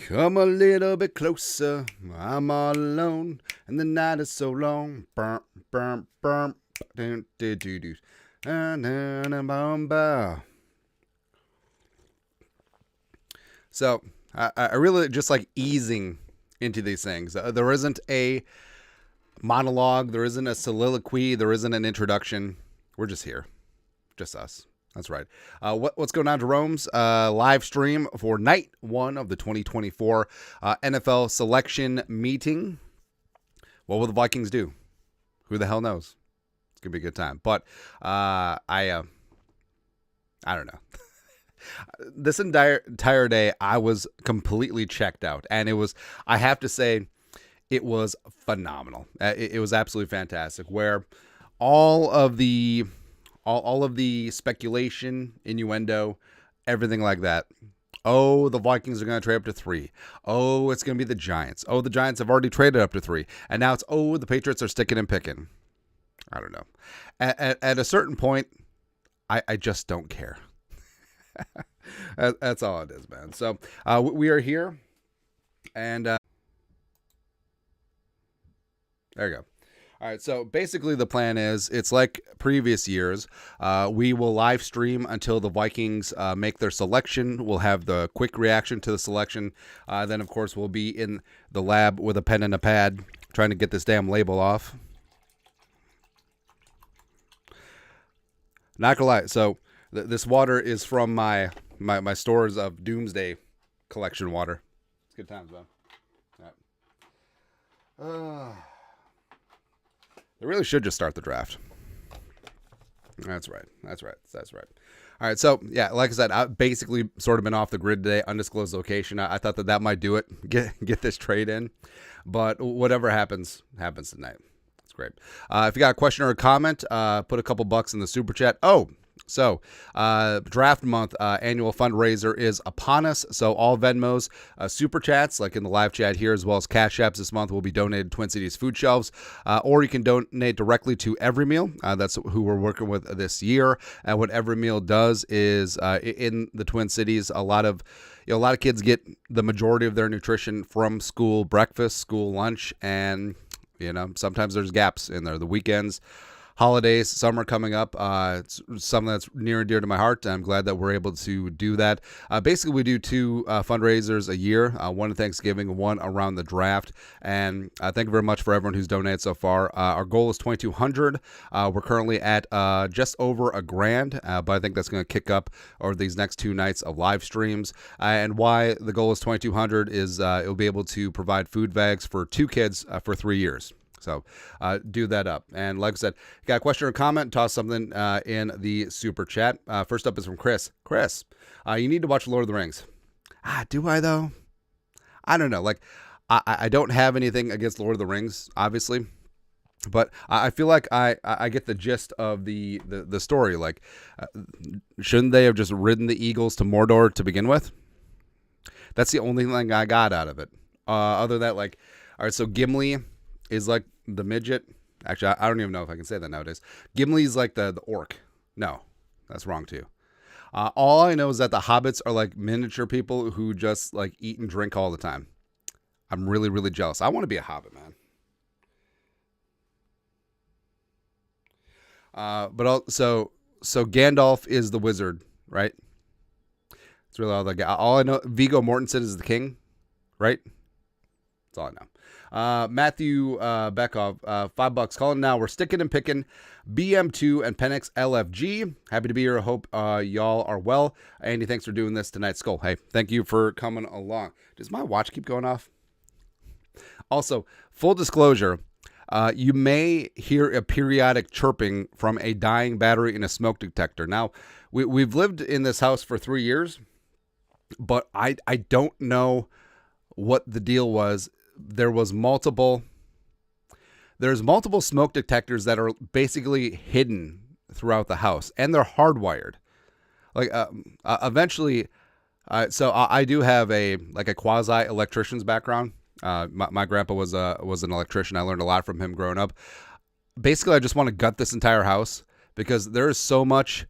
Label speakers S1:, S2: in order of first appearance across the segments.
S1: Come a little bit closer. I'm all alone, and the night is so long. Burm, burm, burm. So I really just like easing into these things. There isn't a monologue. There isn't a soliloquy. There isn't an introduction. We're just here. Just us. That's right. What's going on, Jerome's live stream for night one of the 2024 NFL selection meeting. What will the Vikings do? Who the hell knows? It's going to be a good time. But I don't know. This entire day, I was completely checked out. And I have to say, it was phenomenal. It was absolutely fantastic. Where all of the speculation, innuendo, everything like that. Oh, the Vikings are going to trade up to 3. Oh, it's going to be the Giants. Oh, the Giants have already traded up to 3. And now it's, the Patriots are sticking and picking. I don't know. At a certain point, I just don't care. That's all it is, man. So we are here. And there you go. All right, so basically the plan is it's like previous years. We will live stream until the Vikings make their selection. We'll have the quick reaction to the selection. Then, of course, we'll be in the lab with a pen and a pad trying to get this damn label off. Not gonna lie. So this water is from my stores of Doomsday collection water. It's good times, man. All right. They really should just start the draft. That's right. All right, so, yeah, like I said, I've basically sort of been off the grid today, undisclosed location. I thought that might do it, get this trade in. But whatever happens tonight. That's great. If you got a question or a comment, put a couple bucks in the super chat. So, draft month annual fundraiser is upon us. So all Venmos, super chats, like in the live chat here, as well as Cash Apps this month will be donated to Twin Cities Food Shelves, or you can donate directly to Every Meal. That's who we're working with this year. And what Every Meal does is in the Twin Cities, a lot of kids get the majority of their nutrition from school breakfast, school lunch, and sometimes there's gaps in there. The weekends, holidays, summer coming up. It's something that's near and dear to my heart. I'm glad that we're able to do that. Basically, we do 2 fundraisers a year, one at Thanksgiving, one around the draft. And thank you very much for everyone who's donated so far. Our goal is $2,200. We're currently at just over $1,000, but I think that's going to kick up over these next 2 nights of live streams. And why the goal is $2,200 is it'll be able to provide food bags for 2 kids for 3 years. So do that up. And like I said, got a question or comment, toss something in the super chat. First up is from Chris. Chris, you need to watch Lord of the Rings. Do I, though? I don't know. Like, I don't have anything against Lord of the Rings, obviously. But I feel like I get the gist of the story. Like, shouldn't they have just ridden the eagles to Mordor to begin with? That's the only thing I got out of it. Other than that, like, all right, so Gimli is like the midget. Actually, I don't even know if I can say that nowadays. Gimli's like the orc. No, that's wrong too. All I know is that the hobbits are like miniature people who just like eat and drink all the time. I'm really, really jealous. I want to be a hobbit, man. But also, so Gandalf is the wizard, right? It's really all I got. All I know, Viggo Mortensen is the king, right? That's all I know. Matthew Beckhoff, $5. Calling now. We're sticking and picking BM2 and Penix LFG. Happy to be here. Hope y'all are well. Andy, thanks for doing this tonight. Skull, hey, thank you for coming along. Does my watch keep going off? Also, full disclosure, you may hear a periodic chirping from a dying battery in a smoke detector. Now, we've lived in this house for 3 years, but I don't know what the deal was. There's multiple smoke detectors that are basically hidden throughout the house, and they're hardwired. Like eventually, so I do have a quasi electrician's background. My grandpa was an electrician. I learned a lot from him growing up. Basically, I just want to gut this entire house because there is so much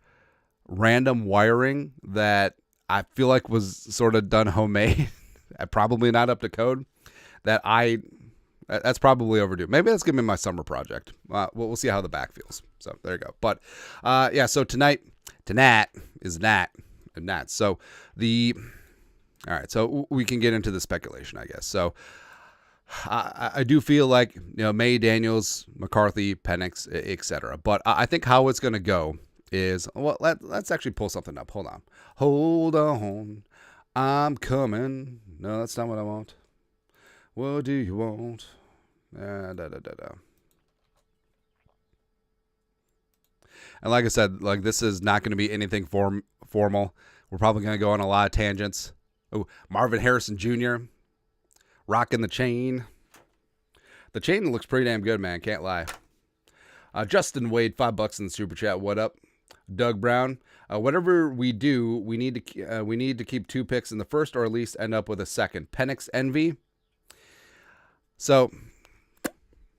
S1: random wiring that I feel like was sort of done homemade. probably not up to code, that's probably overdue. Maybe that's going to be my summer project. We'll see how the back feels. So there you go. But yeah, so tonight is Nat. So all right, so we can get into the speculation, I guess. So I do feel like, May, Daniels, McCarthy, Penix, etc. But I think how it's going to go is, well, let's actually pull something up. Hold on. I'm coming. No, that's not what I want. What do you want? And like I said, like this is not going to be anything formal. We're probably going to go on a lot of tangents. Oh, Marvin Harrison Jr. rocking the chain. The chain looks pretty damn good, man. Can't lie. Justin Wade, $5 in the super chat. What up? Doug Brown. Whatever we do, we need to keep 2 picks in the first, or at least end up with a second. Penix Envy. So,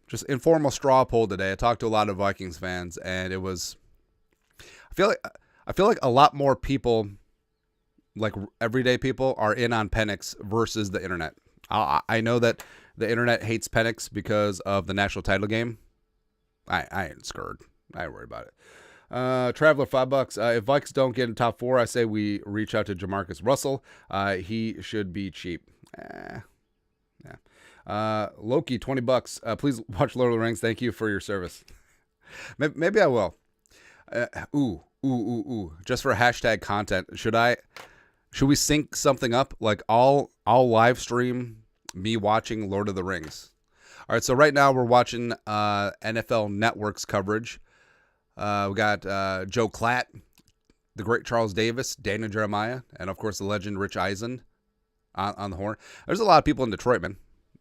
S1: just informal straw poll today. I talked to a lot of Vikings fans, and it was. I feel like a lot more people, like everyday people, are in on Penix versus the internet. I know that the internet hates Penix because of the national title game. I ain't scared. I ain't worried about it. Traveler, $5. If Vikes don't get in top 4, I say we reach out to Jamarcus Russell. He should be cheap. Yeah. Loki, $20. Please watch Lord of the Rings. Thank you for your service. Maybe I will. Just for hashtag content, should we sync something up? Like I'll live stream me watching Lord of the Rings. All right, so right now we're watching NFL Network's coverage. We got Joe Klatt, the great Charles Davis, Daniel Jeremiah, and of course the legend Rich Eisen on the horn. There's a lot of people in Detroit, man.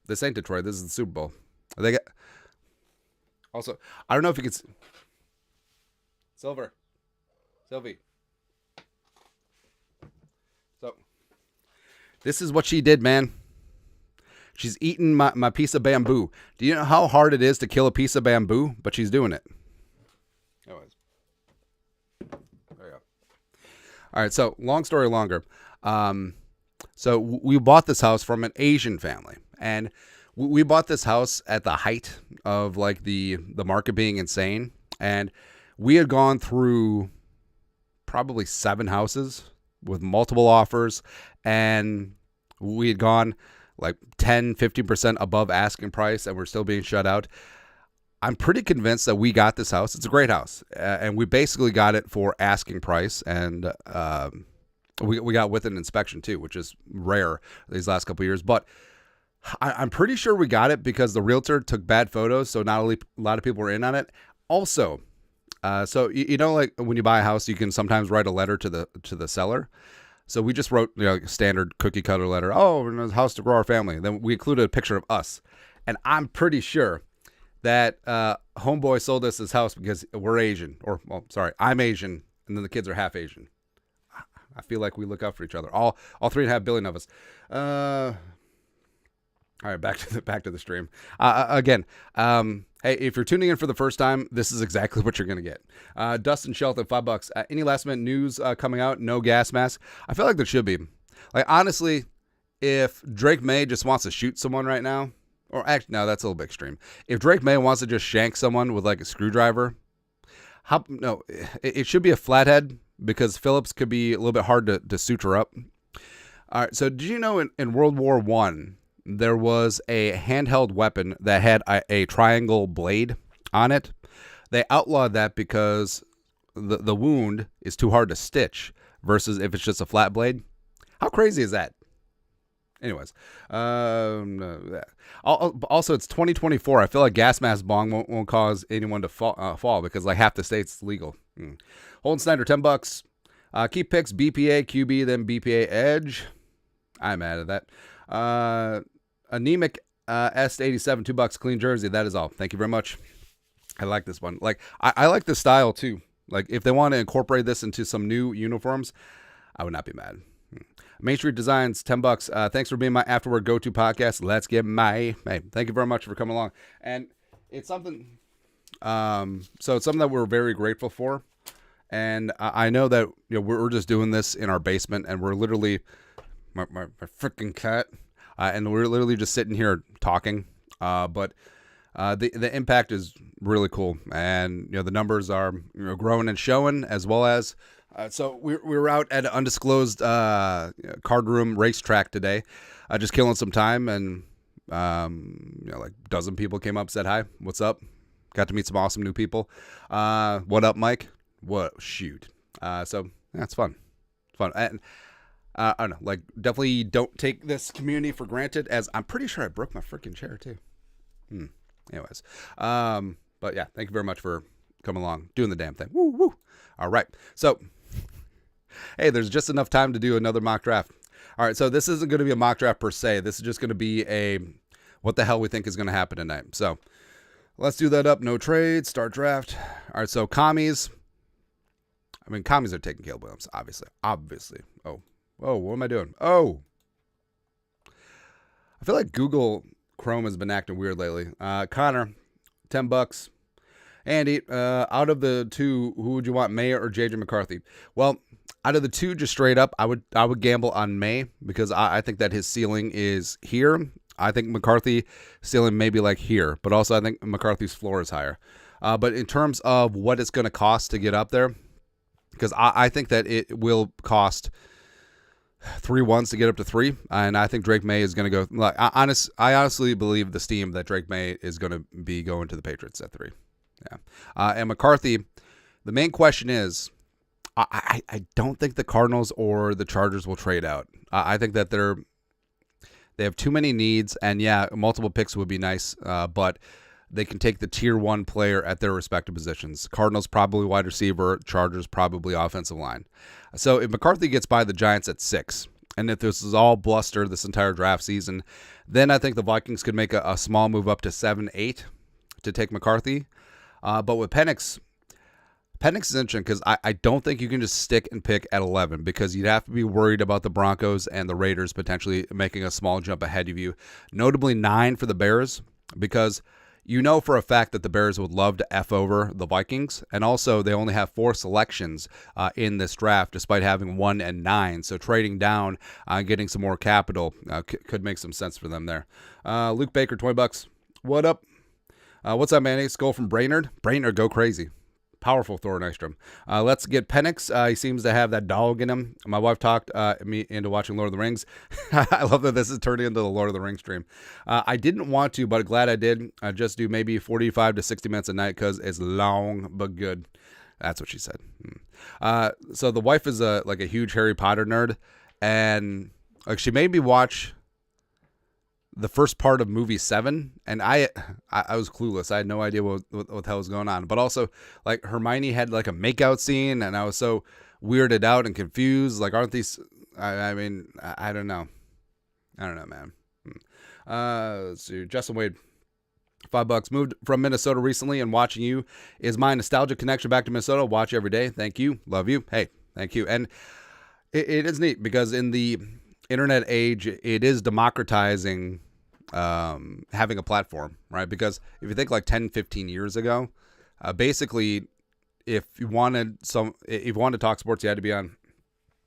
S1: This ain't Detroit. This is the Super Bowl. They got. Also, I don't know if you could. Sylvie. So, this is what she did, man. She's eating my piece of bamboo. Do you know how hard it is to kill a piece of bamboo? But she's doing it. Anyways. There you go. All right, so long story longer. So we bought this house from an Asian family. And we bought this house at the height of like the market being insane. And we had gone through probably 7 houses with multiple offers. And we had gone like 10, 15% above asking price, and we're still being shut out. I'm pretty convinced that we got this house. It's a great house. And we basically got it for asking price. And we got with an inspection too, which is rare these last couple of years. But I'm pretty sure we got it because the realtor took bad photos. So not only a lot of people were in on it. Also, so like when you buy a house, you can sometimes write a letter to the seller. So we just wrote, standard cookie cutter letter. Oh, we're in a house to grow our family. Then we included a picture of us. And I'm pretty sure that homeboy sold us his house because we're Asian. I'm Asian. And then the kids are half Asian. I feel like we look out for each other. All 3.5 billion of us. All right, back to the stream. Again, hey, if you're tuning in for the first time, this is exactly what you're going to get. Dustin Shelton, $5. Any last minute news coming out? No gas mask. I feel like there should be. Like, honestly, if Drake May just wants to shoot someone right now, or actually, no, that's a little bit extreme. If Drake May wants to just shank someone with like a screwdriver, it should be a flathead because Phillips could be a little bit hard to suture up. All right, so did you know in World War I, there was a handheld weapon that had a triangle blade on it? They outlawed that because the wound is too hard to stitch versus if it's just a flat blade. How crazy is that? Anyways, also it's 2024. I feel like gas mask bong won't cause anyone to fall because like half the state's legal. Holden Snyder, $10. Keep picks BPA QB then BPA edge. I'm mad at that. Anemic S87, $2. Clean jersey. That is all. Thank you very much. I like this one. Like I like the style too. Like if they want to incorporate this into some new uniforms, I would not be mad. Main Street Designs, $10. Thanks for being my afterward go-to podcast. Let's get my. Hey, thank you very much for coming along. And it's something. So it's something that we're very grateful for. And I know that we're just doing this in our basement, and we're literally my freaking cat. And we're literally just sitting here talking. But the impact is really cool. And, the numbers are growing and showing, as well as, so we were out at an undisclosed card room racetrack today, just killing some time. And, like a dozen people came up, said hi, what's up? Got to meet some awesome new people. What up, Mike? What? Shoot. So that's fun. Fun. And I don't know, like, definitely don't take this community for granted, as I'm pretty sure I broke my freaking chair too. Anyways. But yeah, thank you very much for coming along, doing the damn thing. Woo, woo. All right. So, hey, there's just enough time to do another mock draft. All right. So this isn't going to be a mock draft per se. This is just going to be a, what the hell we think is going to happen tonight. So let's do that up. No trade, start draft. All right. So commies are taking Caleb Williams, obviously. Oh, what am I doing? Oh, I feel like Google Chrome has been acting weird lately. Connor, $10. Andy, out of the two, who would you want, May or JJ McCarthy? Well, out of the two, just straight up, I would gamble on May, because I think that his ceiling is here. I think McCarthy ceiling maybe like here, but also I think McCarthy's floor is higher. But in terms of what it's going to cost to get up there, because I think that it will cost 3 ones to get up to 3, and I think Drake May is going to go. Like, I honestly believe the steam that Drake May is going to be going to the Patriots at 3. Yeah, and McCarthy. The main question is, I don't think the Cardinals or the Chargers will trade out. I think that they have too many needs, and yeah, multiple picks would be nice, but they can take the tier 1 player at their respective positions. Cardinals probably wide receiver, Chargers probably offensive line. So if McCarthy gets by the Giants at 6, and if this is all bluster this entire draft season, then I think the Vikings could make a small move up to 7-8 to take McCarthy. But with Penix is interesting, because I don't think you can just stick and pick at 11, because you'd have to be worried about the Broncos and the Raiders potentially making a small jump ahead of you. Notably 9 for the Bears, because for a fact that the Bears would love to F over the Vikings. And also, they only have 4 selections in this draft, despite having 1 and 9. So trading down, getting some more capital could make some sense for them there. Luke Baker, $20. What up? What's up, man? Skull from Brainerd. Brainerd, go crazy. Powerful Thor Nystrom. Let's get Penix. He seems to have that dog in him. My wife talked me into watching Lord of the Rings. I love that this is turning into the Lord of the Rings stream. I didn't want to, but glad I did. I just do maybe 45 to 60 minutes a night, because it's long but good. That's what she said. So the wife is a huge Harry Potter nerd, and she made me watch the first part of movie 7, and I was clueless. I had no idea what the hell was going on. But also, like, Hermione had like a makeout scene, and I was so weirded out and confused. Like, aren't these? I mean, I don't know. I don't know, man. Let's see. Justin Wade, $5. Moved from Minnesota recently, and watching you is my nostalgic connection back to Minnesota. Watch every day. Thank you. Love you. Hey, thank you. And it is neat, because in the internet age, it is democratizing having a platform, right? Because if you think like 10, 15 years ago, basically, if you wanted to talk sports, you had to be on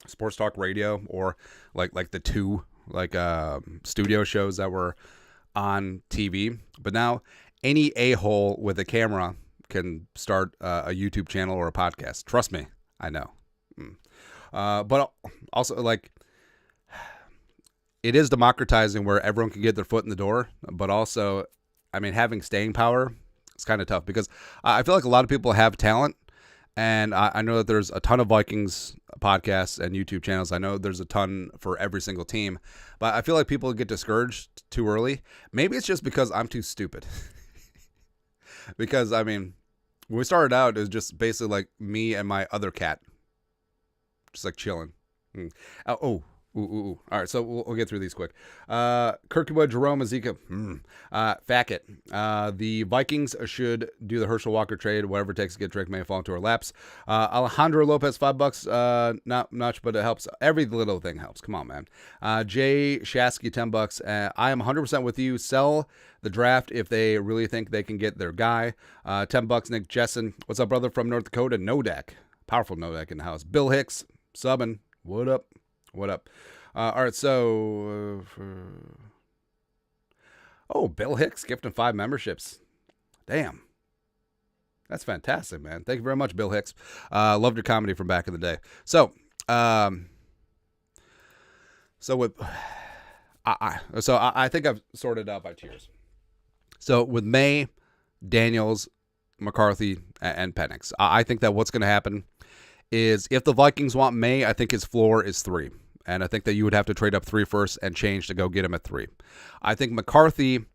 S1: sports talk radio, or like the 2 studio shows that were on TV. But now any a-hole with a camera can start a YouTube channel or a podcast. Trust me, I know. But also, like, it is democratizing where everyone can get their foot in the door, but also, I mean, having staying power is kind of tough, because I feel like a lot of people have talent, and I know that there's a ton of Vikings podcasts and YouTube channels. I know there's a ton for every single team, but I feel like people get discouraged too early. Maybe it's just because I'm too stupid. Because, I mean, when we started out, it was just basically like me and my other cat, just like chilling. All right, so we'll get through these quick. Kirkwood, Jerome, Ezekiel, Fackett. The Vikings should do the Herschel Walker trade, whatever it takes to get Drake May fall into our laps. Alejandro Lopez, $5. Not much, but it helps. Every little thing helps. Come on, man. Jay Shasky, $10. I am 100% with you. Sell the draft if they really think they can get their guy. $10. Nick Jessen. What's up, brother, from North Dakota? Nodak. Powerful Nodak in the house. Bill Hicks, subbing. What up? All right, so Bill Hicks gifting 5 memberships. Damn. That's fantastic, man. Thank you very much, Bill Hicks. Loved your comedy from back in the day. So, I think I've sorted out by tiers. So with May, Daniels, McCarthy, and Penix, I think that what's going to happen is if the Vikings want May, I think his floor is 3. And I think that you would have to trade up 3 first and change to go get him at 3. I think McCarthy,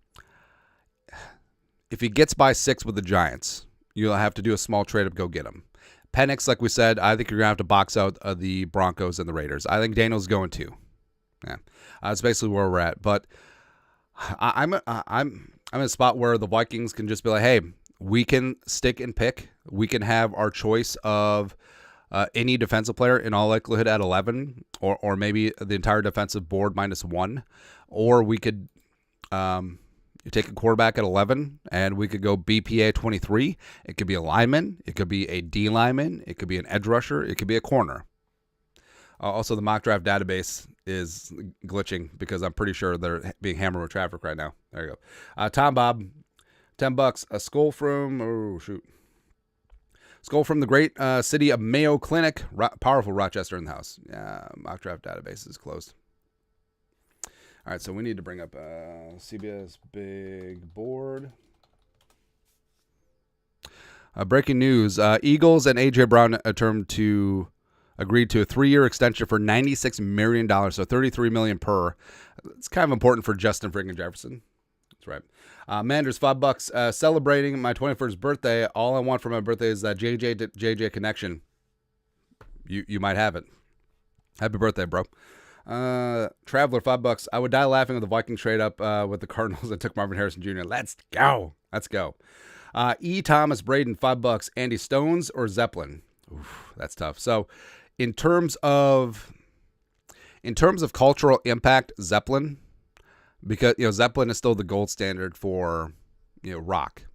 S1: if he gets by 6 with the Giants, you'll have to do a small trade up, go get him. Penix, like we said, I think you're going to have to box out the Broncos and the Raiders. I think Daniels going 2. Yeah, that's basically where we're at. But I'm in a spot where the Vikings can just be like, hey, we can stick and pick. We can have our choice of any defensive player in all likelihood at 11, or maybe the entire defensive board -1, or we could you take a quarterback at 11, and we could go BPA 23. It could be a lineman. It could be a D lineman. It could be an edge rusher. It could be a corner. Also, the mock draft database is glitching because I'm pretty sure they're being hammered with traffic right now. There you go. Tom Bob, $10. A skull from, skull from the great city of Mayo Clinic. Powerful Rochester in the house. Yeah, mock draft database is closed. All right, so we need to bring up CBS big board. Breaking news: Eagles and AJ Brown agreed to a 3-year extension for $96 million, so $33 million per. It's kind of important for Justin friggin' Jefferson. That's right. Manders, $5. Celebrating my 21st birthday. All I want for my birthday is that JJ connection. You might have it. Happy birthday, bro. Traveler, $5. I would die laughing with the Viking trade up with the Cardinals and took Marvin Harrison Jr. Let's go. E. Thomas Braden, $5. Andy Stones or Zeppelin? Oof, that's tough. So, in terms of cultural impact, Zeppelin, because Zeppelin is still the gold standard for rock.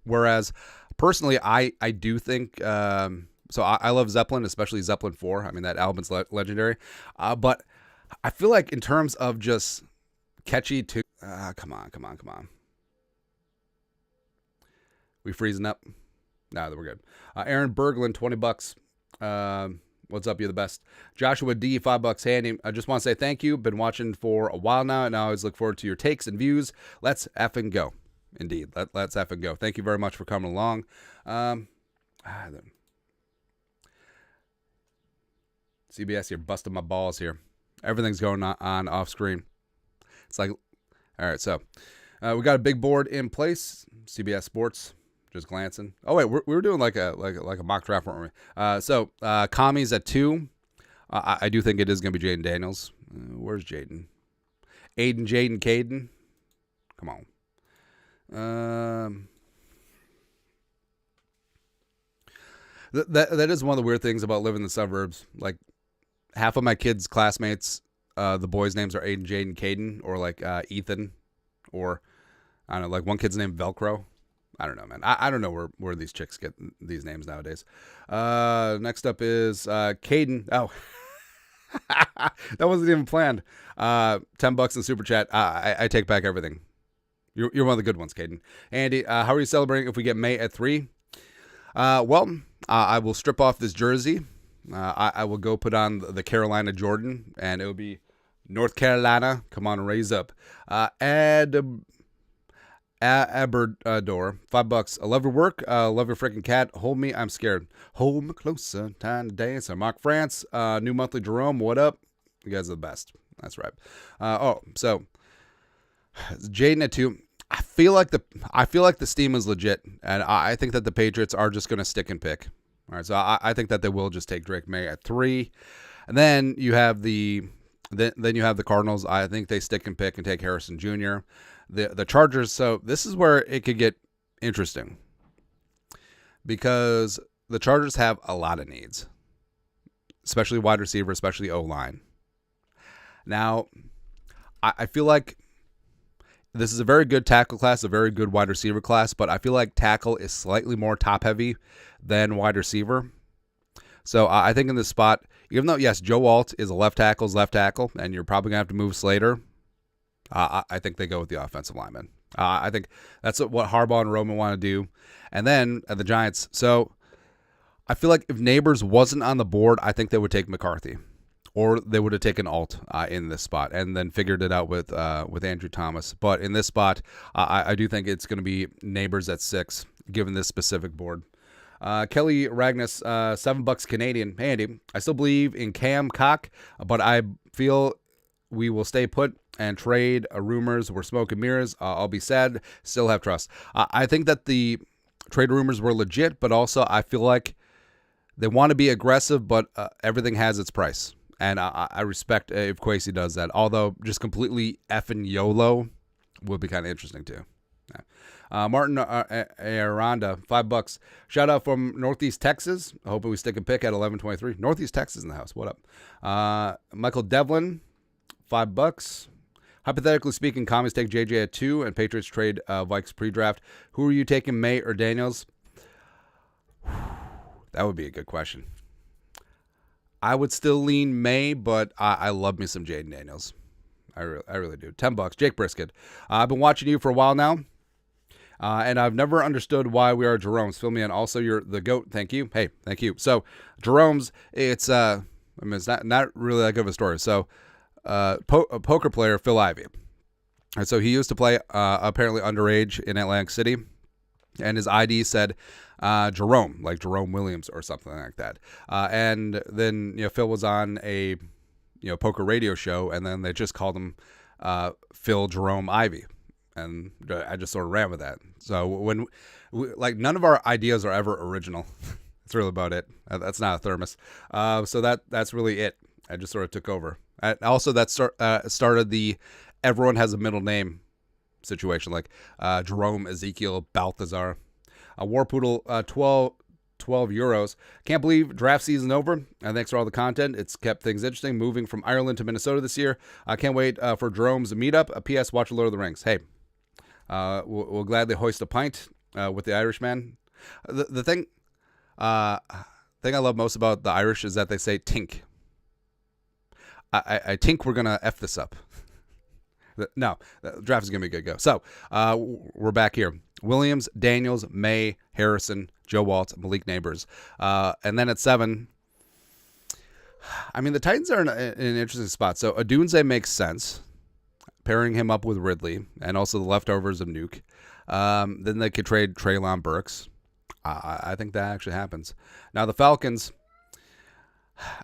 S1: Whereas personally, I do think so. I love Zeppelin, especially Zeppelin 4. I mean, that album's legendary. But I feel like in terms of just catchy too. Come on. We freezing up? No, we're good. Aaron Berglund, $20. What's up? You're the best. Joshua D, $5. Hey, Andy, I just want to say thank you. Been watching for a while now, and I always look forward to your takes and views. Let's effing go. Indeed. Let's effing go. Thank you very much for coming along. CBS, you're busting my balls here. Everything's going on off screen. It's like, all right, so we got a big board in place. CBS Sports. Just glancing. Oh wait, we were doing like a mock draft, weren't we? So commies at 2. I do think it is going to be Jaden Daniels. Where's Jaden? Caden. Come on. That is one of the weird things about living in the suburbs. Like half of my kids' classmates, the boys' names are Aiden, Jaden, Caden, or like Ethan, or I don't know, like one kid's name Velcro. I don't know, man. I don't know where these chicks get these names nowadays. Next up is Caden. Oh, that wasn't even planned. $10 in super chat. I take back everything. You're one of the good ones, Caden. Andy, how are you celebrating if we get May at 3? Well, I will strip off this jersey. I will go put on the Carolina Jordan, and it will be North Carolina. Come on, raise up. Aberdor, $5. I love your work. Love your freaking cat. Hold me, I'm scared. Hold me closer. Time to dance. Mark France, new monthly Jerome. What up? You guys are the best. That's right. So Jaden at 2. I feel like the steam is legit, and I think that the Patriots are just going to stick and pick. All right, so I think that they will just take Drake May at 3, and then you have the Cardinals. I think they stick and pick and take Harrison Jr. The Chargers. So this is where it could get interesting because the Chargers have a lot of needs, especially wide receiver, especially O-line. Now, I feel like this is a very good tackle class, a very good wide receiver class, but I feel like tackle is slightly more top heavy than wide receiver. So I think in this spot, even though, yes, Joe Alt is a left tackle, and you're probably going to have to move Slater, I think they go with the offensive lineman. I think that's what Harbaugh and Roman want to do. And then the Giants. So I feel like if Neighbors wasn't on the board, I think they would take McCarthy. Or they would have taken Alt in this spot and then figured it out with Andrew Thomas. But in this spot, I do think it's going to be Neighbors at 6, given this specific board. Kelly Ragnus, $7 Canadian. Hey, Andy, I still believe in Cam Cock, but I feel we will stay put and trade rumors were smoke and mirrors. I'll be sad. Still have trust. I think that the trade rumors were legit, but also I feel like they want to be aggressive, but everything has its price. And I respect if Kwesi does that. Although just completely effing YOLO would be kind of interesting too. Yeah. Martin Aranda, $5. Shout out from Northeast Texas. Hoping we stick a pick at 11:23. Northeast Texas in the house. What up? Michael Devlin, $5. Hypothetically speaking, Commies take JJ at 2 and Patriots trade Vikes pre-draft. Who are you taking, May or Daniels? That would be a good question. I would still lean May, but I love me some Jaden Daniels. I really do. $10. Jake Brisket. I've been watching you for a while now, and I've never understood why we are Jerome's. Fill me in. Also, you're the GOAT. Thank you. Hey, thank you. So, Jerome's, it's it's not really that good of a story. So, a poker player, Phil Ivey. And so he used to play apparently underage in Atlantic City, and his ID said Jerome, like Jerome Williams or something like that. And then Phil was on a poker radio show, and then they just called him Phil Jerome Ivey, and I just sort of ran with that. So when none of our ideas are ever original. That's really about it. That's not a thermos. So that's really it. I just sort of took over. And also, that started the everyone has a middle name situation, like Jerome Ezekiel Balthazar. Warpoodle, 12 euros. Can't believe draft season over. Thanks for all the content. It's kept things interesting. Moving from Ireland to Minnesota this year. I can't wait for Jerome's meetup. A PS, watch Lord of the Rings. Hey, we'll gladly hoist a pint with the Irishman. The thing I love most about the Irish is that they say tink. I think we're going to F this up. No, the draft is going to be a good go. So we're back here. Williams, Daniels, May, Harrison, Joe Walt, Malik Neighbors. And then at 7, I mean, the Titans are in an interesting spot. So Odunze makes sense, pairing him up with Ridley and also the leftovers of Nuke. Then they could trade Treylon Burks. I think that actually happens. Now the Falcons,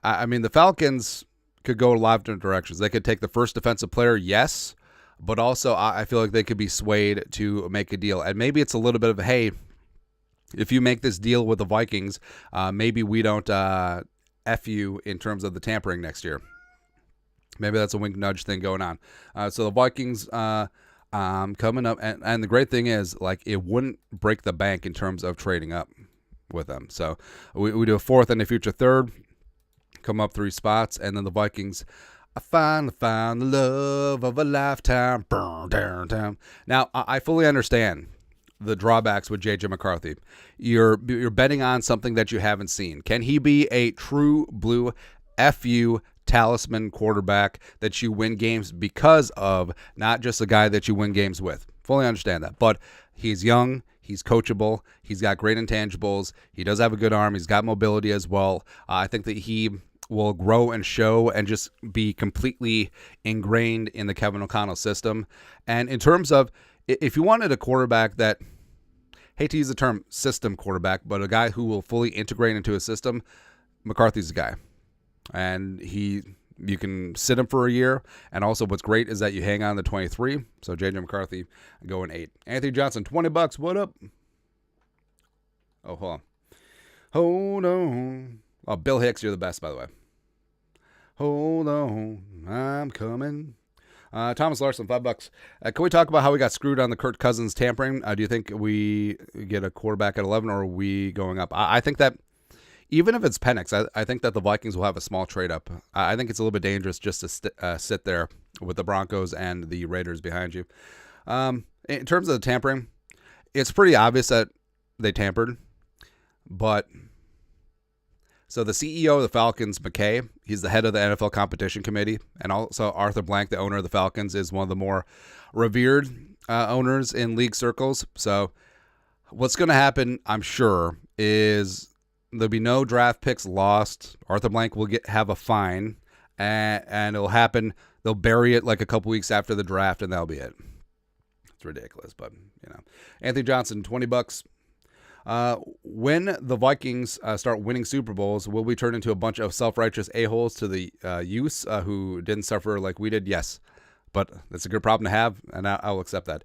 S1: the Falcons could go a lot of different directions. They could take the first defensive player, yes, but also I feel like they could be swayed to make a deal. And maybe it's a little bit of, hey, if you make this deal with the Vikings, maybe we don't F you in terms of the tampering next year. Maybe that's a wink nudge thing going on. So the Vikings coming up. And the great thing is, like, it wouldn't break the bank in terms of trading up with them. So we do a 4th and a future 3rd. Come up 3 spots, and then the Vikings, I finally found the love of a lifetime. Now, I fully understand the drawbacks with J.J. McCarthy. You're betting on something that you haven't seen. Can he be a true blue FU talisman quarterback that you win games because of, not just a guy that you win games with? Fully understand that, but he's young. He's coachable. He's got great intangibles. He does have a good arm. He's got mobility as well. I think that he will grow and show and just be completely ingrained in the Kevin O'Connell system. And in terms of, if you wanted a quarterback that, hate to use the term system quarterback, but a guy who will fully integrate into a system, McCarthy's the guy. And you can sit him for a year. And also what's great is that you hang on to 23. So J.J. McCarthy going 8. Anthony Johnson, $20. What up? Oh, hold on. Hold on. Oh, Bill Hicks, you're the best, by the way. Hold on, I'm coming. Thomas Larson, $5. Can we talk about how we got screwed on the Kirk Cousins tampering? Do you think we get a quarterback at 11, or are we going up? I think that even if it's Penix, I think that the Vikings will have a small trade up. I think it's a little bit dangerous just to sit there with the Broncos and the Raiders behind you. In terms of the tampering, it's pretty obvious that they tampered, but So the CEO of the Falcons, McKay, he's the head of the NFL competition committee, and also Arthur Blank, the owner of the Falcons, is one of the more revered owners in league circles. So what's going to happen, I'm sure, is there'll be no draft picks lost. Arthur Blank will have a fine, and it'll happen. They'll bury it like a couple weeks after the draft, and that'll be it. It's ridiculous, but Anthony Johnson, $20. When the Vikings start winning Super Bowls, will we turn into a bunch of self-righteous a-holes to the youths who didn't suffer like we did? Yes, but that's a good problem to have, and I'll accept that.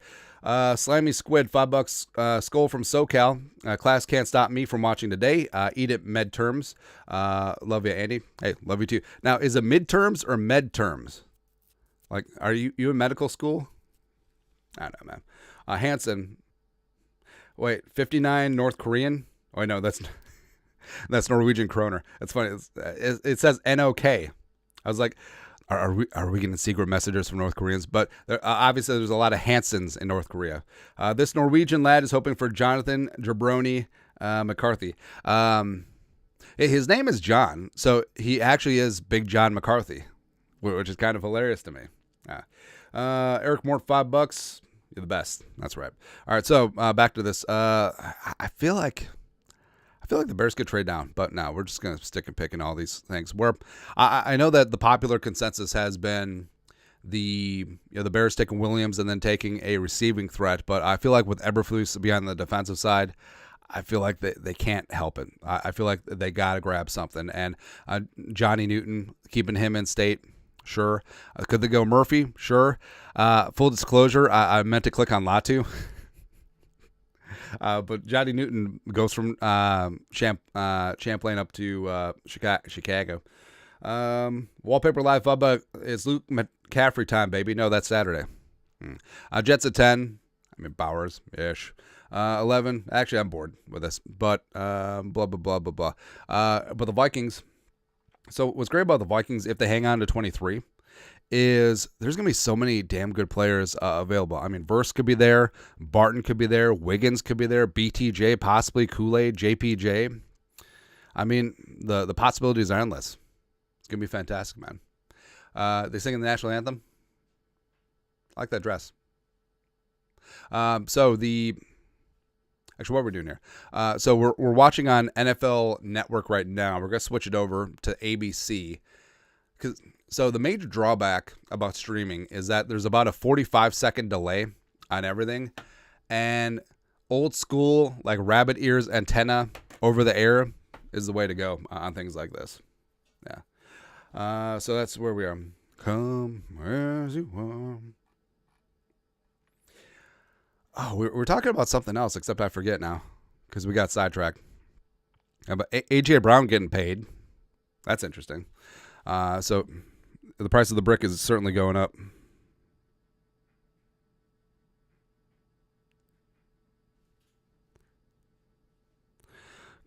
S1: Slimy Squid, $5. Skull from SoCal. Class can't stop me from watching today. Eat it midterms. Love you, Andy. Hey, love you too. Now, is it midterms or medterms? Like, are you in medical school? I don't know, man. Hanson. Wait, 59 North Korean? Oh, no, that's Norwegian kroner. That's funny. It says NOK. I was like, are we getting secret messages from North Koreans? But obviously, there's a lot of Hansons in North Korea. This Norwegian lad is hoping for Jonathan Jabroni McCarthy. His name is John, so he actually is Big John McCarthy, which is kind of hilarious to me. Eric Mort, $5. You're the best. That's right. All right, so back to this. I feel like the Bears could trade down, but no, we're just gonna stick and pick in all these things. I know that the popular consensus has been the Bears taking Williams and then taking a receiving threat, but I feel like with Eberflus being on the defensive side, I feel like they can't help it. I feel like they gotta grab something, and Johnny Newton, keeping him in state. Sure. Could they go Murphy? Sure. Full disclosure, I meant to click on Latu. But Johnny Newton goes from Champlain up to Chicago. Wallpaper Live Bubba, it's Luke McCaffrey time, baby. No, that's Saturday. Jets at 10. I mean, Bowers-ish. 11. Actually, I'm bored with this. But blah, blah, blah, blah, blah. But the Vikings... So what's great about the Vikings, if they hang on to 23, is there's going to be so many damn good players available. I mean, Verse could be there. Barton could be there. Wiggins could be there. BTJ, possibly Kool-Aid, JPJ. I mean, the possibilities are endless. It's going to be fantastic, man. They singing the national anthem. I like that dress. Actually, what we're doing here. So we're watching on NFL Network right now. We're going to switch it over to ABC. So the major drawback about streaming is that there's about a 45-second delay on everything. And old school, like rabbit ears antenna over the air is the way to go on things like this. Yeah. So that's where we are. Come as you are. Oh, we're talking about something else, except I forget now because we got sidetracked. But A.J. Brown getting paid. That's interesting. So the price of the brick is certainly going up.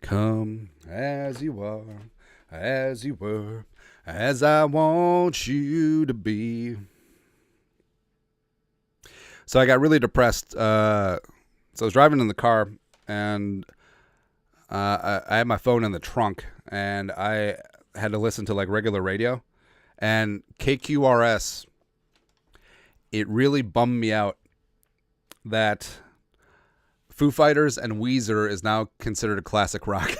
S1: Come as you are, as you were, as I want you to be. So I got really depressed. So I was driving in the car, and I had my phone in the trunk, and I had to listen to like regular radio. And KQRS, it really bummed me out that Foo Fighters and Weezer is now considered a classic rock.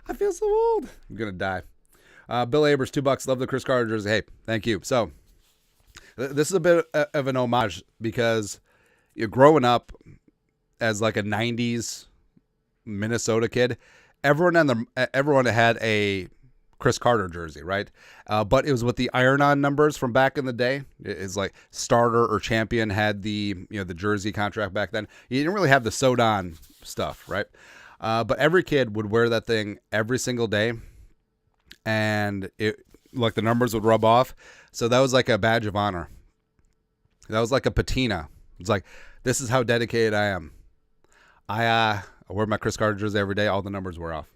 S1: I feel so old. I'm going to die. Bill Abers, $2. Love the Chris Carter jersey. Hey, thank you. So this is a bit of an homage because you're growing up as like a 90s Minnesota kid. Everyone had a Chris Carter jersey, right? But it was with the iron-on numbers from back in the day. It's like starter or champion had the the jersey contract back then. You didn't really have the sewed-on stuff, right? But every kid would wear that thing every single day, and it like the numbers would rub off. So that was like a badge of honor. That was like a patina. It's like, this is how dedicated I am. I wear my Chris Carter jersey every day. All the numbers were off.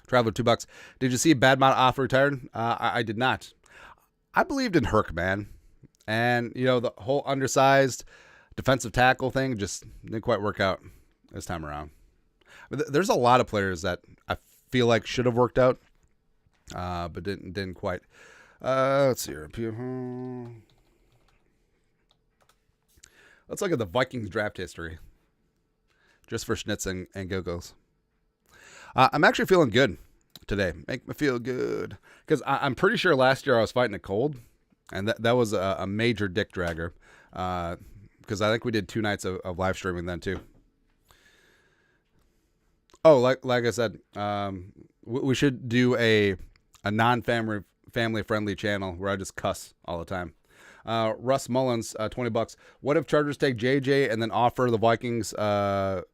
S1: Traveler, $2. Did you see Badmont off retired? I did not. I believed in Herc, man. And, the whole undersized defensive tackle thing just didn't quite work out this time around. But there's a lot of players that I feel like should have worked out, but didn't quite. Let's see here. Let's look at the Vikings draft history, just for schnitz and go-go's. I'm actually feeling good today. Make me feel good. Because I'm pretty sure last year I was fighting a cold, and that was a major dick dragger. Because I think we did 2 nights of live streaming then too. Oh, like I said, we should do a non-family friendly channel where I just cuss all the time. Russ Mullins, $20. What if Chargers take JJ and then offer the Vikings for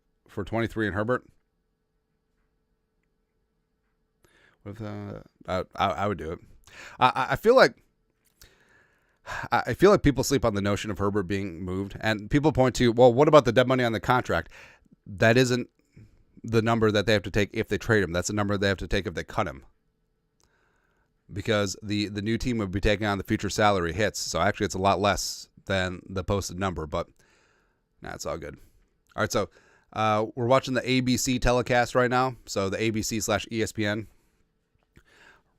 S1: 23 and Herbert? What if, I would do it. I feel like people sleep on the notion of Herbert being moved, and people point to, well, what about the dead money on the contract? That isn't the number that they have to take if they trade him. That's the number they have to take if they cut him. Because the new team would be taking on the future salary hits. So actually it's a lot less than the posted number, but nah, it's all good. All right, so we're watching the ABC telecast right now. So the ABC/ESPN.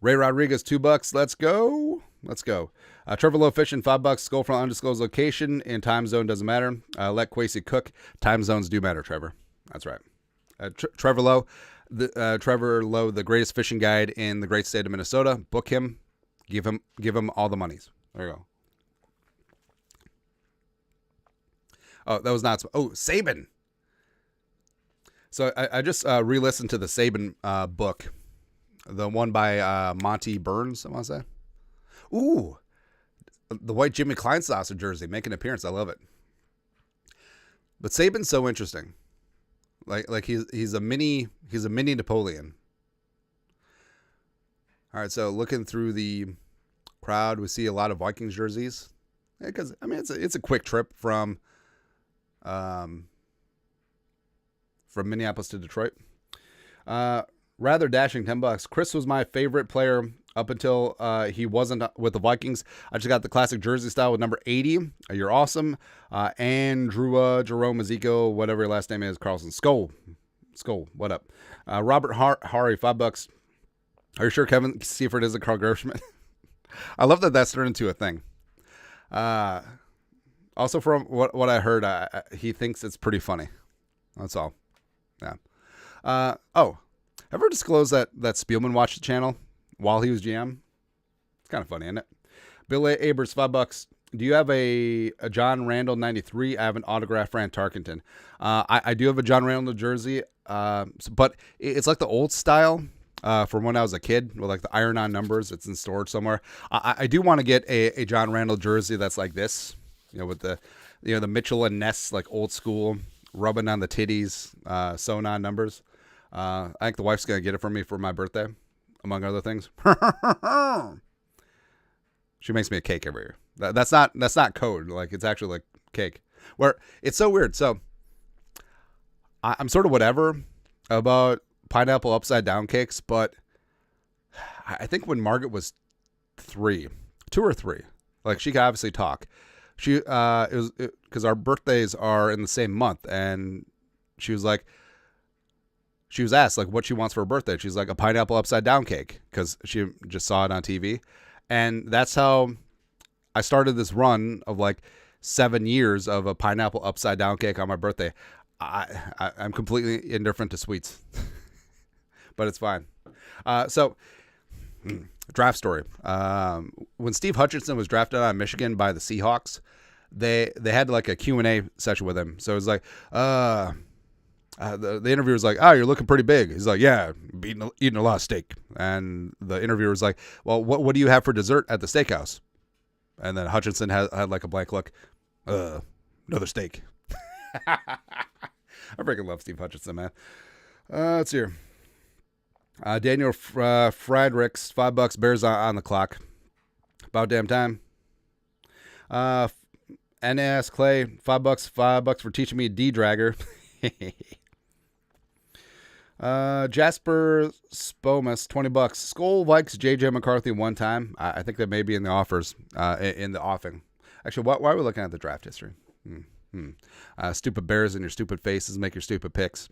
S1: Ray Rodriguez, $2. Let's go. Trevor Lowe fishing, $5. Skull from undisclosed location and time zone doesn't matter. Let Kwesi cook. Time zones do matter, Trevor. That's right. Trevor Lowe, the greatest fishing guide in the great state of Minnesota. Book him. Give him all the monies. There you go. Oh, that was not. Oh, Saban. So I just re-listened to the Saban book. The one by Monty Burns, I want to say. Ooh, the white Jimmy Kleinstosser jersey making an appearance. I love it. But Saban's so interesting. Like he's a mini Napoleon. All right, so looking through the crowd, we see a lot of Vikings jerseys. Because I mean, it's a quick trip from Minneapolis to Detroit. Rather dashing, $10. Chris was my favorite player up until he wasn't with the Vikings. I just got the classic jersey style with number 80. You're awesome. Andrew, Jerome, Ezekiel, whatever your last name is, Carlson. Skull, what up? Robert Hari, $5. Are you sure Kevin Seifert isn't Carl Gershman? I love that that's turned into a thing. Also, from what I heard, he thinks it's pretty funny. That's all. Yeah. Ever disclosed that Spielman watched the channel while he was GM? It's kind of funny, isn't it? Bill Abers, $5. Do you have a John Randall 93? I have an autographed Fran Tarkenton. I do have a John Randall jersey, but it's like the old style from when I was a kid with like the iron-on numbers. It's in storage somewhere. I do want to get a John Randall jersey that's like this, with the Mitchell and Ness, like old school, rubbing on the titties, sewn on numbers. I think the wife's gonna get it for me for my birthday, among other things. She makes me a cake every year. That's not code. Like, it's actually like cake. Where it's so weird. So I'm sort of whatever about pineapple upside down cakes, but I think when Margaret was 2 or 3, like, she could obviously talk. It was because our birthdays are in the same month, and she was asked like what she wants for her birthday. She's like, a pineapple upside down cake, because she just saw it on TV. And that's how I started this run of like 7 years of a pineapple upside down cake on my birthday. I'm completely indifferent to sweets, but it's fine. So draft story. When Steve Hutchinson was drafted out of Michigan by the Seahawks, they had like a Q&A session with him. So it was like, the interviewer was like, "Oh, you're looking pretty big." He's like, "Yeah, eating a lot of steak." And the interviewer was like, "Well, what do you have for dessert at the steakhouse?" And then Hutchinson had like a blank look. Another steak. I freaking love Steve Hutchinson, man. Let's hear. Daniel Friedrichs, $5. Bears on the clock. About damn time. NAS Clay, $5 for teaching me D-Dragger. Jasper Spomus, $20. Skull Vikes JJ McCarthy one time. I think that may be in the offers, in the offing. Actually, why are we looking at the draft history? Stupid Bears in your stupid faces make your stupid picks.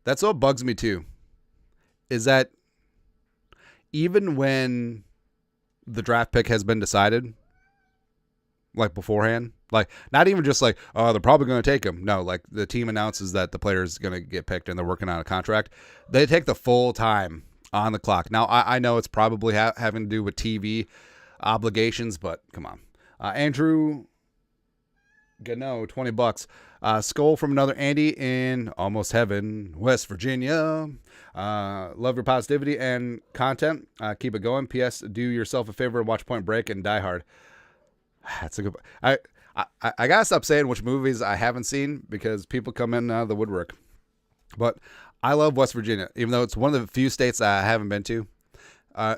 S1: That's what bugs me too, is that even when the draft pick has been decided, like beforehand, like not even just like, oh, they're probably going to take him. No, like the team announces that the player is going to get picked and they're working on a contract. They take the full time on the clock. Now, I know it's probably having to do with TV obligations, but come on. Andrew Gano, $20. Skull from another Andy in Almost Heaven, West Virginia. Love your positivity and content. Keep it going. P.S. Do yourself a favor and watch Point Break and Die Hard. That's a good. I gotta stop saying which movies I haven't seen because people come in the woodwork. But I love West Virginia, even though it's one of the few states I haven't been to.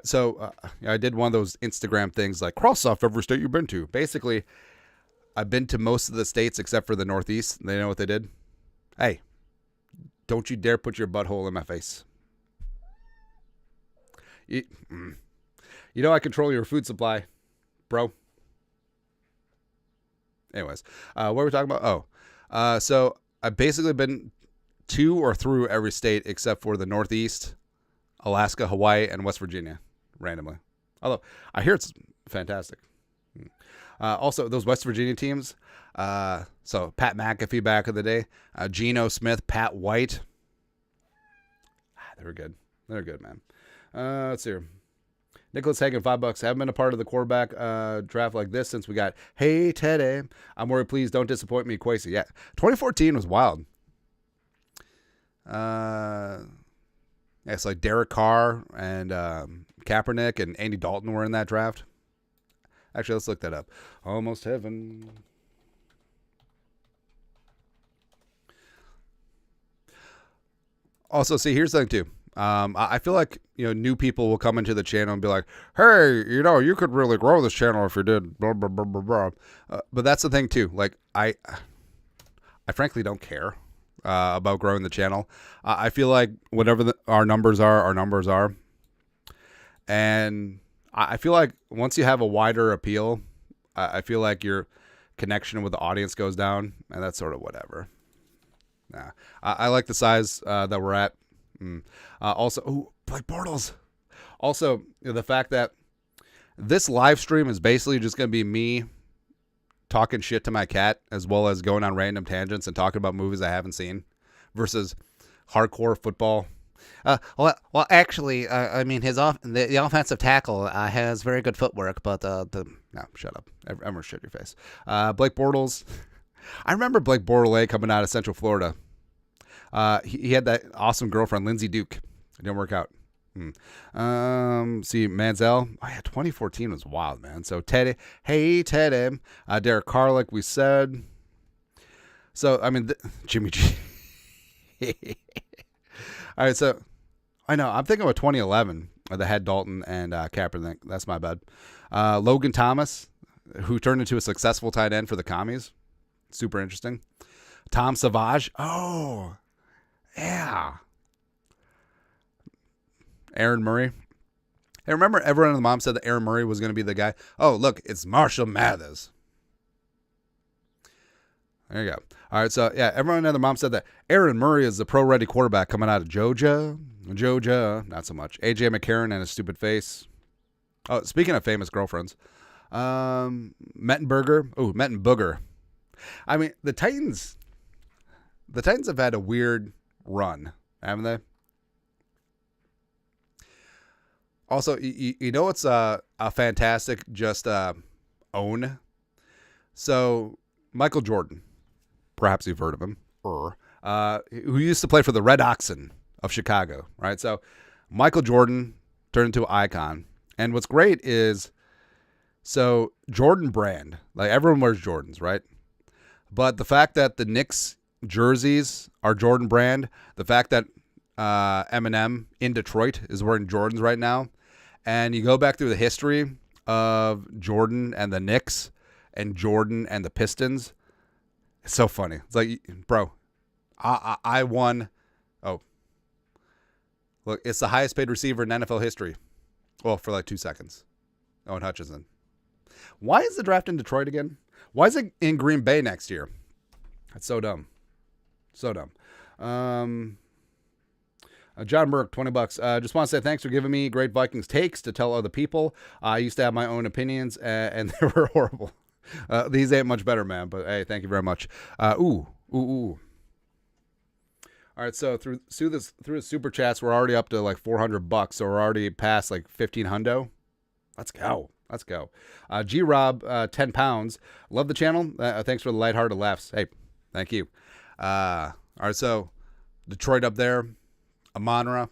S1: So I did one of those Instagram things like cross off every state you've been to. Basically, I've been to most of the states except for the Northeast. They know what they did. Hey, don't you dare put your butthole in my face. You know I control your food supply, bro. Anyways, what were we talking about? So I've basically been to or through every state except for the Northeast, Alaska, Hawaii, and West Virginia, randomly. Although I hear it's fantastic. Also, those West Virginia teams. So Pat McAfee back in the day, Geno Smith, Pat White. They were good. They're good, man. Let's see here. Nicholas Hagan, $5. Haven't been a part of the quarterback draft like this since we got Hey Teddy. I'm worried. Please don't disappoint me, Kwesi. Yeah, 2014 was wild. Yeah, it's like Derek Carr and Kaepernick and Andy Dalton were in that draft. Actually, let's look that up. Almost Heaven. Also, see, here's the thing, too. I feel like, new people will come into the channel and be like, hey, you could really grow this channel if you did blah, blah, blah, blah, blah. But that's the thing, too. Like, I frankly don't care about growing the channel. I feel like whatever our numbers are. And I feel like once you have a wider appeal, I feel like your connection with the audience goes down, and that's sort of whatever. Nah, I like the size that we're at. Also, Blake Bortles. Also, the fact that this live stream is basically just going to be me talking shit to my cat, as well as going on random tangents and talking about movies I haven't seen, versus hardcore football.
S2: Well, actually, I mean, the offensive tackle has very good footwork, but
S1: No, shut up. Everyone shut your face. Blake Bortles. I remember Blake Bortles coming out of Central Florida. He had that awesome girlfriend, Lindsay Duke. It didn't work out. See, Manziel. Oh, yeah, 2014 was wild, man. So, Teddy. Hey, Teddy. Derek Carr, like we said. So, I mean, Jimmy G. All right, so I know. I'm thinking about 2011. They had Dalton and Kaepernick. That's my bad. Logan Thomas, who turned into a successful tight end for the Commies. Super interesting. Tom Savage. Oh, yeah. Aaron Murray. Hey, remember everyone and the mom said that Aaron Murray was going to be the guy? Oh, look, it's Marshall Mathers. There you go. All right, so, yeah, everyone and the mom said that Aaron Murray is the pro-ready quarterback coming out of Georgia. Not so much. A.J. McCarron and his stupid face. Oh, speaking of famous girlfriends. Mettenberger. I mean, the Titans have had a weird run, haven't they? Also, you know what's a fantastic own? So, Michael Jordan, perhaps you've heard of him, who used to play for the Red Oxen of Chicago, right? So, Michael Jordan turned into an icon. And what's great is, so Jordan brand, like everyone wears Jordans, right? But the fact that the Knicks jerseys are Jordan brand, the fact that Eminem in Detroit is wearing Jordans right now, and you go back through the history of Jordan and the Knicks and Jordan and the Pistons, it's so funny. It's like, bro, I won. Oh, look, it's the highest paid receiver in NFL history. Well, for like 2 seconds. Owen Hutchinson. Why is the draft in Detroit again? Why is it in Green Bay next year? That's so dumb. So dumb. John Burke, $20. Just want to say thanks for giving me great Vikings takes to tell other people. I used to have my own opinions, and they were horrible. These ain't much better, man. But hey, thank you very much. Ooh. All right, so through the super chats, we're already up to like $400, so we're already past like 1500. Let's go. G Rob, 10 pounds. Love the channel. Thanks for the lighthearted laughs. Hey, thank you. All right, so Detroit up there. Amon-Ra,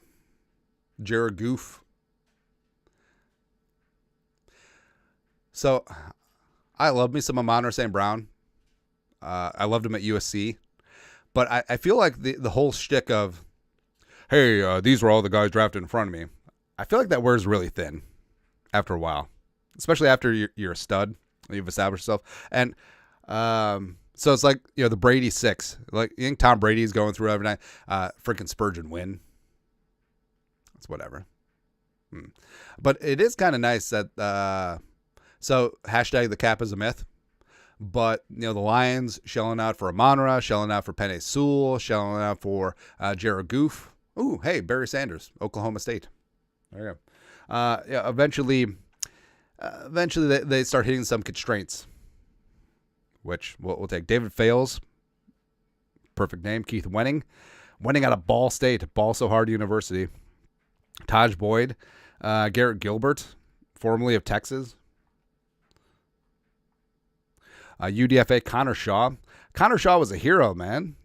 S1: Jared Goof. So I love me some Amon-Ra St. Brown. I loved him at USC. But I feel like the whole shtick of, hey, these were all the guys drafted in front of me. I feel like that wears really thin after a while, especially after you're a stud, you've established yourself. And so it's like, the Brady 6. Like, you think Tom Brady's going through every night. Freaking Spurgeon win. It's whatever. But it is kind of nice that, so hashtag the cap is a myth. But, the Lions shelling out for Amon-Ra, shelling out for Penei Sewell, shelling out for Jared Goof. Ooh, hey, Barry Sanders, Oklahoma State. There you go. Eventually they start hitting some constraints, which we'll take. David Fales, perfect name. Keith Wenning out of Ball State, Ball So Hard University. Taj Boyd, Garrett Gilbert, formerly of Texas. UDFA, Connor Shaw. Connor Shaw was a hero, man.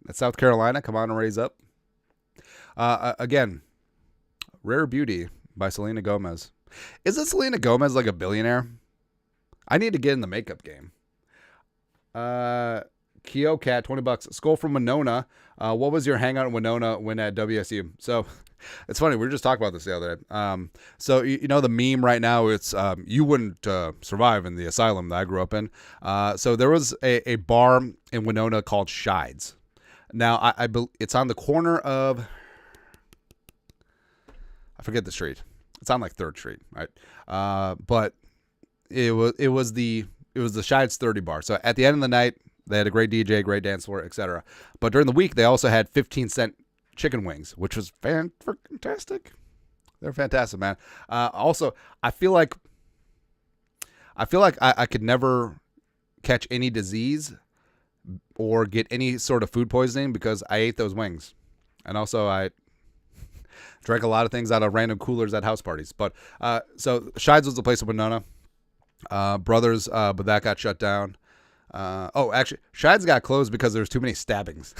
S1: At South Carolina, come on and raise up. Again, Rare Beauty by Selena Gomez. Isn't Selena Gomez like a billionaire? I need to get in the makeup game. Keo Cat, $20. Skull from Winona. What was your hangout in Winona when at WSU? So it's funny. We were just talking about this the other day. So the meme right now, it's you wouldn't survive in the asylum that I grew up in. So there was a bar in Winona called Shides. Now it's on the corner of, I forget the street. It's on like 3rd Street, right? But it was the Shides 30 bar. So at the end of the night, they had a great DJ, great dance floor, etc. But during the week, they also had 15-cent chicken wings, which was fantastic. They're fantastic, man. Also, I feel like I could never catch any disease or get any sort of food poisoning because I ate those wings. And also, I drank a lot of things out of random coolers at house parties. But so Shides was the place in Winona. Brothers, but that got shut down. Actually, Shides got closed because there was too many stabbings.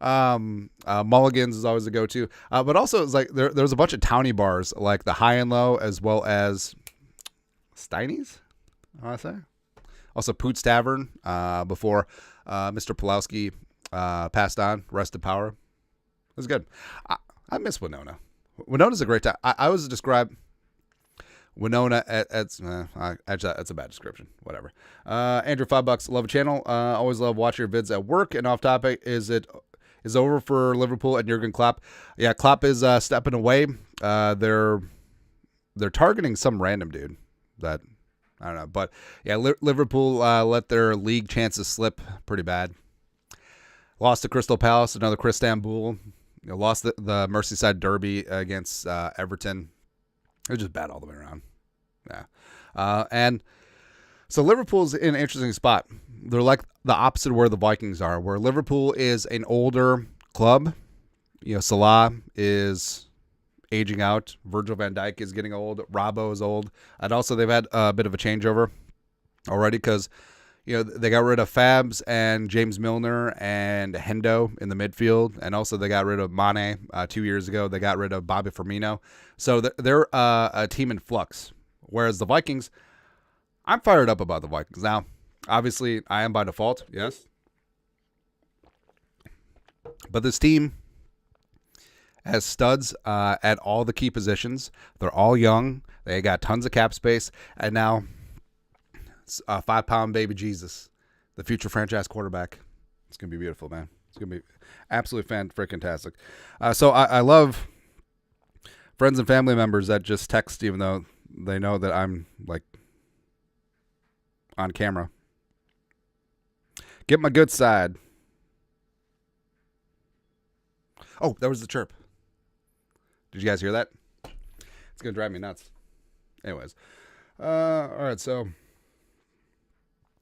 S1: Mulligan's is always a go-to. But also, it's like there's a bunch of towny bars, like the High and Low, as well as Steiny's, I want to say. Also, Poots Tavern, before Mr. Pulowski passed on, rest in power. It was good. I miss Winona. Winona's a great time. I was described Winona actually, that's a bad description. Whatever. Andrew, $5. Love a channel. Always love watching your vids at work. And off topic, is over for Liverpool and Jurgen Klopp? Yeah, Klopp is stepping away. They're targeting some random dude that I don't know, but yeah, Liverpool let their league chances slip pretty bad. Lost to Crystal Palace, another Istanbul. Lost the Merseyside Derby against Everton. It was just bad all the way around. Yeah. And so Liverpool's in an interesting spot. They're like the opposite of where the Vikings are, where Liverpool is an older club. Salah is aging out. Virgil van Dijk is getting old. Robbo is old. And also they've had a bit of a changeover already because, they got rid of Fabs and James Milner and Hendo in the midfield. And also they got rid of Mane 2 years ago. They got rid of Bobby Firmino. So they're a team in flux. Whereas the Vikings, I'm fired up about the Vikings. Now, obviously, I am by default, yes. But this team has studs at all the key positions. They're all young. They got tons of cap space. And now, 5-pound baby Jesus, the future franchise quarterback. It's going to be beautiful, man. It's going to be absolutely fan-freaking-tastic. So I love friends and family members that just text even though they know that I'm, like, on camera. Get my good side. Oh, that was the chirp. Did you guys hear that? It's going to drive me nuts. Anyways. All right, so.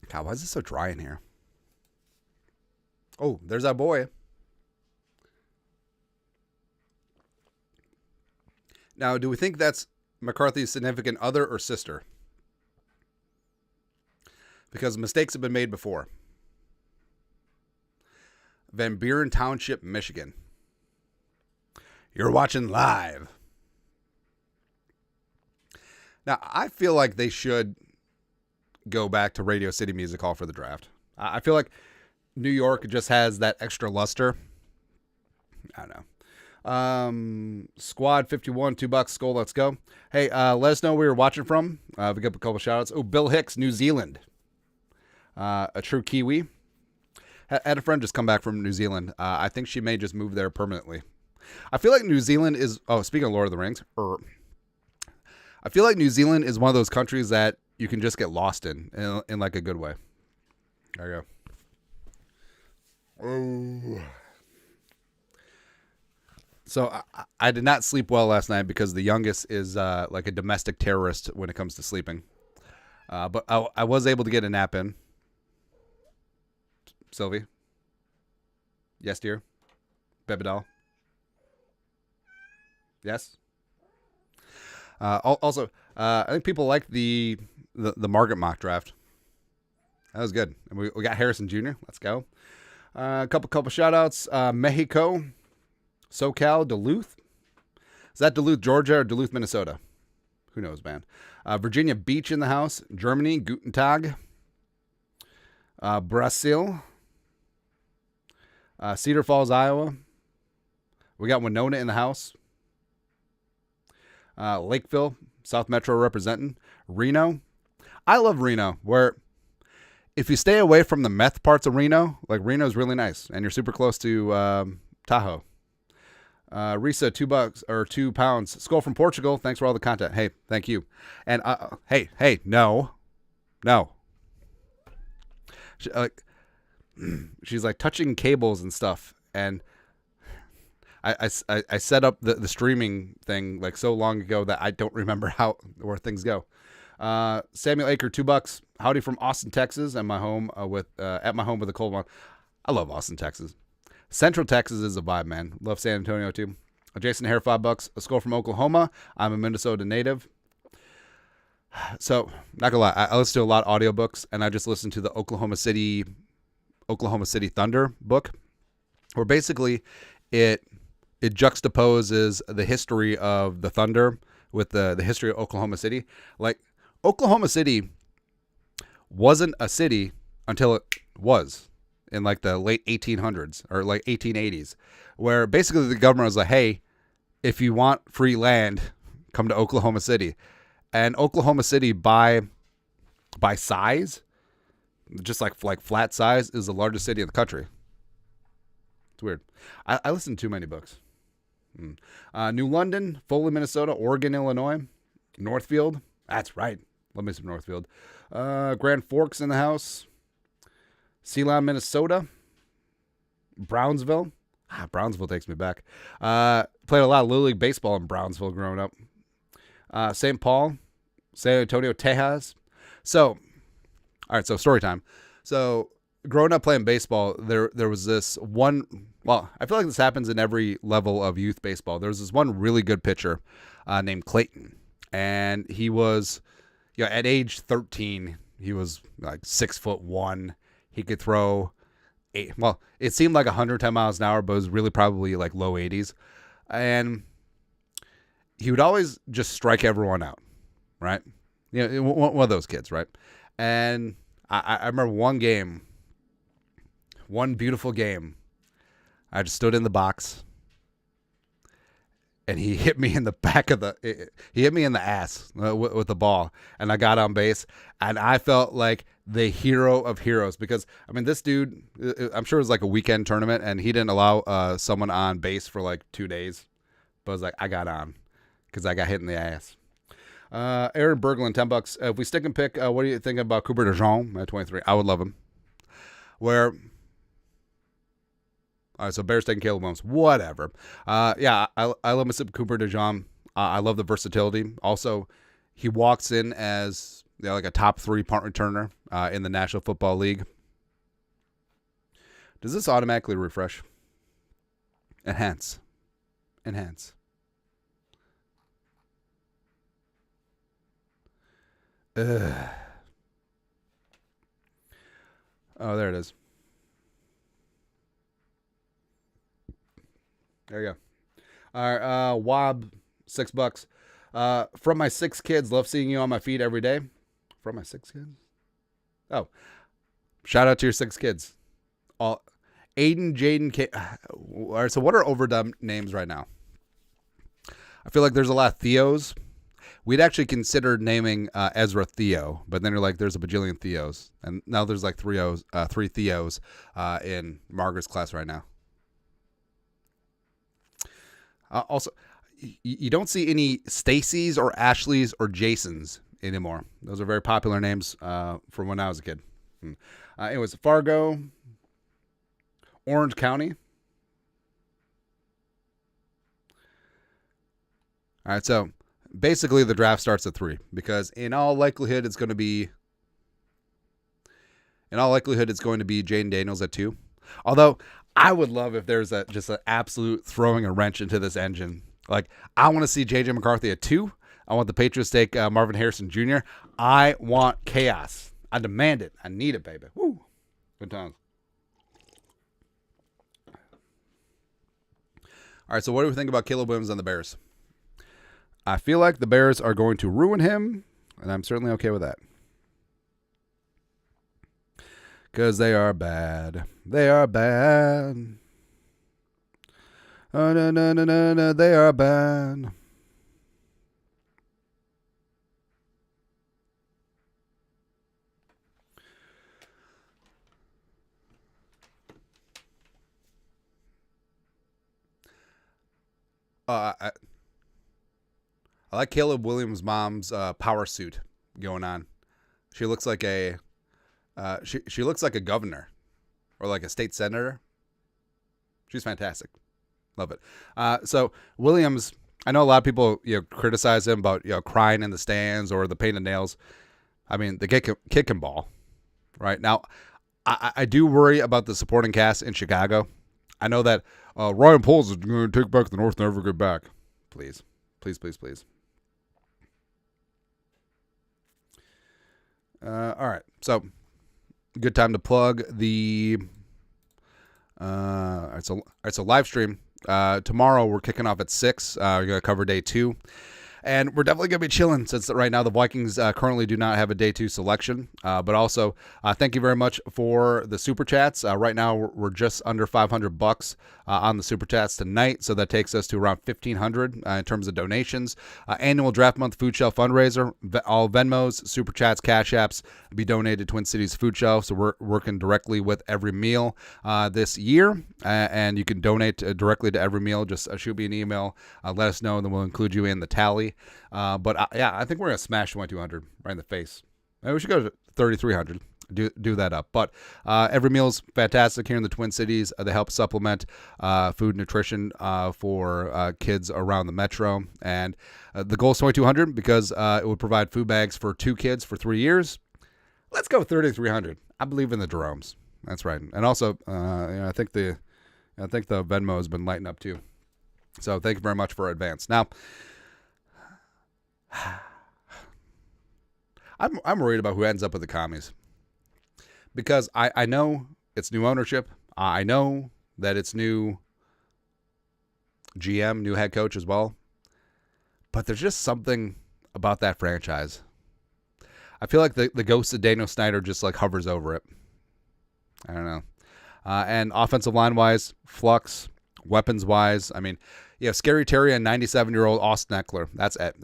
S1: God, why is this so dry in here? Oh, there's our boy. Now, do we think that's McCarthy's significant other or sister? Because mistakes have been made before. Van Buren Township, Michigan. You're watching live. Now, I feel like they should go back to Radio City Music Hall for the draft. I feel like New York just has that extra luster. I don't know. Squad 51, $2. Skull, let's go. Hey, let us know where you're watching from. We got a couple shout outs. Oh, Bill Hicks, New Zealand. A true Kiwi. Had a friend just come back from New Zealand. I think she may just move there permanently. I feel like New Zealand is... Oh, speaking of Lord of the Rings. I feel like New Zealand is one of those countries that you can just get lost in like a good way. There you go. Oh. So I did not sleep well last night because the youngest is like a domestic terrorist when it comes to sleeping. But I was able to get a nap in. Sylvie? Yes, dear? Baby doll? Yes? Also, I think people like the Margaret mock draft. That was good. And we got Harrison Jr. Let's go. A couple shout outs. Mexico, SoCal, Duluth. Is that Duluth, Georgia, or Duluth, Minnesota? Who knows, man? Virginia Beach in the house. Germany, Guten Tag. Brazil. Cedar Falls, Iowa. We got Winona in the house. Lakeville, South Metro representing. Reno. I love Reno, where if you stay away from the meth parts of Reno, like Reno's really nice, and you're super close to Tahoe. Risa, $2 or £2. Skull from Portugal. Thanks for all the content. Hey, thank you. And hey, no. She's like touching cables and stuff, and I set up the streaming thing like so long ago that I don't remember where things go. Samuel Aker, $2. Howdy from Austin, Texas, and my home at my home with a cold one. I love Austin, Texas. Central Texas is a vibe, man. Love San Antonio too. Jason Hare, $5. A Skull from Oklahoma. I'm a Minnesota native. So, not gonna lie, I listen to a lot of audiobooks, and I just listened to the Oklahoma City Thunder book, where basically it juxtaposes the history of the Thunder with the history of Oklahoma City. Like, Oklahoma City wasn't a city until it was in like the late 1800s or like 1880s, where basically the government was like, hey, if you want free land, come to Oklahoma City. And Oklahoma City by size, just like flat size, is the largest city in the country. It's weird. I listen to too many books. New London, Foley, Minnesota, Oregon, Illinois, Northfield. That's right. Love me some Northfield. Grand Forks in the house. Ceylon, Minnesota. Brownsville. Brownsville takes me back. Played a lot of Little League baseball in Brownsville growing up. St. Paul, San Antonio, Tejas. So, all right, so story time. So, growing up playing baseball, there was this one, well, I feel like this happens in every level of youth baseball. There was this one really good pitcher named Clayton. And he was, at age 13, he was like 6'1". He could throw it seemed like 110 miles an hour, but it was really probably like low 80s. And he would always just strike everyone out, right? One of those kids, right? And I remember one beautiful game, I just stood in the box, and he hit me in the he hit me in the ass with the ball, and I got on base, and I felt like the hero of heroes, because, I mean, this dude, I'm sure it was like a weekend tournament, and he didn't allow someone on base for like 2 days, but I was like, I got on, because I got hit in the ass. Aaron Berglund, $10. If we stick and pick, what do you think about Cooper DeJean at 23? I would love him. Where, All right, so Bears taking Caleb Williams. Whatever. Yeah, I love Mississippi Cooper DeJean. I love the versatility. Also, he walks in as like a top 3 punt returner in the National Football League. Does this automatically refresh? Enhance. Ugh. Oh, there it is. There you go. All right, Wob, $6. From my 6 kids, love seeing you on my feed every day. From my 6 kids? Oh, shout out to your 6 kids. All Aiden, Jaden, all right, so what are overdub names right now? I feel like there's a lot of Theos. We'd actually considered naming Ezra Theo, but then you're like, there's a bajillion Theos. And now there's like 3 Theos in Margaret's class right now. Also, you don't see any Stacys or Ashleys or Jasons anymore. Those are very popular names from when I was a kid. It was Fargo, Orange County. All right, so basically the draft starts at 3 because in all likelihood it's going to be Jaden Daniels at 2. Although I would love if there's just an absolute throwing a wrench into this engine. Like, I want to see J.J. McCarthy at 2. I want the Patriots to take Marvin Harrison Jr. I want chaos. I demand it. I need it, baby. Woo. Good times. All right, so what do we think about Caleb Williams and the Bears? I feel like the Bears are going to ruin him, and I'm certainly okay with that. Because they are bad. They are bad. Oh, no, they are bad. I like Caleb Williams' mom's power suit going on. She looks like a she looks like a governor or like a state senator. She's fantastic. Love it. So Williams, I know a lot of people criticize him about crying in the stands or the painted nails. I mean, the kid can ball, right? Now, I do worry about the supporting cast in Chicago. I know that Ryan Poles is going to take back the North, never get back. Please. All right, so good time to plug the. All right, so live stream. Tomorrow we're kicking off at 6. We're gonna cover day 2. And we're definitely going to be chilling since right now the Vikings currently do not have a day 2 selection. But also, thank you very much for the Super Chats. Right now, we're just under $500 on the Super Chats tonight. So that takes us to around $1,500 in terms of donations. Annual Draft Month Food Shelf Fundraiser. All Venmos, Super Chats, Cash Apps be donated to Twin Cities Food Shelf. So we're working directly with Every Meal this year. And you can donate directly to Every Meal. Just shoot me an email. Let us know, and then we'll include you in the tally. But I think we're going to smash 2,200 right in the face. Maybe we should go to 3,300. Do that up. But Every Meal's fantastic here in the Twin Cities. They help supplement food nutrition for kids around the metro. And the goal is 2,200 because it would provide food bags for 2 kids for 3 years. Let's go 3,300. I believe in the Jeromes. That's right. And also, I think the Venmo has been lighting up too. So thank you very much for advance. Now, I'm worried about who ends up with the commies because I know it's new ownership. I know that it's new GM, new head coach as well. But there's just something about that franchise. I feel like the ghost of Daniel Snyder just like hovers over it. I don't know. And offensive line wise, flux, weapons wise, I mean, Scary Terry and 97-year-old Austin Eckler. That's it.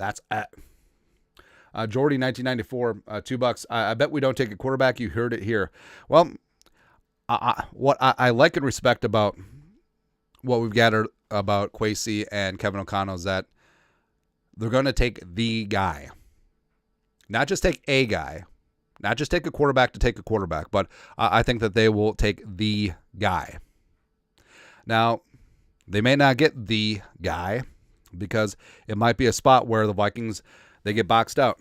S1: Jordy, 1994, $2. I bet we don't take a quarterback. You heard it here. Well, what I like and respect about what we've gathered about Kwesi and Kevin O'Connell is that they're going to take the guy. Not just take a guy. Not just take a quarterback to take a quarterback. But I think that they will take the guy. Now, they may not get the guy because it might be a spot where the Vikings, they get boxed out.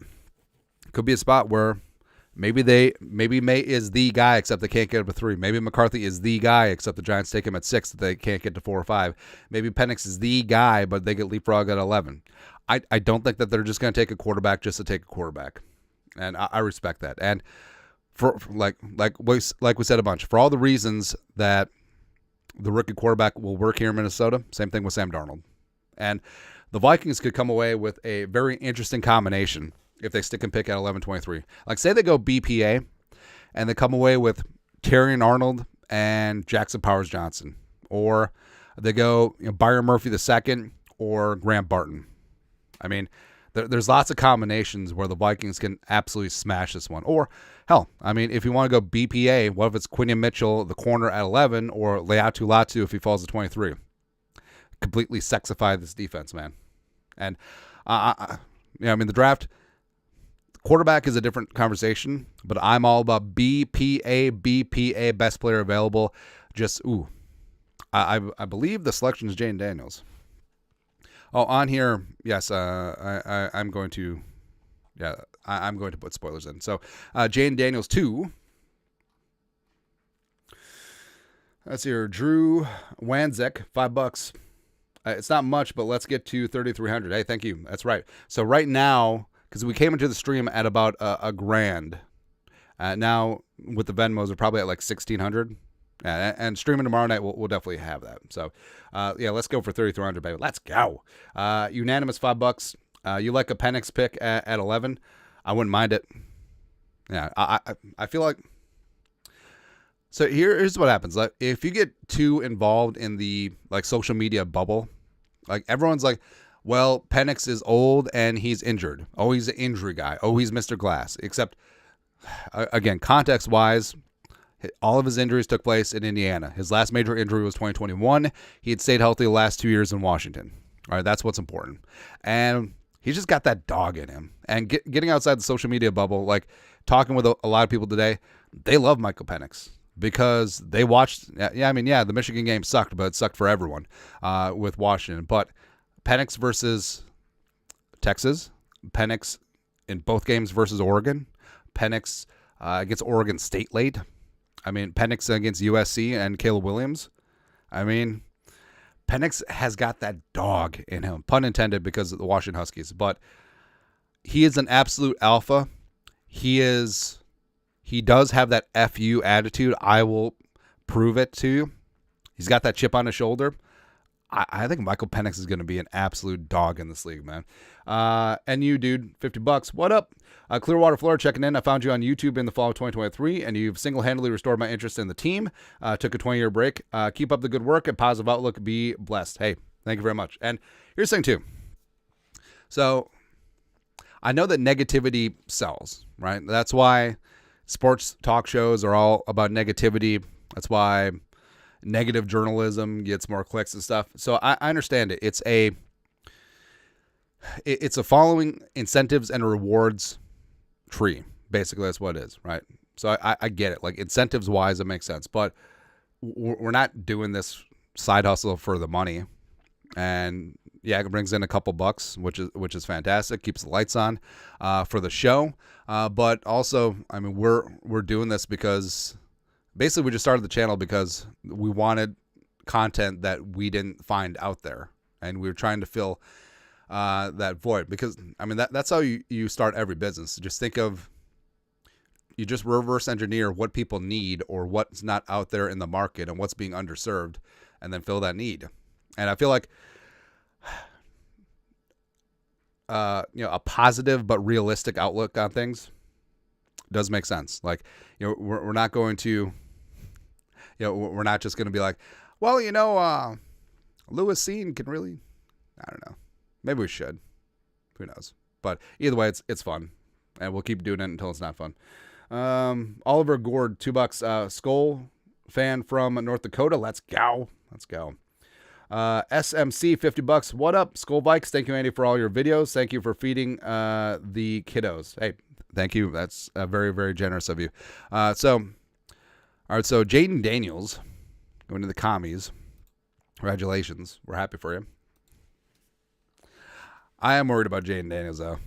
S1: Could be a spot where maybe May is the guy, except they can't get up to 3. Maybe McCarthy is the guy, except the Giants take him at 6, that they can't get to 4 or 5. Maybe Penix is the guy, but they get leapfrog at 11. I don't think that they're just going to take a quarterback just to take a quarterback, and I respect that. And for like we said a bunch, for all the reasons that the rookie quarterback will work here in Minnesota, same thing with Sam Darnold. And the Vikings could come away with a very interesting combination if they stick and pick at 11-23. Like, say they go BPA and they come away with Terrion Arnold and Jackson Powers Johnson, or they go Byron Murphy II or Grant Barton. I mean, there's lots of combinations where the Vikings can absolutely smash this one. Or, hell, I mean, if you want to go BPA, what if it's Quinion Mitchell, the corner at 11, or Leatu Latu if he falls to 23? Completely sexify this defense, man. And, I mean, the draft, quarterback is a different conversation, but I'm all about BPA, best player available. Just, I believe the selection is Jaden Daniels. Oh, on here, yes, I'm going to put spoilers in. So, Jaden Daniels 2. That's here. Drew Wanzek, $5. It's not much, but let's get to 3,300. Hey, thank you. That's right. So right now, because we came into the stream at about a grand, now with the Venmos, we're probably at like 1,600. And streaming tomorrow night, we'll definitely have that. So, let's go for 3,300, baby. Let's go. Unanimous $5. You like a Penix pick at 11? I wouldn't mind it. Yeah, I feel like. So here's what happens. Like, if you get too involved in the social media bubble, like everyone's like, well, Penix is old and he's injured. Oh, he's an injury guy. Oh, he's Mr. Glass. Except, again, context-wise, all of his injuries took place in Indiana. His last major injury was 2021. He had stayed healthy the last 2 years in Washington. All right, that's what's important. And he's just got that dog in him. And getting outside the social media bubble, like talking with a lot of people today, they love Michael Penix because they watched. The Michigan game sucked, but it sucked for everyone with Washington. But Penix versus Texas, Penix in both games versus Oregon, Penix against Oregon State late. I mean, Penix against USC and Caleb Williams. I mean, Penix has got that dog in him, pun intended, because of the Washington Huskies. But he is an absolute alpha. He does have that FU attitude. I will prove it to you. He's got that chip on his shoulder. I think Michael Penix is going to be an absolute dog in this league, man. And you, dude, $50. What up? Clearwater, Florida, checking in. I found you on YouTube in the fall of 2023, and you've single-handedly restored my interest in the team. Took a 20-year break. Keep up the good work and positive outlook. Be blessed. Hey, thank you very much. And here's the thing, too. So I know that negativity sells, right? That's why sports talk shows are all about negativity. That's why negative journalism gets more clicks and stuff. So I understand it. It's a following incentives and rewards tree. Basically, that's what it is, right? So I get it. Like, incentives wise, it makes sense. But we're not doing this side hustle for the money. And yeah, it brings in a couple bucks, which is fantastic. Keeps the lights on for the show. But also, I mean, we're doing this because basically we just started the channel because we wanted content that we didn't find out there, and we were trying to fill that void. Because I mean, that's how you start every business. Just think of, you just reverse engineer what people need or what's not out there in the market and what's being underserved, and then fill that need. And I feel like a positive but realistic outlook on things does make sense. Like, we're not going to, we're not just going to be like, well, Lewis Seen can really, I don't know. Maybe we should. Who knows? But either way, it's fun, and we'll keep doing it until it's not fun. Oliver Gord, $2. Skull fan from North Dakota. Let's go. SMC, $50. What up, Skull Vikes? Thank you, Andy, for all your videos. Thank you for feeding the kiddos. Hey, thank you. That's very, very generous of you. All right, so Jaden Daniels, going to the commies. Congratulations. We're happy for you. I am worried about Jaden Daniels, though.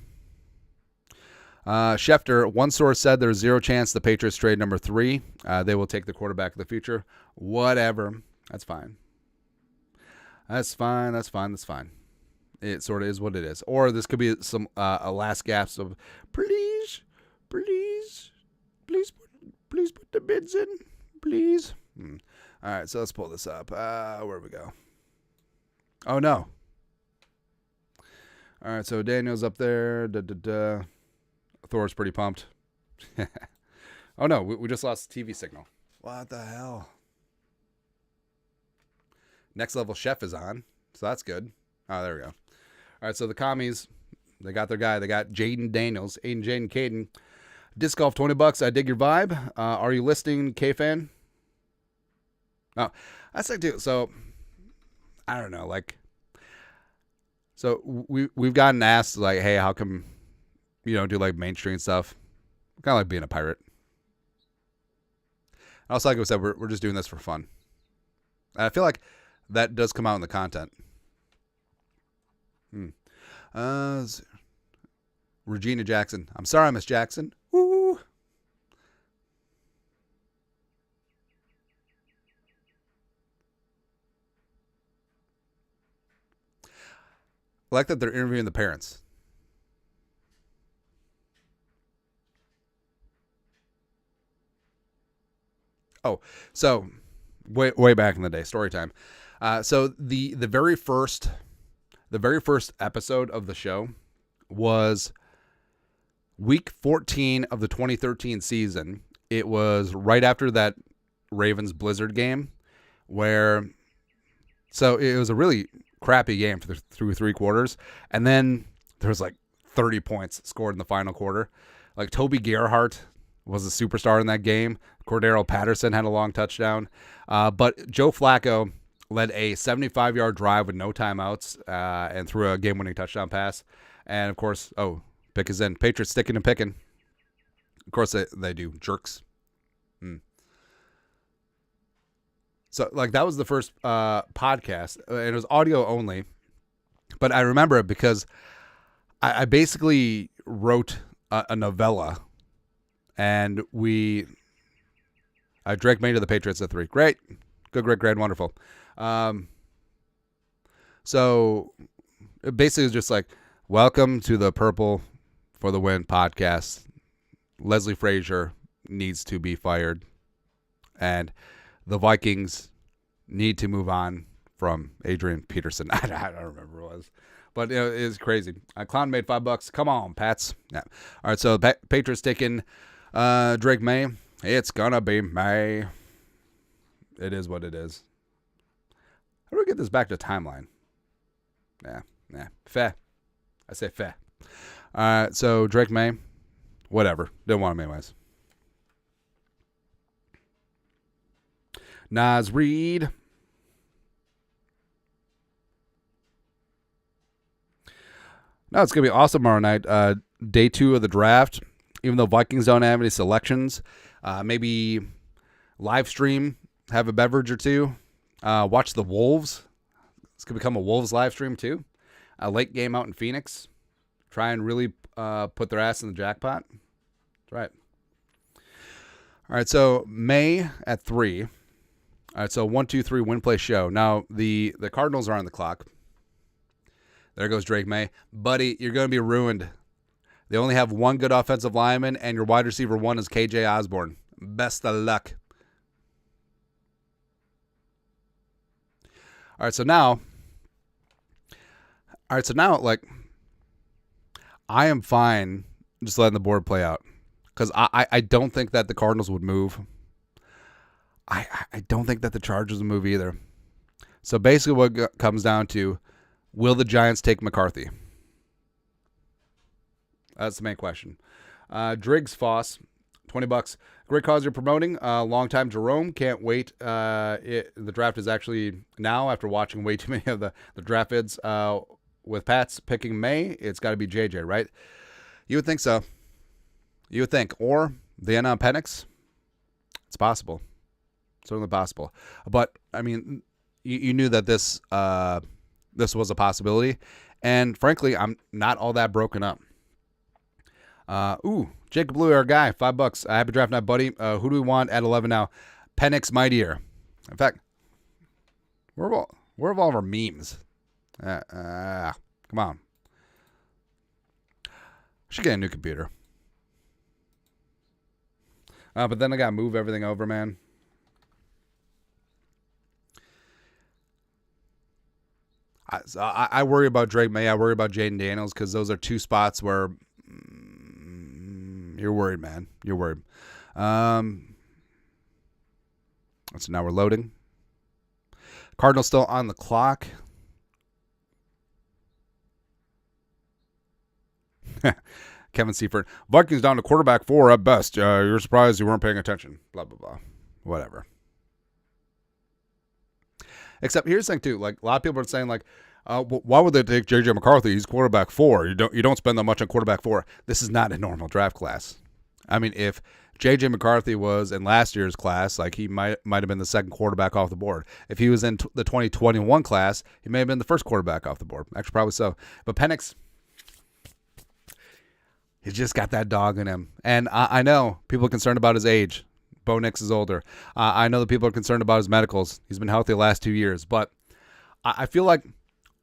S1: Schefter, one source said there's zero chance the Patriots trade number 3. They will take the quarterback of the future. Whatever. That's fine. That's fine. That's fine. That's fine. It sort of is what it is. Or this could be some a last gasp of please put the bids in, please. All right, so let's pull this up. Where we go? Oh no. All right, so Daniel's up there. Thor's pretty pumped. Oh no, we just lost the TV signal. What the hell? Next Level Chef is on, so that's good. Oh, there we go. All right, so the commies, they got their guy. They got Jaden Daniels, Jaden Caden. Disc golf, $20. I dig your vibe. Are you listening, K-Fan? Oh, that's like, dude. So, I don't know. Like, so we've gotten asked, like, hey, how come you don't do, like, mainstream stuff? Kind of like being a pirate. Also, like I said, we're just doing this for fun. And I feel like that does come out in the content. Regina Jackson. I'm sorry, Miss Jackson. Woo. I like that they're interviewing the parents. Oh, so way back in the day, story time. So the very first episode of the show was week 14 of the 2013 season. It was right after that Ravens Blizzard game so it was a really crappy game through 3 quarters. And then there was like 30 points scored in the final quarter. Like Toby Gerhart was a superstar in that game. Cordero Patterson had a long touchdown. But Joe Flacco led a 75-yard drive with no timeouts and threw a game-winning touchdown pass. And, of course, pick is in. Patriots sticking and picking. Of course, they do. Jerks. So, like, that was the first podcast. And it was audio only. But I remember it because I basically wrote a novella. And Drake May to the Patriots at 3. Great. Good, great, great, wonderful. So it basically is just like, welcome to the Purple for the Win podcast. Leslie Frazier needs to be fired. And the Vikings need to move on from Adrian Peterson. I don't remember what it was. But it was crazy. Clown made $5. Come on, Pats. Yeah. All right, so Patriots taking Drake May. It's gonna be May. It is what it is. How do we get this back to timeline? Yeah. Fair. I say fair. So Drake May, whatever. Didn't want him anyways. Nas Reed. No, it's going to be awesome tomorrow night. Day 2 of the draft. Even though Vikings don't have any selections, maybe live stream, have a beverage or two. Watch the Wolves. It's going to become a Wolves live stream too. A late game out in Phoenix. Try and really put their ass in the jackpot. That's right. All right, so May at 3. All right, so 1, 2, 3 win, play, show. Now, the Cardinals are on the clock. There goes Drake May. Buddy, you're going to be ruined. They only have one good offensive lineman, and your wide receiver 1 is KJ Osborne. Best of luck. All right, so now, like, I am fine just letting the board play out because I don't think that the Cardinals would move. I don't think that the Chargers would move either. So basically what comes down to, will the Giants take McCarthy? That's the main question. Driggs Foss, $20. Great cause you're promoting. Longtime Jerome. Can't wait. The draft is actually now, after watching way too many of the draft vids. With Pats picking May, it's got to be JJ, right? You would think so. You would think. Or Vienna Penix. It's possible. Certainly possible. But, I mean, you knew that this was a possibility, and frankly, I'm not all that broken up. Jacob Blue, our guy, $5. Happy draft night, buddy. Who do we want at 11 now? Penix Mightier. In fact, where have all of our memes? Come on. Should get a new computer. But then I gotta move everything over, man. I worry about Drake May. I worry about Jaden Daniels because those are two spots where you're worried, man. You're worried. So now we're loading. Cardinals still on the clock. Kevin Seifert. Vikings down to quarterback 4 at best. You're surprised you weren't paying attention. Blah, blah, blah. Whatever. Except here's the thing, too. Like, a lot of people are saying, like, why would they take J.J. McCarthy? He's quarterback 4. You don't spend that much on quarterback 4. This is not a normal draft class. I mean, if J.J. McCarthy was in last year's class, like, he might have been the second quarterback off the board. If he was in the 2021 class, he may have been the first quarterback off the board. Actually, probably so. But Penix, he's just got that dog in him. And I know people are concerned about his age. Bo Nix is older. I know that people are concerned about his medicals. He's been healthy the last 2 years. But I feel like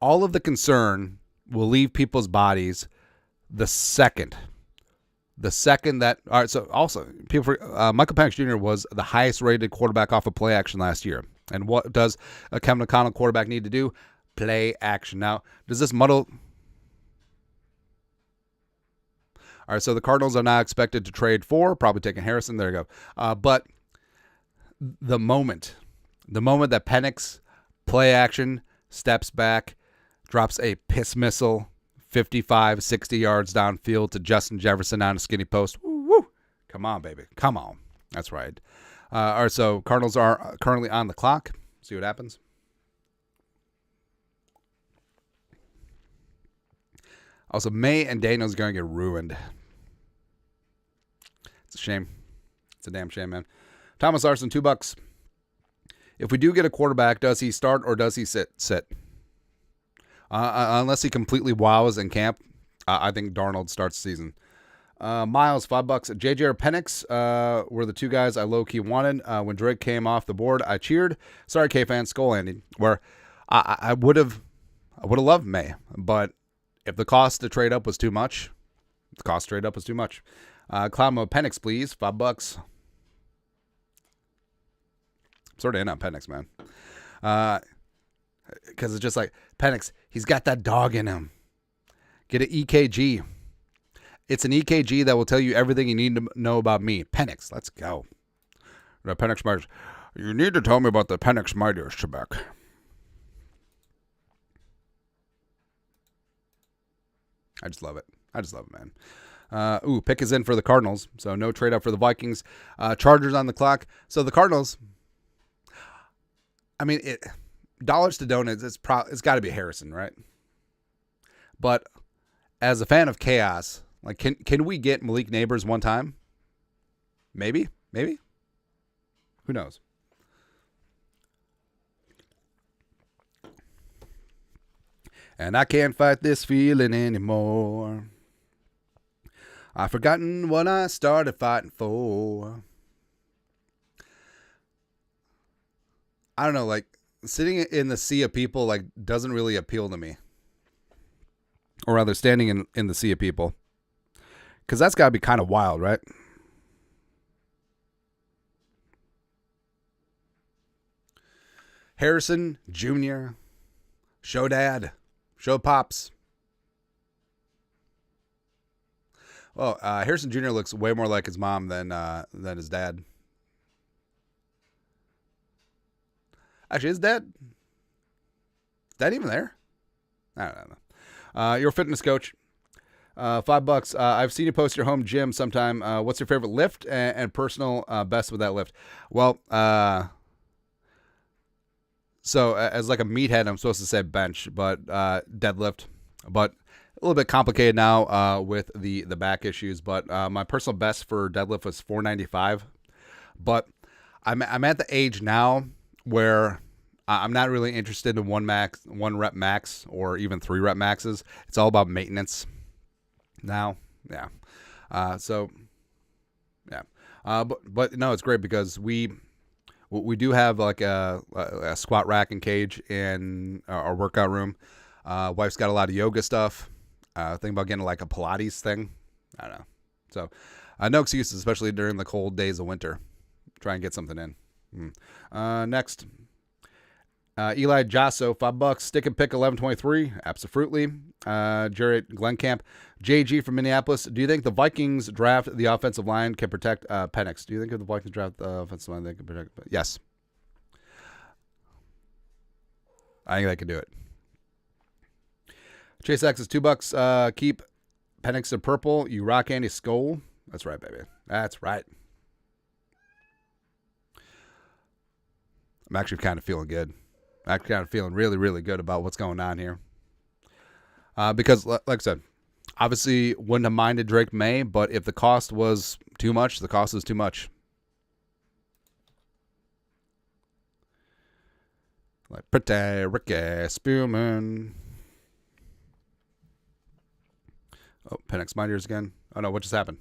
S1: all of the concern will leave people's bodies the second that. All right, so also, Michael Penix Jr. was the highest rated quarterback off of play action last year. And what does a Kevin O'Connell quarterback need to do? Play action. Now, does this muddle? All right, so the Cardinals are now expected to trade for, probably taking Harrison. There you go. But the moment that Penix, play action, steps back, drops a piss missile, 55, 60 yards downfield to Justin Jefferson on a skinny post. Woo! Come on, baby. Come on. That's right. All right, so Cardinals are currently on the clock. See what happens. Also, May and Daniels are going to get ruined. It's a shame. It's a damn shame, man. Thomas Larson, $2. If we do get a quarterback, does he start or does he sit? Unless he completely wows in camp, I think Darnold starts the season. Miles, $5. JJ or Penix were the two guys I low-key wanted. When Drake came off the board, I cheered. Sorry, K-fans, skull landing. Where I would have loved May, but if the cost to trade up was too much, Cloud mode Penix, please. $5. I'm sort of in on Penix, man. Because it's just like, Penix, he's got that dog in him. Get an EKG. It's an EKG that will tell you everything you need to know about me. Penix, let's go. The Penix Mightier. You need to tell me about the Penix Mightier, Trebek. I just love it, man. Pick is in for the Cardinals, so no trade up for the Vikings. Chargers on the clock. So the Cardinals, I mean, dollars to donuts, it's got to be Harrison, right? But as a fan of chaos, like, can we get Malik Neighbors one time? Maybe. Who knows? And I can't fight this feeling anymore. I've forgotten what I started fighting for. I don't know, like, sitting in the sea of people, like, doesn't really appeal to me. Or rather, standing in the sea of people. Because that's got to be kind of wild, right? Harrison Jr., show dad. Show pops. Well, Harrison Jr. looks way more like his mom than his dad. Actually, is dad even there? I don't know. You're a fitness coach. $5. I've seen you post your home gym sometime. What's your favorite lift and personal best with that lift? Well, so as like a meathead, I'm supposed to say bench, but deadlift. But a little bit complicated now with the back issues. But my personal best for deadlift was 495. But I'm at the age now where I'm not really interested in one rep max, or even 3 rep maxes. It's all about maintenance now. Yeah. So yeah. But no, it's great because we do have like a squat rack and cage in our workout room. Wife's got a lot of yoga stuff. Think about getting like a Pilates thing. I don't know. So no excuses, especially during the cold days of winter. Try and get something in. Next. Eli Jasso, $5. Stick and pick 1123. Absolutely. Jared Glenkamp, JG from Minneapolis. Do you think the Vikings draft the offensive line can protect Penix? Do you think if the Vikings draft the offensive line they can protect? Yes. I think they can do it. Chase X is $2. Keep Penix in purple. You rock Andy Skoll. That's right, baby. That's right. I'm actually kind of feeling good. I'm kind of feeling really, really good about what's going on here. Because, like I said, obviously wouldn't have minded Drake May, but if the cost was too much, the cost is too much. Like pretty Ricky Spearman. Oh, Penix, mind yours again. Oh, no, what just happened?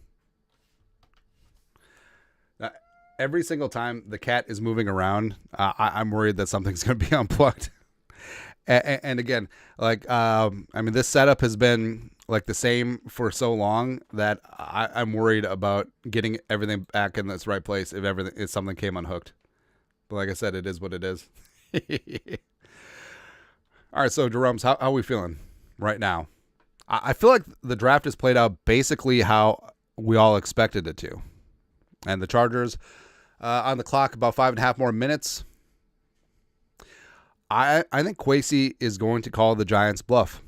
S1: Every single time the cat is moving around, I'm worried that something's going to be unplugged. And again, like, I mean, this setup has been like the same for so long that I'm worried about getting everything back in its right place if something came unhooked. But like I said, it is what it is. All right, so Jerome's, how are we feeling right now? I feel like the draft has played out basically how we all expected it to. And the Chargers on the clock, about 5.5 more minutes. I think Kwesi is going to call the Giants bluff.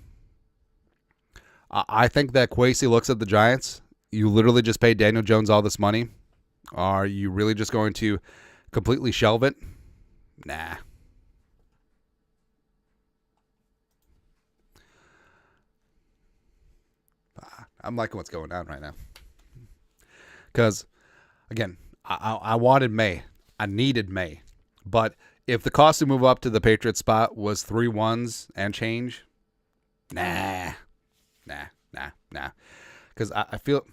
S1: I think that Kwesi looks at the Giants. You literally just paid Daniel Jones all this money. Are you really just going to completely shelve it? Nah. I'm liking what's going on right now. Because, again, I wanted May. I needed May. But if the cost to move up to the Patriots spot was 3 ones and change, nah. Because I feel,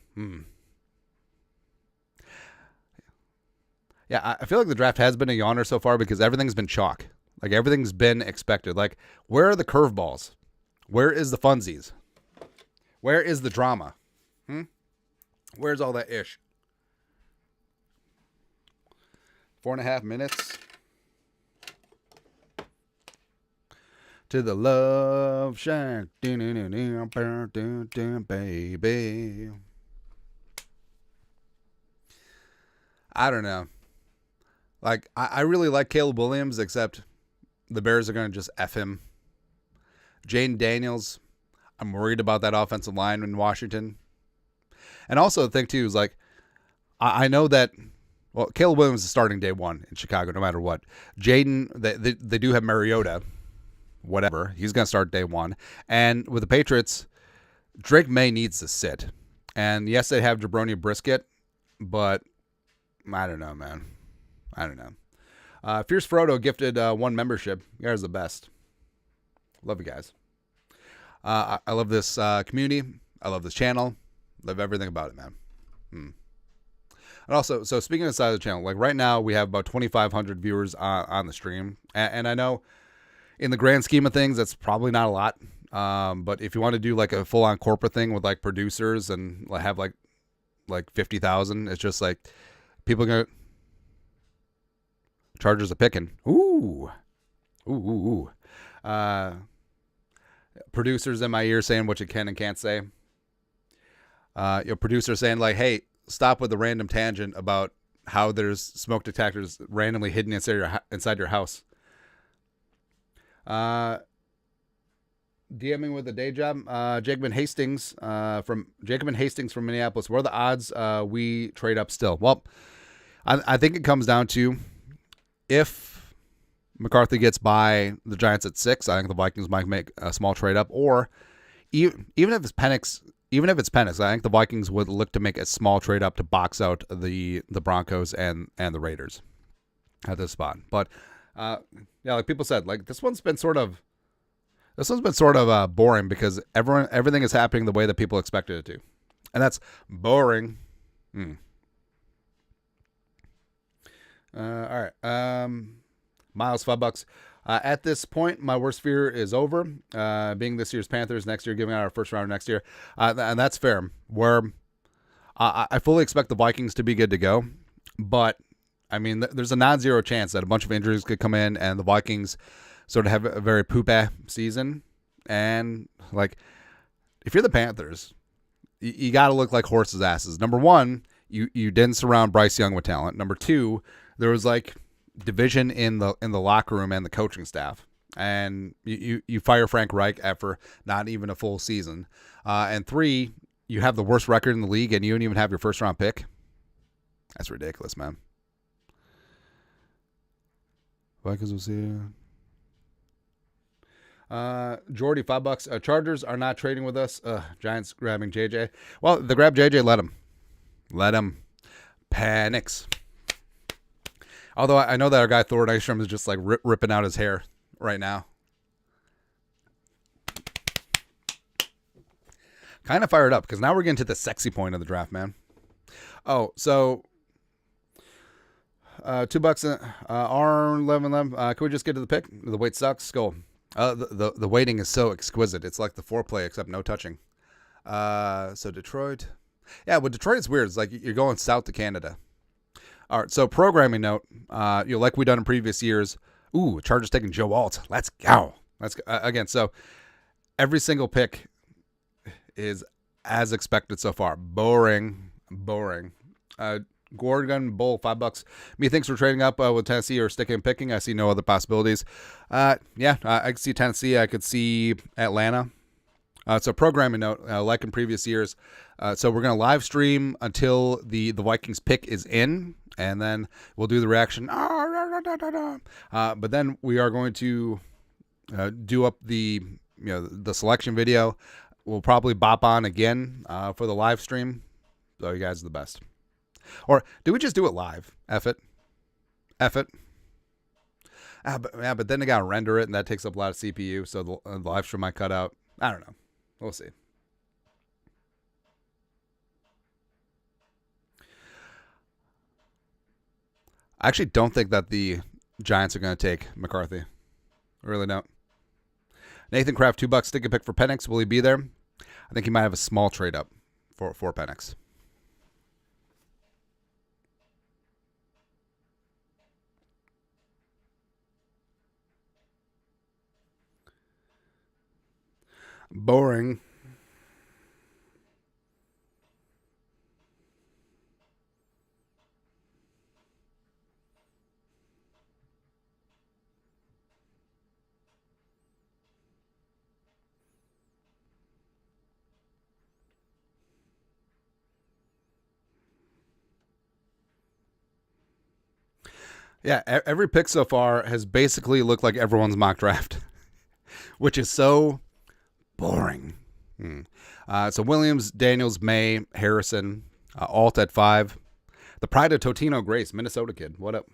S1: yeah, I feel like the draft has been a yawner so far because everything's been chalk. Like, everything's been expected. Like, where are the curveballs? Where is the funsies? Where is the drama? Where's all that ish? 4.5 minutes to the Love Shack, baby. I don't know. Like, I really like Caleb Williams, except the Bears are going to just F him. Jaden Daniels, I'm worried about that offensive line in Washington. And also the thing, too, is like, I know that, well, Caleb Williams is starting day 1 in Chicago, no matter what. Jaden, they do have Mariota, whatever. He's going to start day 1. And with the Patriots, Drake May needs to sit. And yes, they have Jabroni Brisket, but I don't know, man. I don't know. Fierce Frodo gifted 1 membership. You guys are the best. Love you guys. I love this community. I love this channel. Love everything about it, man. And also, so speaking of the side of the channel, like right now we have about 2,500 viewers on the stream. And I know in the grand scheme of things, that's probably not a lot. But if you want to do like a full on corporate thing with like producers and have like 50,000, it's just like people are going to, Chargers are picking. Ooh. Producers in my ear saying what you can and can't say. Your producer saying like, hey, stop with the random tangent about how there's smoke detectors randomly hidden inside your house. DMing with a day job. Jacob Hastings from Minneapolis. What are the odds we trade up still? Well, I think it comes down to if McCarthy gets by the Giants at 6, I think the Vikings might make a small trade up, or even if it's Penix. I think the Vikings would look to make a small trade up to box out the Broncos and the Raiders at this spot. But Yeah, like people said, like this one's been sort of boring because everything is happening the way that people expected it to, and that's boring. All right. Miles, $5. At this point, my worst fear is over. Being this year's Panthers, next year giving out our first round next year, and that's fair. Where I fully expect the Vikings to be good to go, but I mean, there's a non-zero chance that a bunch of injuries could come in and the Vikings sort of have a very poop-ass season. And like, if you're the Panthers, you got to look like horses' asses. Number one, you didn't surround Bryce Young with talent. Number two, there was like division in the locker room and the coaching staff, and you fire Frank Reich after not even a full season. And three, you have the worst record in the league, and you don't even have your first round pick. That's ridiculous, man. Vikings will see you. Jordy, $5. Chargers are not trading with us. Giants grabbing JJ. Well, they grab JJ. Let him. Panics. Although I know that our guy Thor Nystrom is just like ripping out his hair right now. Kind of fired up because now we're getting to the sexy point of the draft, man. Oh, so $2. R11. Can we just get to the pick? The wait sucks. Go. The waiting is so exquisite. It's like the foreplay except no touching. So Detroit. Yeah, with Detroit it's weird. It's like you're going south to Canada. All right, so programming note. Like we done in previous years. Ooh, Chargers taking Joe Alt. Let's go. Again. So every single pick is as expected so far. Boring. Gorgon Bull, $5. Methinks we're trading up with Tennessee or sticking and picking. I see no other possibilities. I could see Tennessee. I could see Atlanta. So programming note, like in previous years. So we're going to live stream until the Vikings pick is in, and then we'll do the reaction. But then we are going to do up the selection video. We'll probably bop on again for the live stream. So you guys are the best. Or do we just do it live? F it. But then I got to render it, and that takes up a lot of CPU, so the live stream might cut out. I don't know. We'll see. I actually don't think that the Giants are going to take McCarthy. I really don't. Nathan Kraft, $2. Stick a pick for Penix. Will he be there? I think he might have a small trade up for Penix. Boring. Yeah, every pick so far has basically looked like everyone's mock draft, which is so boring. So Williams, Daniels, May, Harrison, Alt at 5. The pride of Totino Grace, Minnesota kid. What up?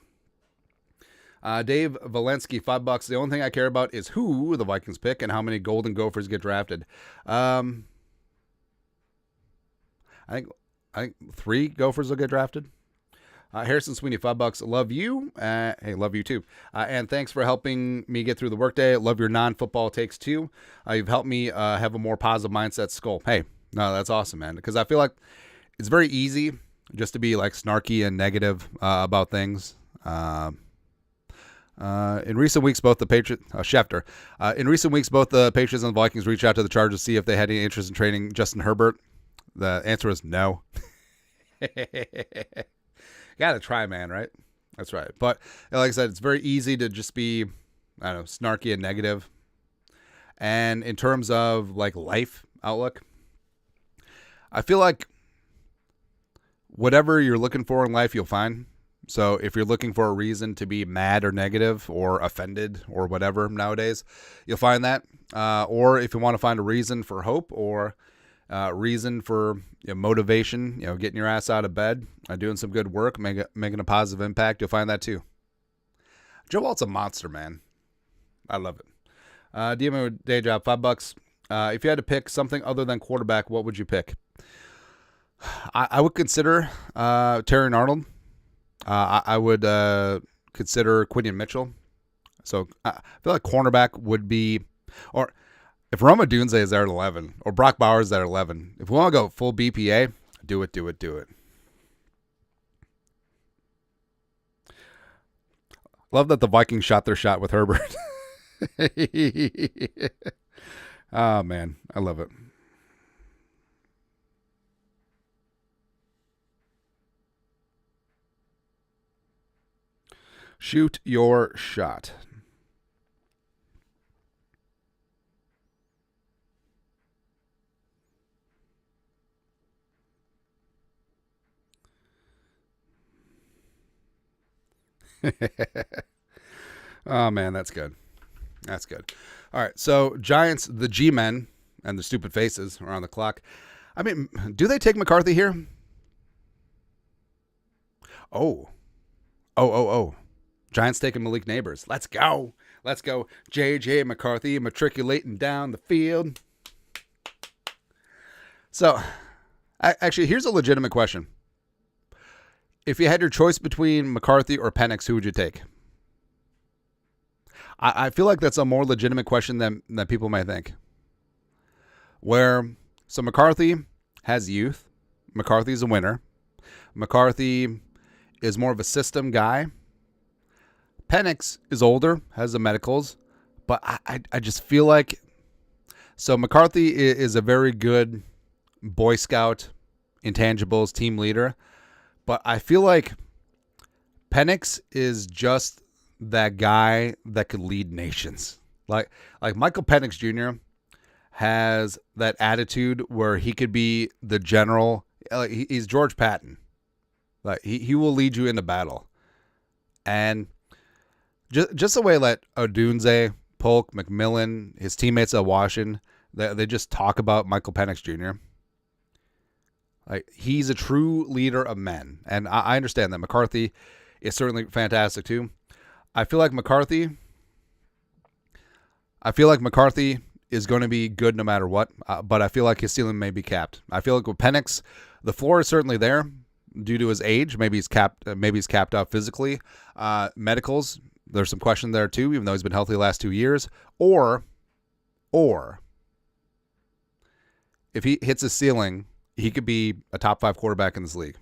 S1: Dave Valensky, $5. The only thing I care about is who the Vikings pick and how many Golden Gophers get drafted. I think 3 Gophers will get drafted. Harrison Sweeney, $5. Love you. Hey, love you too. And thanks for helping me get through the workday. Love your non-football takes too. You've helped me have a more positive mindset. Skull. Hey, no, that's awesome, man. Because I feel like it's very easy just to be like snarky and negative about things. In recent weeks, both the Patriots, Schefter. In recent weeks, both the Patriots and the Vikings reached out to the Chargers to see if they had any interest in trading Justin Herbert. The answer is no. Gotta try, man, right? That's right. But like I said, it's very easy to just be, I don't know, snarky and negative. And in terms of like life outlook, I feel like whatever you're looking for in life, you'll find. So if you're looking for a reason to be mad or negative or offended or whatever nowadays, you'll find that. Or if you want to find a reason for hope or reason for motivation, getting your ass out of bed, doing some good work, making a positive impact, you'll find that too. Joe Alt's a monster, man. I love it. DMO day job, $5. If you had to pick something other than quarterback, what would you pick? I would consider Terry Arnold. I would consider Quinion Mitchell. So I feel like cornerback would be, or if Roma Dunze is there at 11, or Brock Bowers is there at 11, if we want to go full BPA, do it. Love that the Vikings shot their shot with Herbert. Oh, man. I love it. Shoot your shot. Oh, man, that's good. That's good. All right, so Giants, the G-men, and the stupid faces are on the clock. I mean, do they take McCarthy here? Oh. Giants taking Malik Neighbors. Let's go. J.J. McCarthy matriculating down the field. So, actually, here's a legitimate question. If you had your choice between McCarthy or Penix, who would you take? I feel like that's a more legitimate question than people might think. So McCarthy has youth. McCarthy's a winner. McCarthy is more of a system guy. Penix is older, has the medicals, but I just feel like, so McCarthy is a very good Boy Scout, intangibles, team leader, but I feel like Penix is just that guy that could lead nations. Like Michael Penix Jr. has that attitude where he could be the general. He's George Patton. Like he will lead you into battle. And just the way that Odunze, Polk, McMillan, his teammates at Washington, they just talk about Michael Penix Jr. Like he's a true leader of men. And I understand that McCarthy is certainly fantastic too. I feel like McCarthy is going to be good no matter what, but I feel like his ceiling may be capped. I feel like with Penix, the floor is certainly there due to his age. Maybe he's capped out physically. Medicals, there's some question there too, even though he's been healthy the last 2 years. Or if he hits his ceiling, he could be a top 5 quarterback in this league.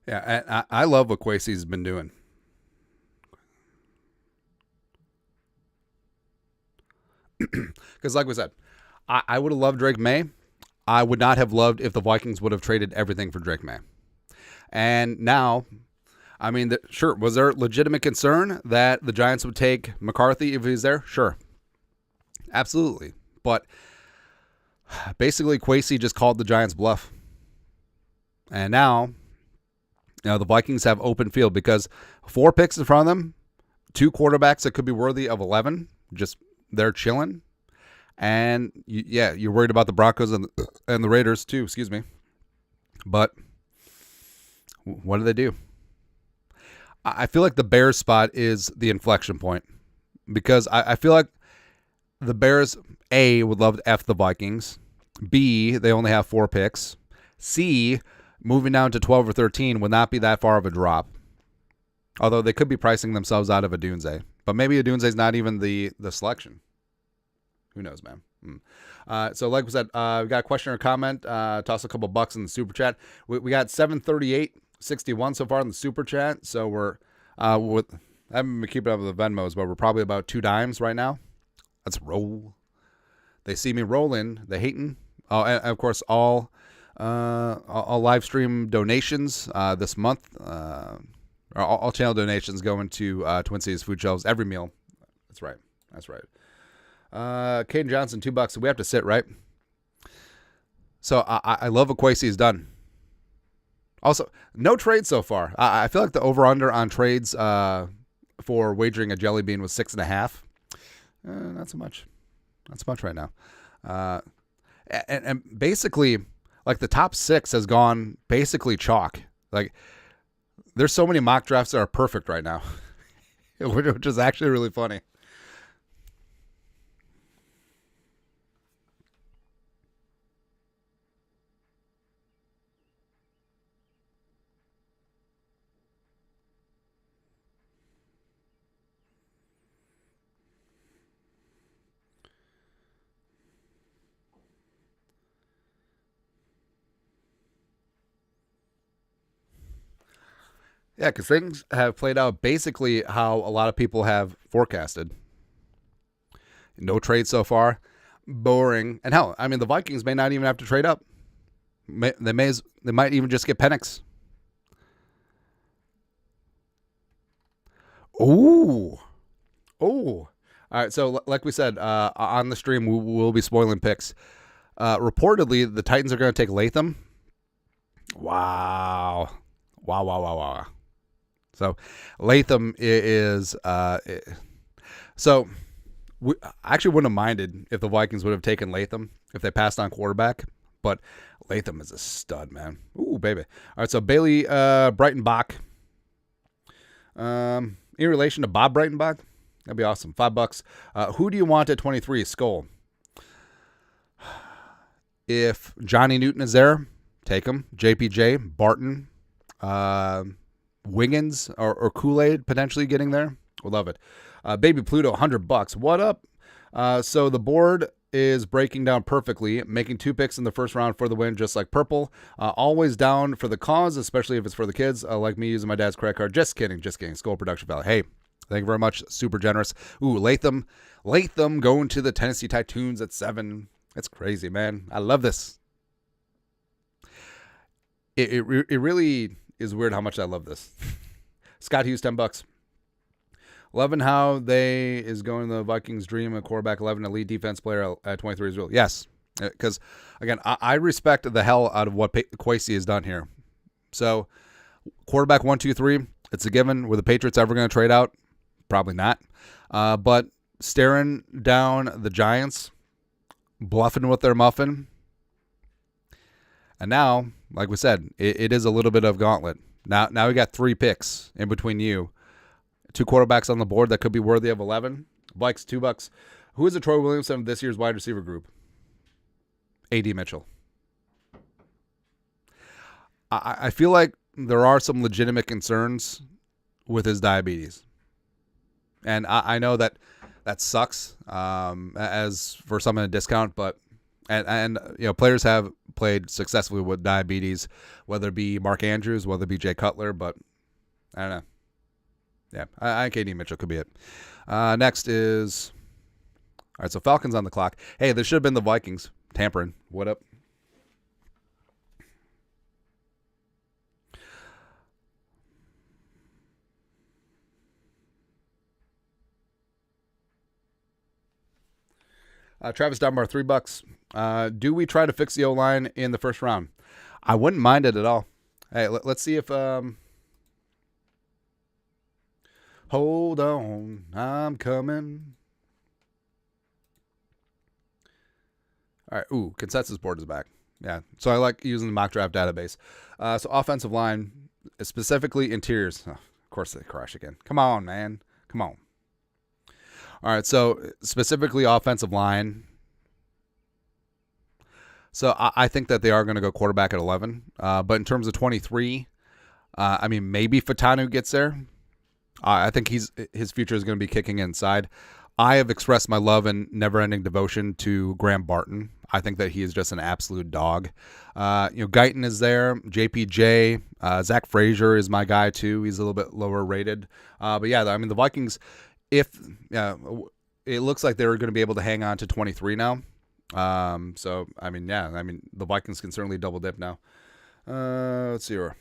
S1: Yeah, and I love what Kwesi's been doing. Because like we said, I would have loved Drake May. I would not have loved if the Vikings would have traded everything for Drake May. And now, I mean, sure, was there legitimate concern that the Giants would take McCarthy if he's there? Sure. Absolutely. But basically, Kwesi just called the Giants bluff. And now, the Vikings have open field because 4 picks in front of them, 2 quarterbacks that could be worthy of 11, just they're chilling. And, you're worried about the Broncos and the Raiders too, excuse me. But what do they do? I feel like the Bears spot is the inflection point because I feel like the Bears, A, would love to F the Vikings. B, they only have 4 picks. C, moving down to 12 or 13 would not be that far of a drop. Although they could be pricing themselves out of Odunze. But maybe Odunze's not even the selection. Who knows, man? So like we said, we got a question or comment. Toss a couple bucks in the super chat. We got 738.61 so far in the super chat. So we're I haven't been keeping up with the Venmos, but we're probably about 2 dimes right now. Let's roll. They see me rolling. They hating. Oh, and of course all live stream donations this month All channel donations going to Twin Cities Food Shelves every meal. That's right. That's right. Caden Johnson, $2. So we have to sit, right? So I love what Kwesi's done. Also, no trades so far. I feel like the over-under on trades for wagering a jelly bean was 6.5. Not so much. Not so much right now. And basically, like the top 6 has gone basically chalk. Like there's so many mock drafts that are perfect right now, which is actually really funny. Yeah, because things have played out basically how a lot of people have forecasted. No trade so far. Boring. And hell, I mean, the Vikings may not even have to trade up. They might even just get Penix. Oh. All right, so like we said, on the stream, we'll be spoiling picks. Reportedly, the Titans are going to take Latham. Wow. So Latham is so I actually wouldn't have minded if the Vikings would have taken Latham if they passed on quarterback, but Latham is a stud, man. Ooh, baby. All right, so Bailey Breitenbach. In relation to Bob Breitenbach, that'd be awesome. $5. Who do you want at 23? Skull. If Johnny Newton is there, take him. JPJ, Barton, Wiggins or Kool-Aid potentially getting there. We'll love it. Baby Pluto, $100. What up? So the board is breaking down perfectly, making 2 picks in the first round for the win, just like Purple. Always down for the cause, especially if it's for the kids, like me using my dad's credit card. Just kidding. Skull Production Valley. Hey, thank you very much. Super generous. Ooh, Latham going to the Tennessee Titans at 7. That's crazy, man. I love this. It really is weird how much I love this. Scott Hughes, $10. Loving how they is going the Vikings dream a quarterback 11, elite defense player at 23 is real. Yes, because again, I respect the hell out of what Kwesi has done here. So quarterback 1, 2, 3, it's a given. Were the Patriots ever going to trade out? Probably not. But staring down the Giants, bluffing with their muffin. And now, like we said, it is a little bit of gauntlet. Now we got 3 picks in between you. 2 quarterbacks on the board that could be worthy of 11. Vikes, $2. Who is the Troy Williamson of this year's wide receiver group? A.D. Mitchell. I feel like there are some legitimate concerns with his diabetes. And I know that sucks as for some in a discount, but and you know, players have played successfully with diabetes, whether it be Mark Andrews, whether it be Jay Cutler, but I don't know. Yeah, I think A.D. Mitchell could be it. Next is, all right, so Falcons on the clock. Hey, this should have been the Vikings. Tampering. What up? Travis Dunbar, $3. Do we try to fix the O-line in the first round? I wouldn't mind it at all. Hey, let's see if... Hold on, I'm coming. All right, ooh, consensus board is back. Yeah, so I like using the mock draft database. So offensive line, specifically interiors. Oh, of course they crash again. Come on, man. Come on. All right, so specifically offensive line. So I think that they are going to go quarterback at 11. But in terms of 23, I mean, maybe Fatanu gets there. I think his future is going to be kicking inside. I have expressed my love and never-ending devotion to Graham Barton. I think that he is just an absolute dog. Guyton is there. JPJ. Zach Frazier is my guy, too. He's a little bit lower rated. But, yeah, I mean, the Vikings, it looks like they're going to be able to hang on to 23 now. So, I mean, yeah, the Vikings can certainly double dip now. Let's see here.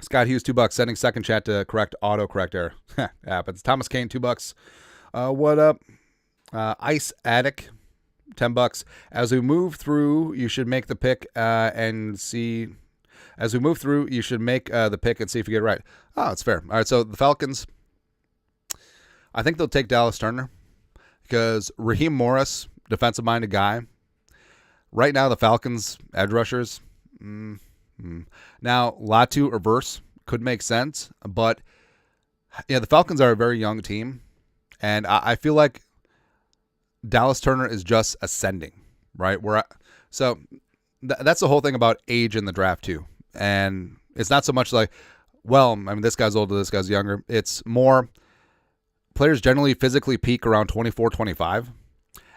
S1: Scott Hughes, $2. Sending second chat to correct autocorrect error. Happens. Thomas Kane, $2. What up? Ice Attic, $10. As we move through, you should make the pick and see. As we move through, you should make the pick and see if you get it right. Oh, it's fair. All right, so the Falcons, I think they'll take Dallas Turner because Raheem Morris, defensive-minded guy. Right now, the Falcons edge rushers. Now, Latu or Verse could make sense, but yeah, the Falcons are a very young team, and I feel like Dallas Turner is just ascending, right? So that's the whole thing about age in the draft too, and it's not so much like, well, I mean, this guy's older, this guy's younger. It's more players generally physically peak around 24, 25,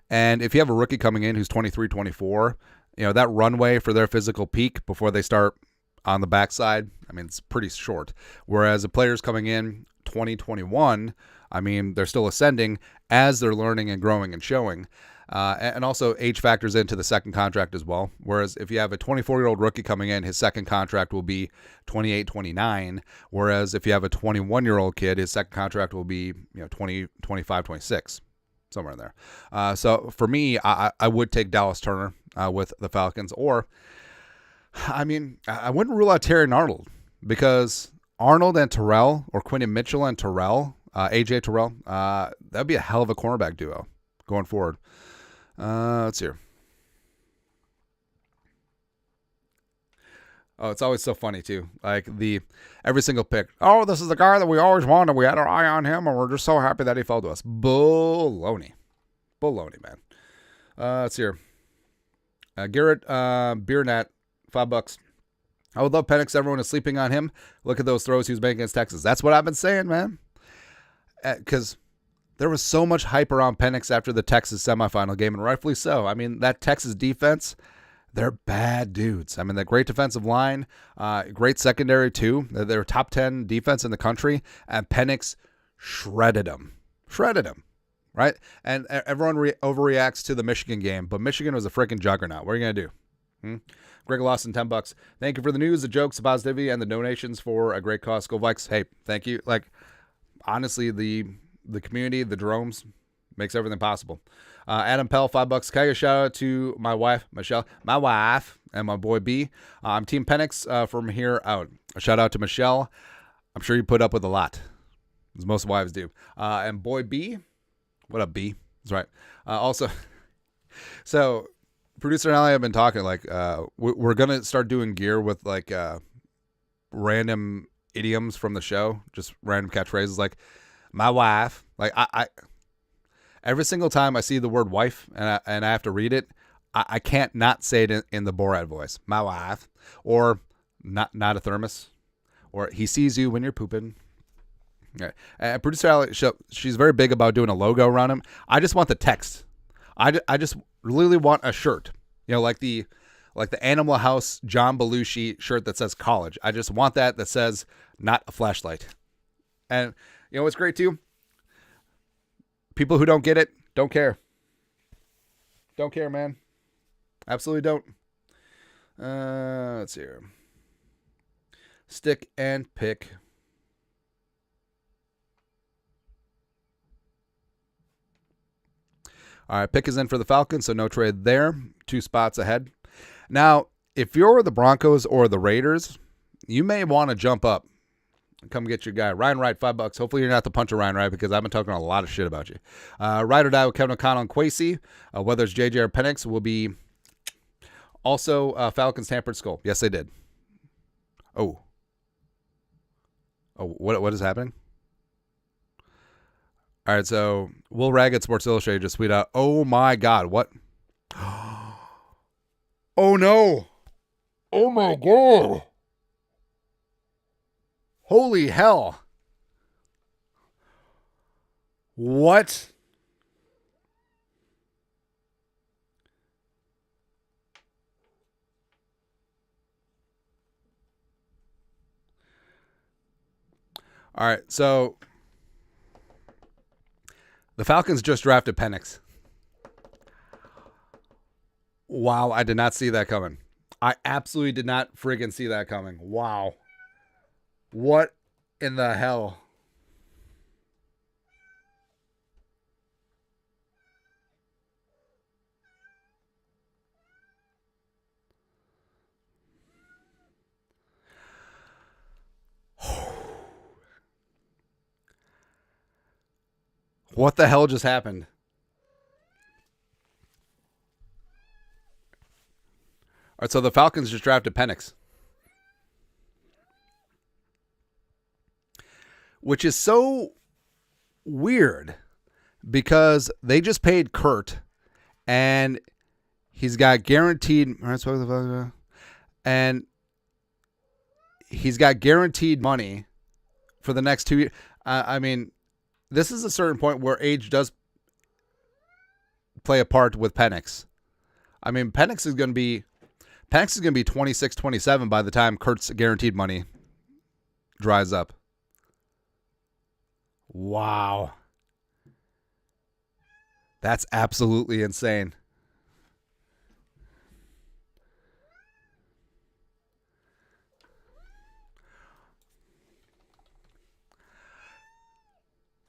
S1: and if you have a rookie coming in who's 23, 24, that runway for their physical peak before they start on the backside, I mean, it's pretty short. Whereas the players coming in 2021, I mean, they're still ascending as they're learning and growing and showing. And also age factors into the second contract as well. Whereas if you have a 24-year-old rookie coming in, his second contract will be 28, 29. Whereas if you have a 21-year-old kid, his second contract will be 20, 25, 26. Somewhere in there. So for me, I would take Dallas Turner with the Falcons. Or, I mean, I wouldn't rule out Terry Arnold because Arnold and Terrell, or Quinton Mitchell and Terrell, AJ Terrell, that'd be a hell of a cornerback duo going forward. Let's see here. Oh, it's always so funny too. Like every single pick. Oh, this is the guy that we always wanted. We had our eye on him, and we're just so happy that he fell to us. Baloney, man. Let's see here. Garrett Beernat, $5. I would love Penix. Everyone is sleeping on him. Look at those throws he was making against Texas. That's what I've been saying, man. Because there was so much hype around Penix after the Texas semifinal game, and rightfully so. I mean, that Texas defense, they're bad dudes. I mean, they're great defensive line, great secondary too. They're top 10 defense in the country, and Penix shredded them, right? And everyone overreacts to the Michigan game, but Michigan was a freaking juggernaut. What are you going to do? Greg Lawson, $10. Thank you for the news, the jokes, the positivity, and the donations for a great cause. Go Vikes. Hey, thank you. Like, honestly, the community, the Jeromes, makes everything possible. Adam Pell, $5. Can I get a shout out to my wife, Michelle, and my boy B. I'm Team Penix from here out. A shout out to Michelle. I'm sure you put up with a lot, as most wives do. And boy B, what up, B? That's right. Also, so producer and I have been talking, like, we're going to start doing gear with, like, random idioms from the show, just random catchphrases, like, my wife. Like, I every single time I see the word wife and I have to read it, I can't not say it in the Borat voice. My wife. Or not a thermos. Or he sees you when you're pooping. Okay. And producer Alex, she's very big about doing a logo around him. I just want the text. I just really want a shirt. Like the Animal House John Belushi shirt that says college. I just want that says not a flashlight. And what's great too? People who don't get it don't care. Don't care, man. Absolutely don't. Let's see here. Stick and pick. All right, pick is in for the Falcons, so no trade there. 2 spots ahead. Now, if you're the Broncos or the Raiders, you may want to jump up. Come get your guy. Ryan Wright, $5. Hopefully you're not the puncher, Ryan Wright, because I've been talking a lot of shit about you. Ride or die with Kevin O'Connell and Kwesi. Whether it's JJ or Penix will be also Falcons tampered skull. Yes, they did. Oh, what is happening? All right, so Will Raggett Sports Illustrated just tweeted out, oh my God, what? Oh no. Oh my God. Holy hell. What? All right, so the Falcons just drafted Penix. Wow, I did not see that coming. I absolutely did not friggin' see that coming. Wow. What in the hell? What the hell just happened? All right, so the Falcons just drafted Penix, which is so weird because they just paid Kurt, and he's got guaranteed, and he's got guaranteed money for the next 2 years. I mean, this is a certain point where age does play a part with Penix. I mean, Penix is going to be 26, 27 by the time Kurt's guaranteed money dries up. Wow. That's absolutely insane.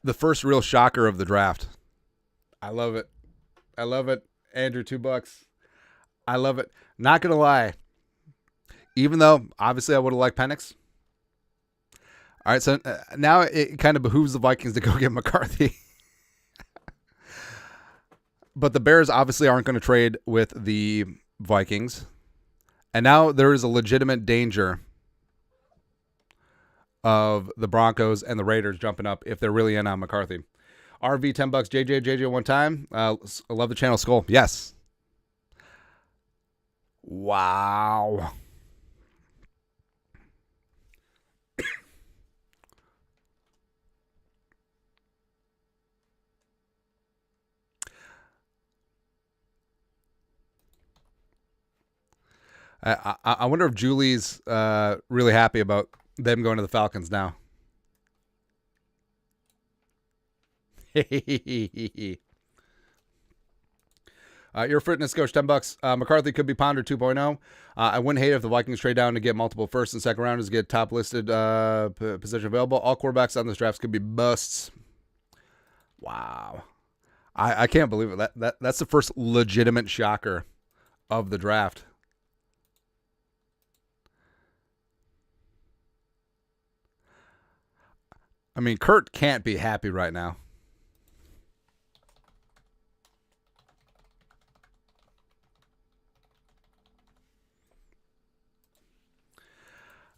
S1: The first real shocker of the draft. I love it. I love it. Andrew, $2. I love it. Not going to lie. Even though, obviously, I would have liked Penix. All right, so now it kind of behooves the Vikings to go get McCarthy. But the Bears obviously aren't going to trade with the Vikings. And now there is a legitimate danger of the Broncos and the Raiders jumping up if they're really in on McCarthy. RV, $10. JJ one time. I love the channel Skull. Yes. Wow. I wonder if Julie's really happy about them going to the Falcons now. Your fitness coach, $10. McCarthy could be Ponder 2.0. I wouldn't hate it if the Vikings trade down to get multiple first and second rounders, get top listed position available. All quarterbacks on this draft could be busts. Wow. I can't believe it. That's the first legitimate shocker of the draft. I mean, Kurt can't be happy right now.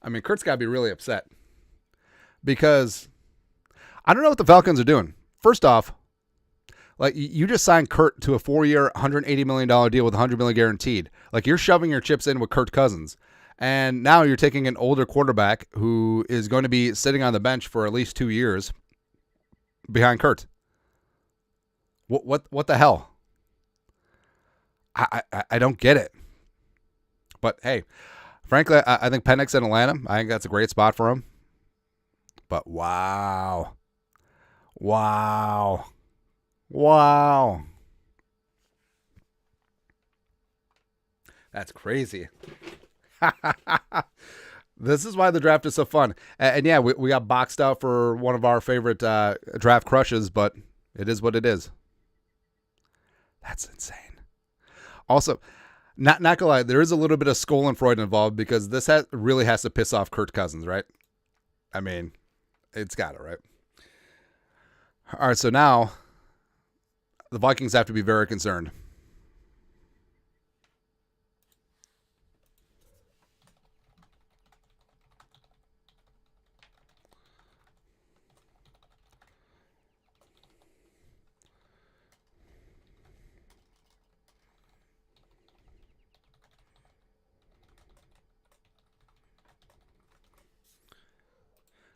S1: I mean, Kurt's got to be really upset because I don't know what the Falcons are doing. First off, like you just signed Kurt to a 4-year, $180 million deal with $100 million guaranteed. Like you're shoving your chips in with Kirk Cousins. And now you're taking an older quarterback who is going to be sitting on the bench for at least 2 years behind Kurt. What the hell? I don't get it. But hey, frankly, I think Penix in Atlanta, I think that's a great spot for him. But wow. That's crazy. This is why the draft is so fun. And yeah, we got boxed out for one of our favorite draft crushes, but it is what it is. That's insane. Also, not gonna lie, there is a little bit of Schadenfreude involved because this really has to piss off Kirk Cousins, right? I mean, it's got it, right? All right, so now the Vikings have to be very concerned.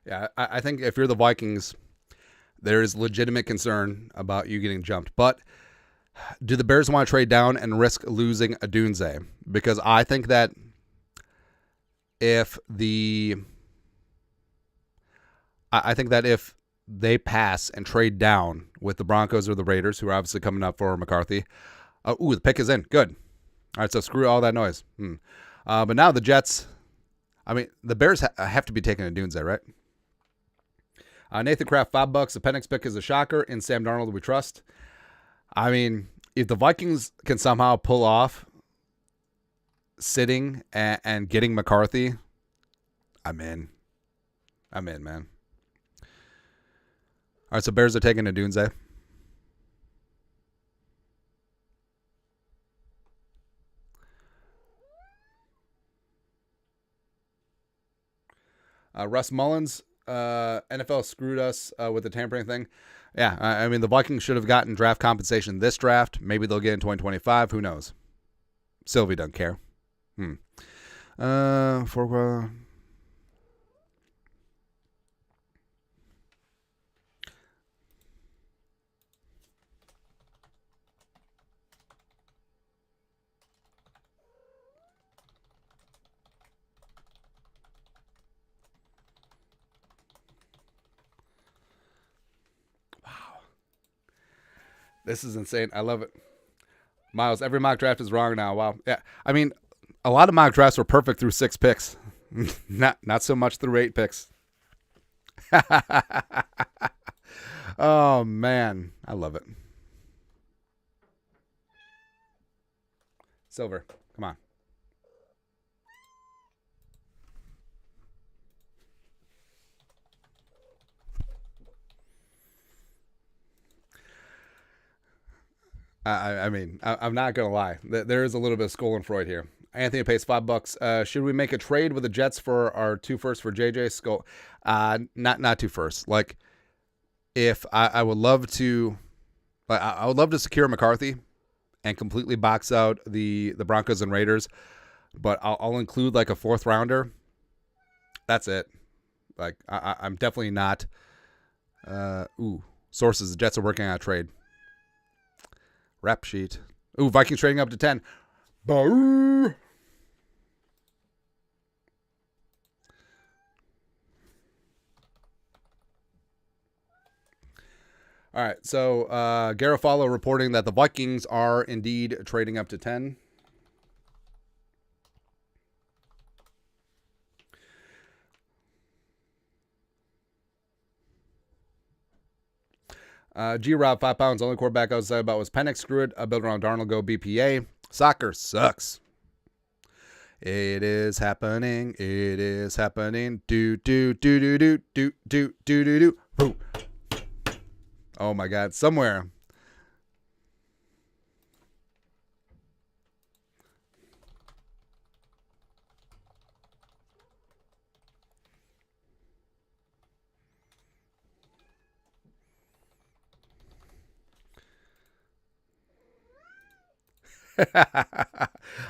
S1: Yeah, I think if you're the Vikings, there is legitimate concern about you getting jumped. But do the Bears want to trade down and risk losing Adunze? Because I think that if they pass and trade down with the Broncos or the Raiders, who are obviously coming up for McCarthy, the pick is in. Good. All right, so screw all that noise. But now the Jets, I mean, the Bears have to be taking a Dunze, right? Nathan Kraft, $5. The Penix pick is a shocker. In Sam Darnold, we trust. I mean, if the Vikings can somehow pull off sitting and getting McCarthy, I'm in. I'm in, man. All right, so Bears are taking a Dunze. Russ Mullins, NFL screwed us with the tampering thing. Yeah, I mean, the Vikings should have gotten draft compensation this draft. Maybe they'll get in 2025. Who knows? Sylvie doesn't care. For this is insane. I love it. Miles, every mock draft is wrong now. Wow. Yeah. I mean, a lot of mock drafts were perfect through 6 picks. not so much through 8 picks. Oh, man. I love it. Silver. Come on. I mean, I'm not going to lie. There is a little bit of Scolenfreud here. Anthony pays $5. Should we make a trade with the Jets for our 2 firsts for JJ Skull? Not 2 firsts. Like, if I would love to, I would love to secure McCarthy and completely box out the Broncos and Raiders, but I'll include like a 4th rounder. That's it. Like, I'm definitely not. Sources: the Jets are working on a trade. Rap sheet. Vikings trading up to 10. Boo! All right, so Garofalo reporting that the Vikings are indeed trading up to 10. G-Rob, 5 pounds. Only quarterback I was excited about was Penix. Screw it. I built around Darnold. Go BPA. Soccer sucks. It is happening. It is happening. Do. Boo. Oh my God. Somewhere.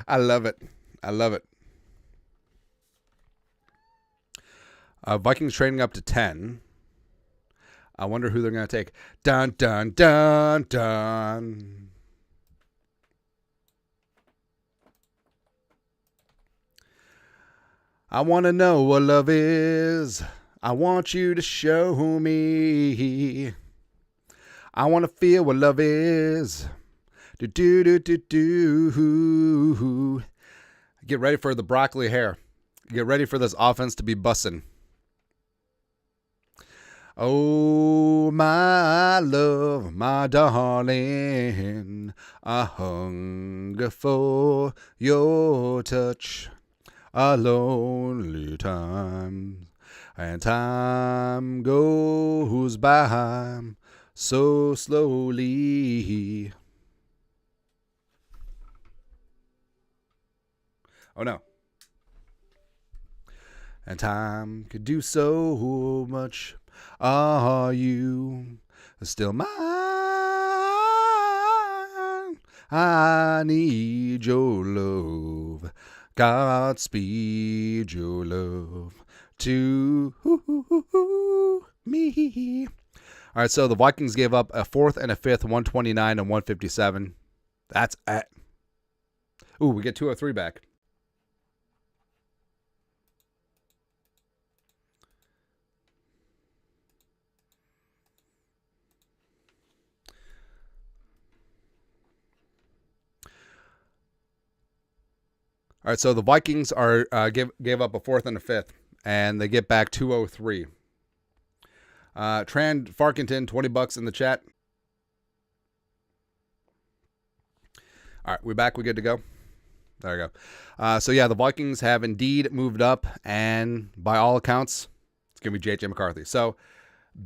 S1: I love it. I love it. Vikings trading up to 10. I wonder who they're going to take. Dun, dun, dun, dun. I want to know what love is. I want you to show me. I want to feel what love is. Do. Get ready for the broccoli hair. Get ready for this offense to be bussin'. Oh, my love, my darling, I hunger for your touch. A lonely time, and time goes by so slowly. Oh, no. And time could do so much. Are you still mine? I need your love. Godspeed your love to me. All right, so the Vikings gave up a 4th and a 5th, 129 and 157. That's at. Ooh, we get 203 back. All right, so the Vikings are gave up a fourth and a fifth, and they get back 203. Trand Farkington, $20 in the chat. All right, we're back. We good to go? There we go. So, yeah, the Vikings have indeed moved up, and by all accounts, it's going to be J.J. McCarthy. So,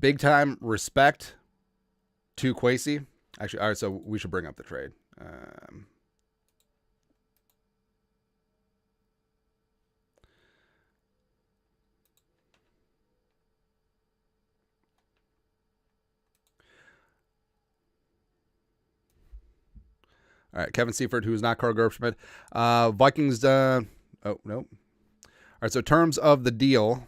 S1: big-time respect to Kwesi. Actually, all right, so we should bring up the trade. All right, Kevin Seifert, who's not Carl Gerbschmidt. Vikings, oh, no. All right, so terms of the deal,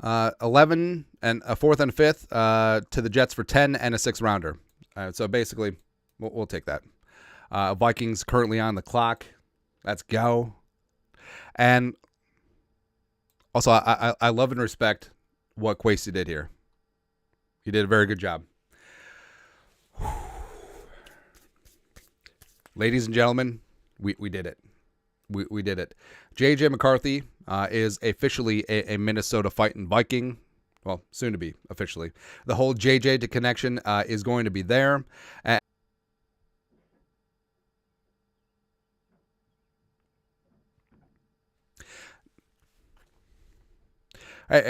S1: 11 and a fourth and a fifth to the Jets for 10 and a sixth rounder. So basically, we'll take that. Vikings currently on the clock. Let's go. And also, I love and respect what Kwesi did here. He did a very good job. Ladies and gentlemen, we did it. We did it. J.J. McCarthy is officially a Minnesota Fighting Viking. Well, soon to be officially. The whole J.J. connection is going to be there.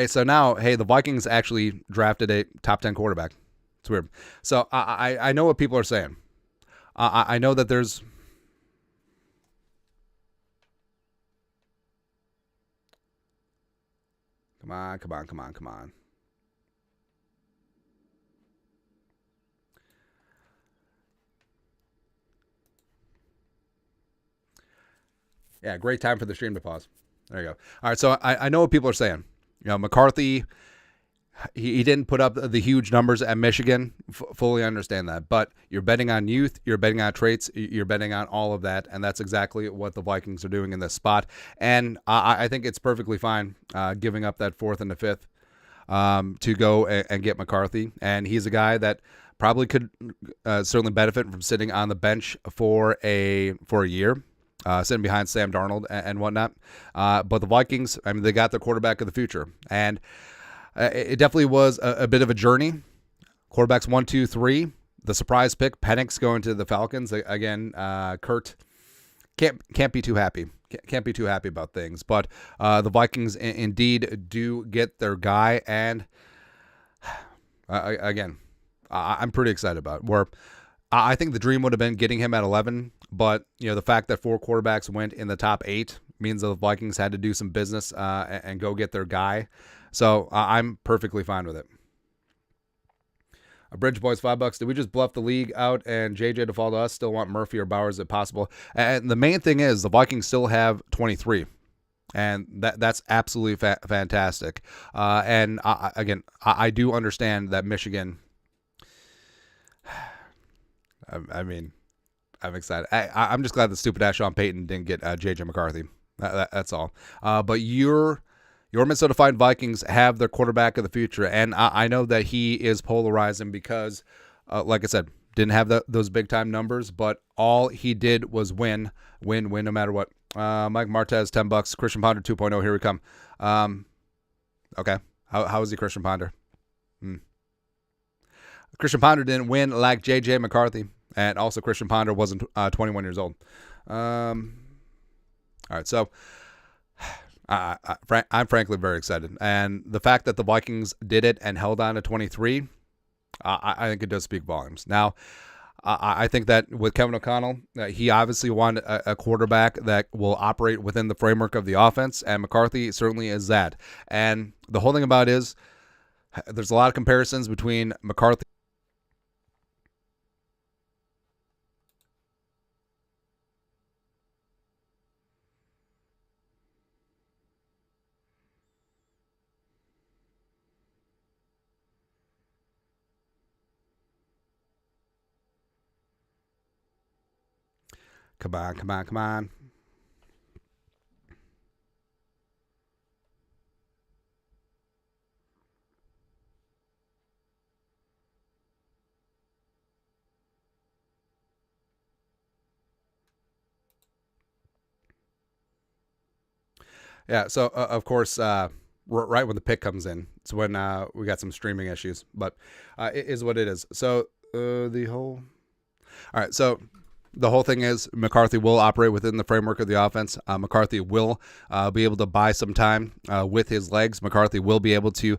S1: So now, hey, the Vikings actually drafted a top 10 quarterback. It's weird. So I know what people are saying. I know that there's... Come on. Yeah, great time for the stream to pause. There you go. All right, so I know what people are saying. You know, McCarthy, he didn't put up the huge numbers at Michigan. Fully understand that. But you're betting on youth. You're betting on traits. You're betting on all of that. And that's exactly what the Vikings are doing in this spot. And I think it's perfectly fine giving up that fourth and the fifth to go and get McCarthy. And he's a guy that probably could certainly benefit from sitting on the bench for a year. Sitting behind Sam Darnold and whatnot. But the Vikings, I mean, they got their quarterback of the future. And it definitely was a bit of a journey. Quarterbacks 1, 2, 3. The surprise pick, Penix going to the Falcons. Again, Kurt can't be too happy. Can't be too happy about things. But the Vikings indeed do get their guy. And again, I'm pretty excited about it. Where I think the dream would have been getting him at 11. But, you know, the fact that 4 quarterbacks went in the top 8 means that the Vikings had to do some business and go get their guy. So I'm perfectly fine with it. Bridge Boys, $5. Did we just bluff the league out and JJ to fall to us? Still want Murphy or Bowers if possible. And the main thing is the Vikings still have 23. And that's absolutely fantastic. And I do understand that Michigan, I mean, I'm excited. I'm just glad the stupid ass Sean Payton didn't get J.J. McCarthy. That's all. But your Minnesota Fighting Vikings have their quarterback of the future, and I know that he is polarizing because, like I said, didn't have those big time numbers, but all he did was win, no matter what. Mike Martez, $10. Christian Ponder 2.0. Here we come. Okay. How is he, Christian Ponder? Christian Ponder didn't win like J.J. McCarthy. And also, Christian Ponder wasn't 21 years old. All right, so I'm frankly very excited. And the fact that the Vikings did it and held on to 23, I think it does speak volumes. Now, I think that with Kevin O'Connell, he obviously wanted a quarterback that will operate within the framework of the offense, and McCarthy certainly is that. And the whole thing about it is there's a lot of comparisons between McCarthy. Come on. Yeah. So of course, right when the pick comes in, it's when we got some streaming issues, but it is what it is. So all right. So the whole thing is McCarthy will operate within the framework of the offense. McCarthy will be able to buy some time with his legs. McCarthy will be able to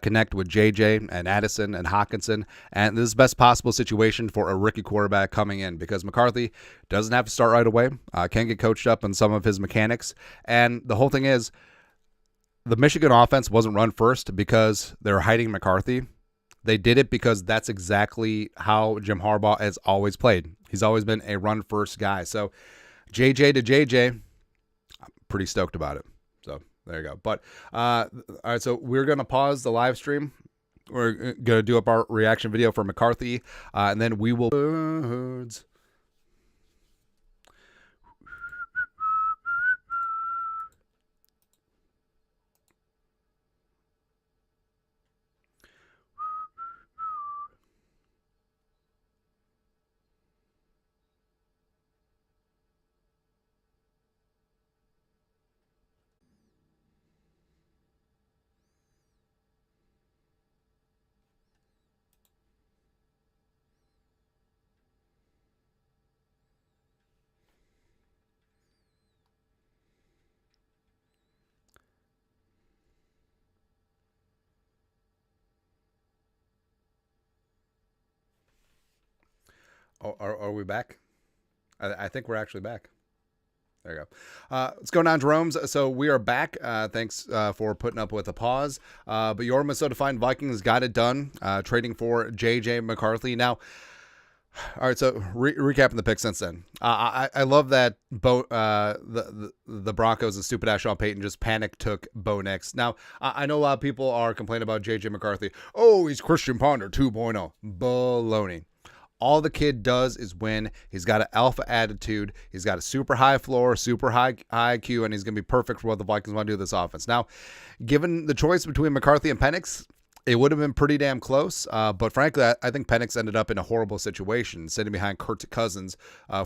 S1: connect with JJ and Addison and Hawkinson. And this is the best possible situation for a rookie quarterback coming in because McCarthy doesn't have to start right away, can get coached up on some of his mechanics. And the whole thing is the Michigan offense wasn't run first because they're hiding McCarthy. They did it because that's exactly how Jim Harbaugh has always played. He's always been a run-first guy. So JJ to JJ, I'm pretty stoked about it. So there you go. But all right, so we're going to pause the live stream. We're going to do up our reaction video for McCarthy, and then we will... Birds. Oh, are we back? I think we're actually back. There you go. Let's go down Jerome's. So we are back. Thanks for putting up with a pause. But your Minnesota Fine Vikings got it done, trading for J.J. McCarthy. Now, all right, so recapping the pick since then. I love that the Broncos and stupid ass Sean Payton just panic took Bo Nix. Now, I know a lot of people are complaining about J.J. McCarthy. Oh, he's Christian Ponder 2.0. Baloney. All the kid does is win. He's got an alpha attitude. He's got a super high floor, super high IQ, and he's going to be perfect for what the Vikings want to do with this offense. Now, given the choice between McCarthy and Penix, it would have been pretty damn close. But frankly, I think Penix ended up in a horrible situation, sitting behind Kirk Cousins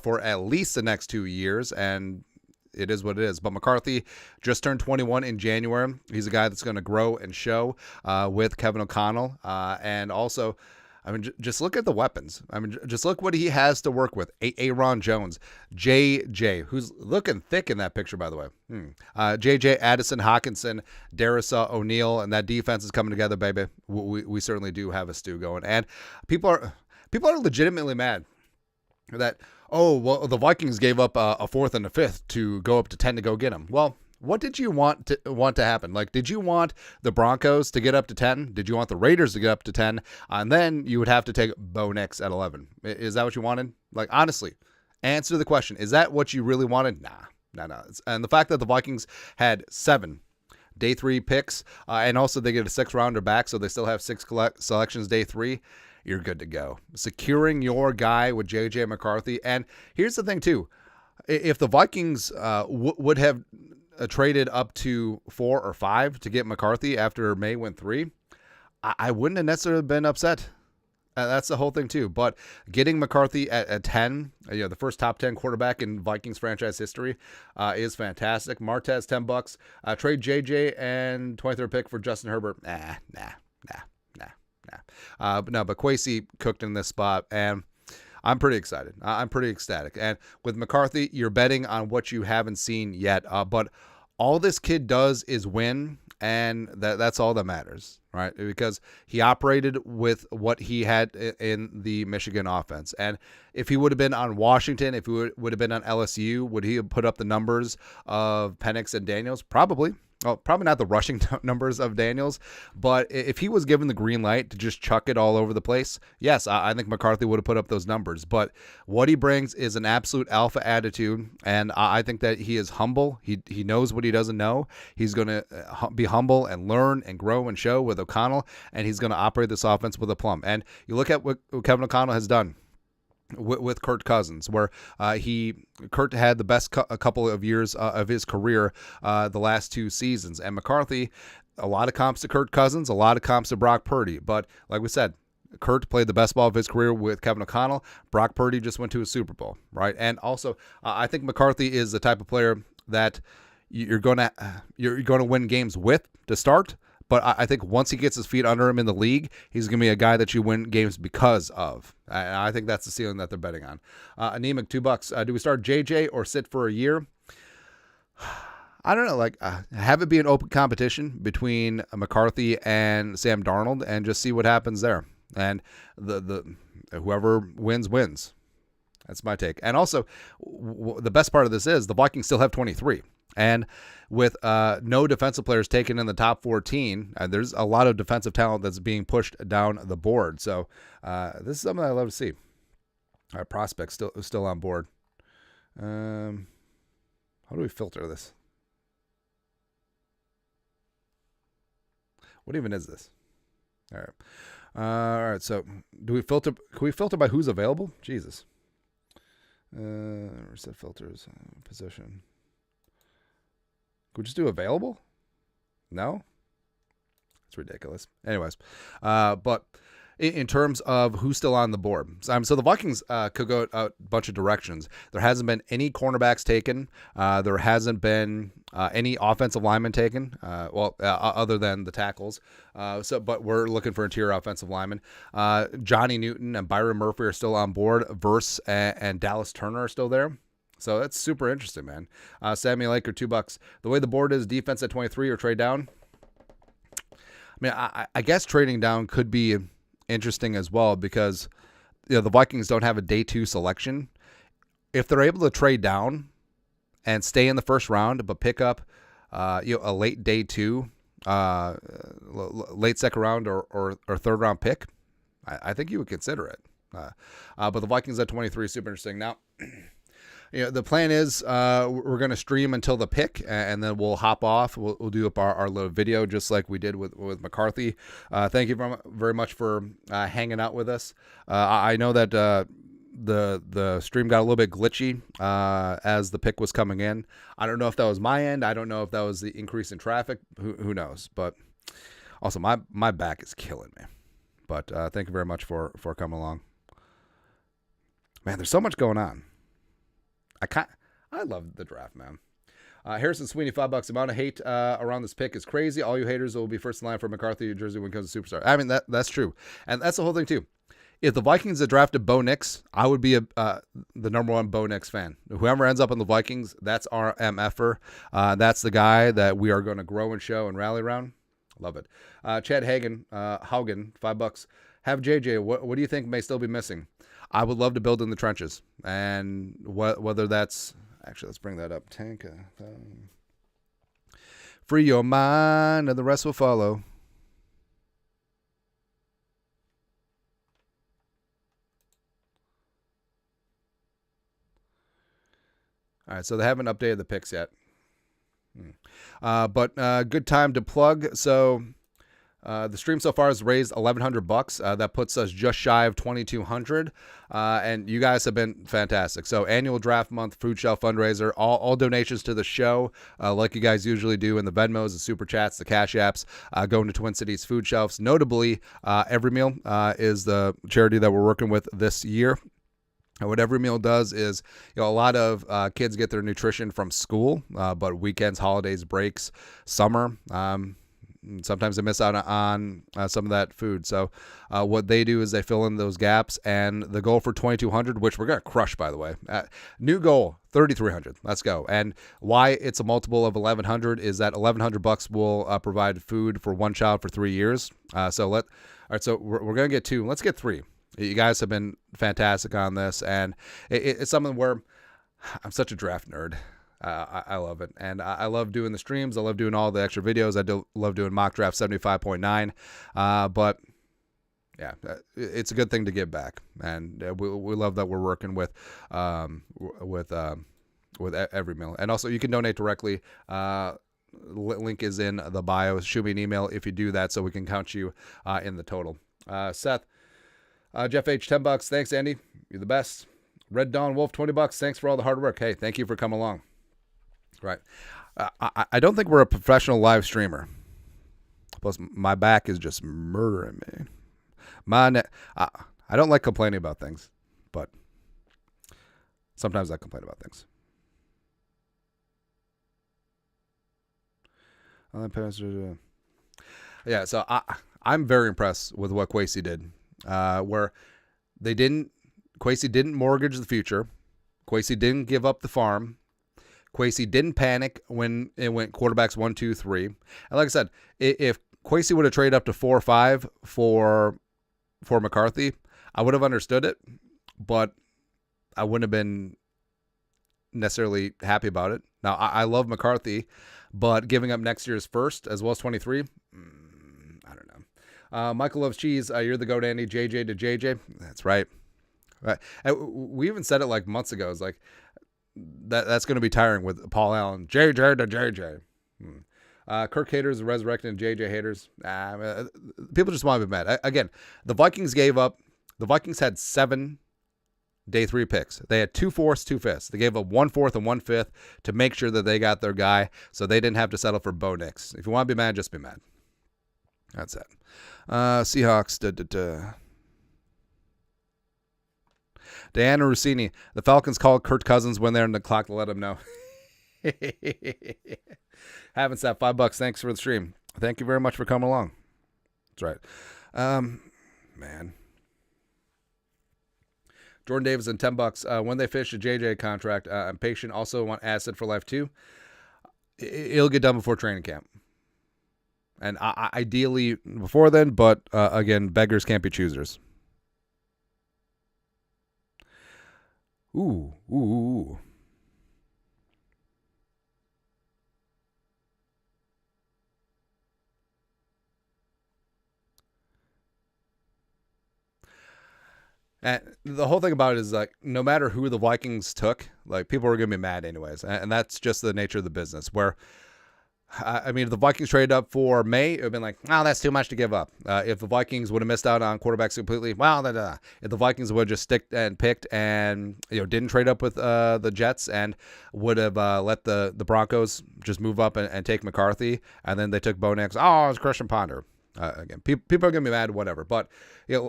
S1: for at least the next 2 years, and it is what it is. But McCarthy just turned 21 in January. He's a guy that's going to grow and show with Kevin O'Connell, and also... I mean, just look at the weapons. I mean, just look what he has to work with. Aaron Jones, JJ, who's looking thick in that picture, by the way. JJ, Addison, Hawkinson, Darrisaw, O'Neal, and that defense is coming together, baby. We certainly do have a stew going. And people are legitimately mad that, oh, well, the Vikings gave up a fourth and a fifth to go up to 10 to go get him. Well, what did you want to happen? Like, did you want the Broncos to get up to 10? Did you want the Raiders to get up to 10? And then you would have to take Bo Nix at 11. Is that what you wanted? Like, honestly, answer the question. Is that what you really wanted? Nah. And the fact that the Vikings had 7 day 3 picks, and also they get a 6th rounder back, so they still have 6 selections day 3, you're good to go. Securing your guy with J.J. McCarthy. And here's the thing, too. If the Vikings would have traded up to 4 or 5 to get McCarthy after May went 3, I wouldn't have necessarily been upset. That's the whole thing too. But getting McCarthy at 10, the first top 10 quarterback in Vikings franchise history, is fantastic. Martez $10. Trade JJ and 23rd pick for Justin Herbert. Nah. But Kwesi cooked in this spot, and I'm pretty excited. I'm pretty ecstatic. And with McCarthy, you're betting on what you haven't seen yet. But all this kid does is win, and that's all that matters, right? Because he operated with what he had in the Michigan offense. And if he would have been on Washington, if he would have been on LSU, would he have put up the numbers of Penix and Daniels? Probably. Well, probably not the rushing numbers of Daniels, but if he was given the green light to just chuck it all over the place, yes, I think McCarthy would have put up those numbers. But what he brings is an absolute alpha attitude, and I think that he is humble. He knows what he doesn't know. He's going to be humble and learn and grow and show with O'Connell, and he's going to operate this offense with aplomb. And you look at what Kevin O'Connell has done with Kirk Cousins, where Kurt had the best a couple of years of his career the last 2 seasons. And McCarthy, a lot of comps to Kirk Cousins, a lot of comps to Brock Purdy. But like we said, Kurt played the best ball of his career with Kevin O'Connell. Brock Purdy just went to a Super Bowl, right? And also, I think McCarthy is the type of player that you're gonna win games with to start. But I think once he gets his feet under him in the league, he's going to be a guy that you win games because of. And I think that's the ceiling that they're betting on. Anemic, $2. Do we start JJ or sit for a year? I don't know. Like, have it be an open competition between McCarthy and Sam Darnold, and just see what happens there. And the whoever wins. That's my take. And also, the best part of this is the Vikings still have 23. And with no defensive players taken in the top 14, there's a lot of defensive talent that's being pushed down the board. So this is something I love to see. Our prospects still on board. How do we filter this? What even is this? All right. All right. So do we filter? Can we filter by who's available? Jesus. Reset filters. Position. Could we just do available? No? It's ridiculous. Anyways, but in terms of who's still on the board, so the Vikings could go a bunch of directions. There hasn't been any cornerbacks taken. There hasn't been any offensive linemen taken, other than the tackles. But we're looking for interior offensive linemen. Johnny Newton and Byron Murphy are still on board. Verse and Dallas Turner are still there. So that's super interesting, man. Samuel Laker, $2. The way the board is, defense at 23 or trade down. I mean, I guess trading down could be interesting as well because the Vikings don't have a day 2 selection. If they're able to trade down and stay in the first round, but pick up a late day 2, late second round or third round pick, I think you would consider it. But the Vikings at 23 is super interesting. Now, the plan is we're going to stream until the pick, and then we'll hop off. We'll do up our little video just like we did with McCarthy. Thank you very much for hanging out with us. I know that the stream got a little bit glitchy as the pick was coming in. I don't know if that was my end. I don't know if that was the increase in traffic. Who knows? But also, my back is killing me. But thank you very much for coming along. Man, there's so much going on. I love the draft, man. Harrison Sweeney, $5. Amount of hate around this pick is crazy. All you haters will be first in line for McCarthy, New Jersey, when it comes to superstar. I mean, that's true. And that's the whole thing, too. If the Vikings had drafted Bo Nix, I would be the number one Bo Nix fan. Whoever ends up in the Vikings, that's our MFer. That's the guy that we are going to grow and show and rally around. Love it. Chad Haugen, $5. Have JJ. What do you think may still be missing? I would love to build in the trenches, and whether that's actually, let's bring that up. Tank, free your mind, and the rest will follow. All right, so they haven't updated the picks yet, but good time to plug. So. The stream so far has raised $1,100. That puts us just shy of $2,200. And you guys have been fantastic. So annual draft month, food shelf fundraiser, all donations to the show, like you guys usually do in the Venmos, the Super Chats, the Cash Apps, going to Twin Cities food shelves. Notably, Every Meal is the charity that we're working with this year. And what Every Meal does is, a lot of kids get their nutrition from school, but weekends, holidays, breaks, summer, sometimes they miss out on some of that food. So what they do is they fill in those gaps, and the goal for 2,200, which we're going to crush, by the way, new goal, 3,300. Let's go. And why it's a multiple of 1,100 is that $1,100 will provide food for one child for 3 years. So all right, so we're going to get 2. Let's get 3. You guys have been fantastic on this, and it's something where I'm such a draft nerd. I love it. And I love doing the streams. I love doing all the extra videos. I love doing mock draft 75.9. But yeah, it's a good thing to give back. And we love that we're working with Every Meal. And also you can donate directly. Link is in the bio. Shoot me an email if you do that so we can count you in the total. Seth, Jeff H, $10. Thanks, Andy. You're the best. Red Dawn Wolf, $20. Thanks for all the hard work. Hey, thank you for coming along. Right. I don't think we're a professional live streamer. Plus, my back is just murdering me. I don't like complaining about things, but sometimes I complain about things. Yeah, so I'm very impressed with what Kwesi did. Where Kwesi didn't mortgage the future. Kwesi didn't give up the farm. Kwesi didn't panic when it went quarterbacks 1, 2, 3. And like I said, if Kwesi would have traded up to 4 or 5 for McCarthy, I would have understood it, but I wouldn't have been necessarily happy about it. Now, I love McCarthy, but giving up next year's first as well as 23, I don't know. Michael loves cheese. You're the goat, Andy. JJ to JJ. That's right. We even said it like months ago. It's like that's going to be tiring with Paul Allen. JJ to JJ. Kirk haters resurrecting JJ haters. People just want to be mad. Again, the Vikings gave up. The Vikings had 7 day 3 picks. They had 2 fourths, 2 fifths. They gave up 1 fourth and 1 fifth to make sure that they got their guy, so they didn't have to settle for Bo Nix. If you want to be mad, just be mad. That's it. Seahawks. Diana Rossini. The Falcons called Kirk Cousins when they're in the clock to let him know. Haven't sat $5. Thanks for the stream. Thank you very much for coming along. That's right. Man. Jordan Davis and $10. When they finish a JJ contract, I'm patient. Also want acid for life too. It'll get done before training camp, and ideally before then. But again, beggars can't be choosers. Ooh. And the whole thing about it is like, no matter who the Vikings took, like people are going to be mad anyways. And that's just the nature of the business where, I mean, if the Vikings traded up for May, it would have been like, wow, that's too much to give up. If the Vikings would have missed out on quarterbacks completely, wow, if the Vikings would have just stick and picked and, didn't trade up with the Jets and would have let the Broncos just move up and take McCarthy, and then they took Bo Nix, it's Christian Ponder. Again, people are going to be mad, whatever. But,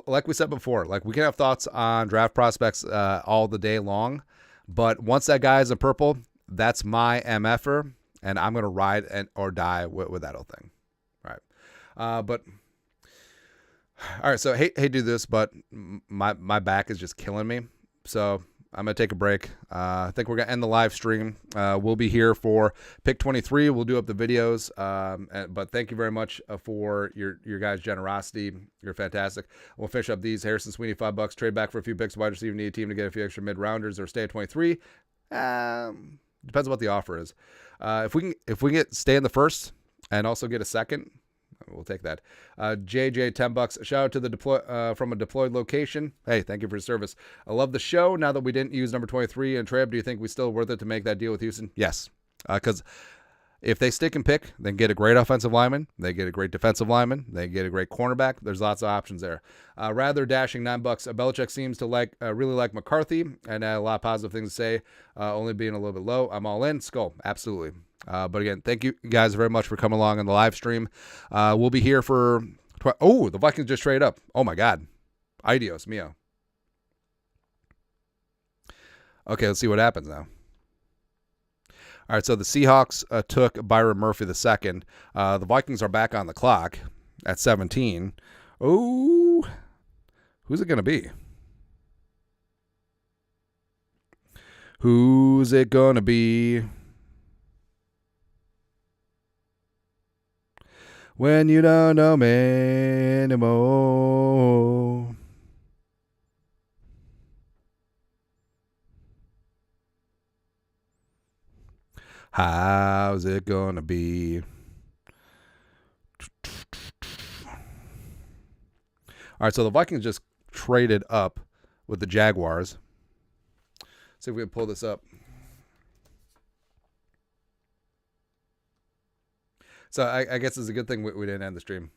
S1: like we said before, like we can have thoughts on draft prospects all the day long. But once that guy is in purple, that's my MFer, and I'm going to ride or die with that whole thing. All right. All right, so I hate to do this, but my back is just killing me. So I'm going to take a break. I think we're going to end the live stream. We'll be here for Pick 23. We'll do up the videos. But thank you very much for your guys' generosity. You're fantastic. We'll finish up these. Harrison Sweeney, $5. Trade back for a few picks. Wide receiver, need a team to get a few extra mid-rounders or stay at 23. Depends on what the offer is. If we get stay in the first and also get a second, we'll take that. JJ, $10. Shout out to the from a deployed location. Hey, thank you for your service. I love the show. Now that we didn't use number 23 and Treb, do you think we still worth it to make that deal with Houston? Yes. Because if they stick and pick, they get a great offensive lineman. They get a great defensive lineman. They get a great cornerback. There's lots of options there. Rather dashing $9. Belichick seems to really like McCarthy and had a lot of positive things to say. Only being a little bit low. I'm all in. Skull. Absolutely. But again, thank you guys very much for coming along on the live stream. We'll be here for... the Vikings just trade up. Oh, my God. Adios, mio. Okay, let's see what happens now. All right, so the Seahawks took Byron Murphy II. The Vikings are back on the clock at 17. Oh, who's it going to be? Who's it going to be? When you don't know me anymore. How's it gonna be? All right, so the Vikings just traded up with the Jaguars. See if we can pull this up. So I guess it's a good thing we didn't end the stream.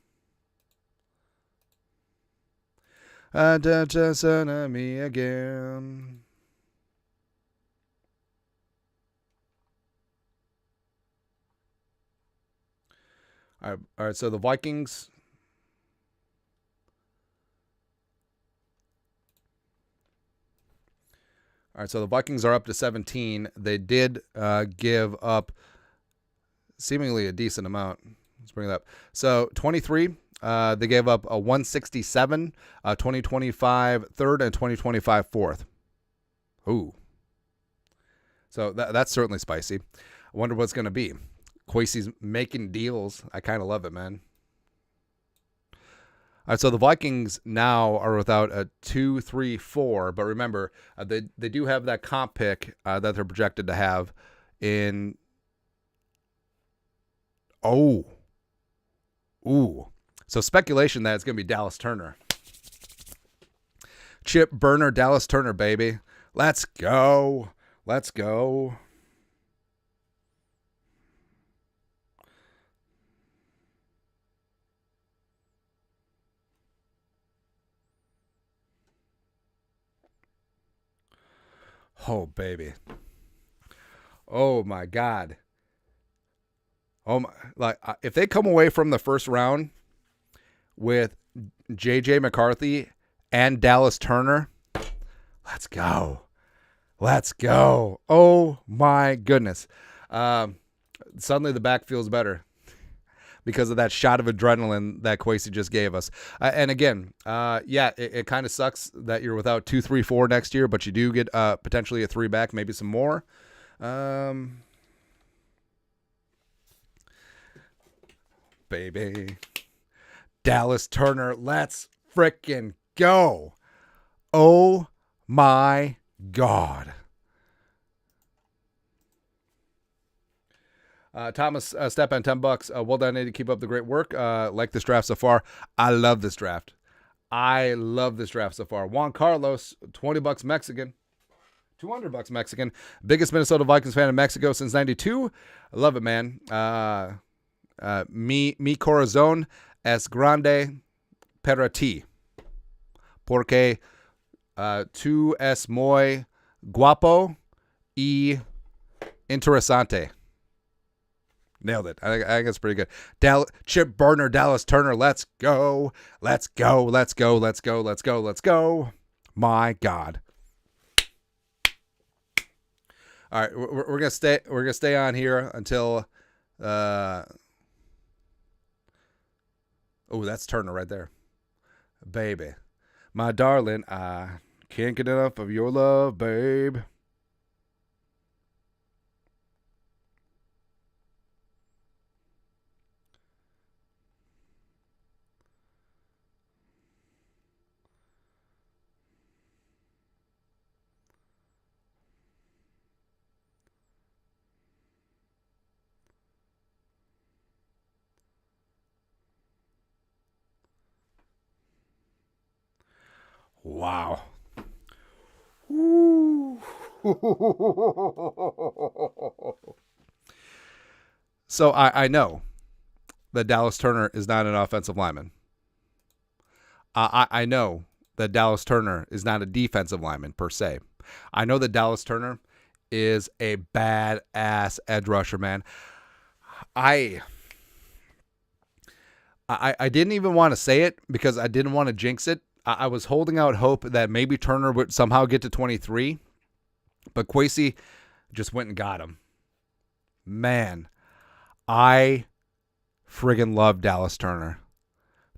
S1: Just on me again. All right. So the Vikings. All right. So the Vikings are up to 17. They did give up seemingly a decent amount. Let's bring it up. So 23, they gave up a 167, 2025 third, and 2025 fourth. Ooh. So that's certainly spicy. I wonder what's going to be. Kwesi's making deals. I kind of love it, man. All right, so the Vikings now are without a 2, 3, 4, but remember, they do have that comp pick that they're projected to have in. Oh. Ooh. So speculation that it's going to be Dallas Turner. Chip burner, Dallas Turner, baby. Let's go. Let's go. Oh, baby. Oh, my God. Oh, my. Like, if they come away from the first round with J.J. McCarthy and Dallas Turner, let's go. Let's go. Oh, my goodness. Suddenly the back feels better because of that shot of adrenaline that Kwesi just gave us. And again, it kind of sucks that you're without 2, 3, 4 next year, but you do get potentially a 3 back, maybe some more. Baby. Dallas Turner, let's frickin' go. Oh, my God. Thomas Stepan, $10. Well done, Eddie. Keep up the great work. Like this draft so far. I love this draft. I love this draft so far. Juan Carlos, $20 Mexican. $200 Mexican. Biggest Minnesota Vikings fan in Mexico since 92. I love it, man. Mi corazón es grande para ti. Porque tú es muy guapo y interesante. Nailed it. I think that's pretty good. Chip burner, Dallas Turner. Let's go. Let's go. Let's go. Let's go. Let's go. Let's go. My God. All right, we're gonna stay. We're gonna stay on here until. Oh, that's Turner right there, baby, my darling. I can't get enough of your love, babe. Wow. So I know that Dallas Turner is not an offensive lineman. I know that Dallas Turner is not a defensive lineman per se. I know that Dallas Turner is a badass edge rusher, man. I didn't even want to say it because I didn't want to jinx it. I was holding out hope that maybe Turner would somehow get to 23, but Kwesi just went and got him. Man, I friggin' love Dallas Turner.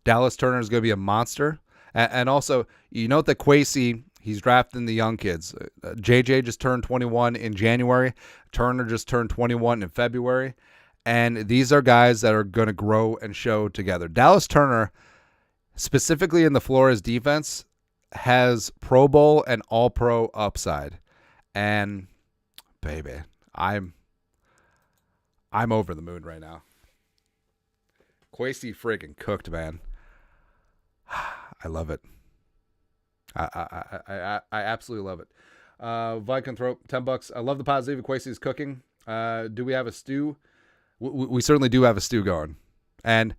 S1: Dallas Turner is going to be a monster. And also, you note that Kwesi, he's drafting the young kids. JJ just turned 21 in January. Turner just turned 21 in February. And these are guys that are going to grow and show together. Dallas Turner, specifically in the Flores defense, has Pro Bowl and All-Pro upside. And, baby, I'm over the moon right now. Kwesi friggin' cooked, man. I love it. I absolutely love it. Viking Throat, $10. I love the positive Kwesi's cooking. Do we have a stew? We certainly do have a stew going. And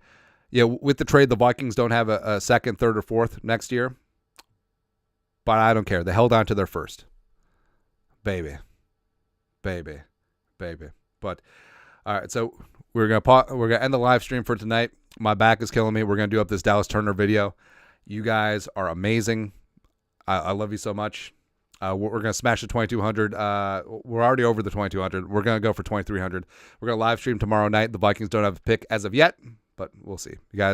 S1: yeah, with the trade, the Vikings don't have a second, third, or fourth next year. But I don't care. They held on to their first. Baby. But all right, so we're gonna end the live stream for tonight. My back is killing me. We're gonna do up this Dallas Turner video. You guys are amazing. I love you so much. We're going to smash the 2200. We're already over the 2200. We're going to go for 2300. We're going to live stream tomorrow night. The Vikings don't have a pick as of yet, but we'll see. You guys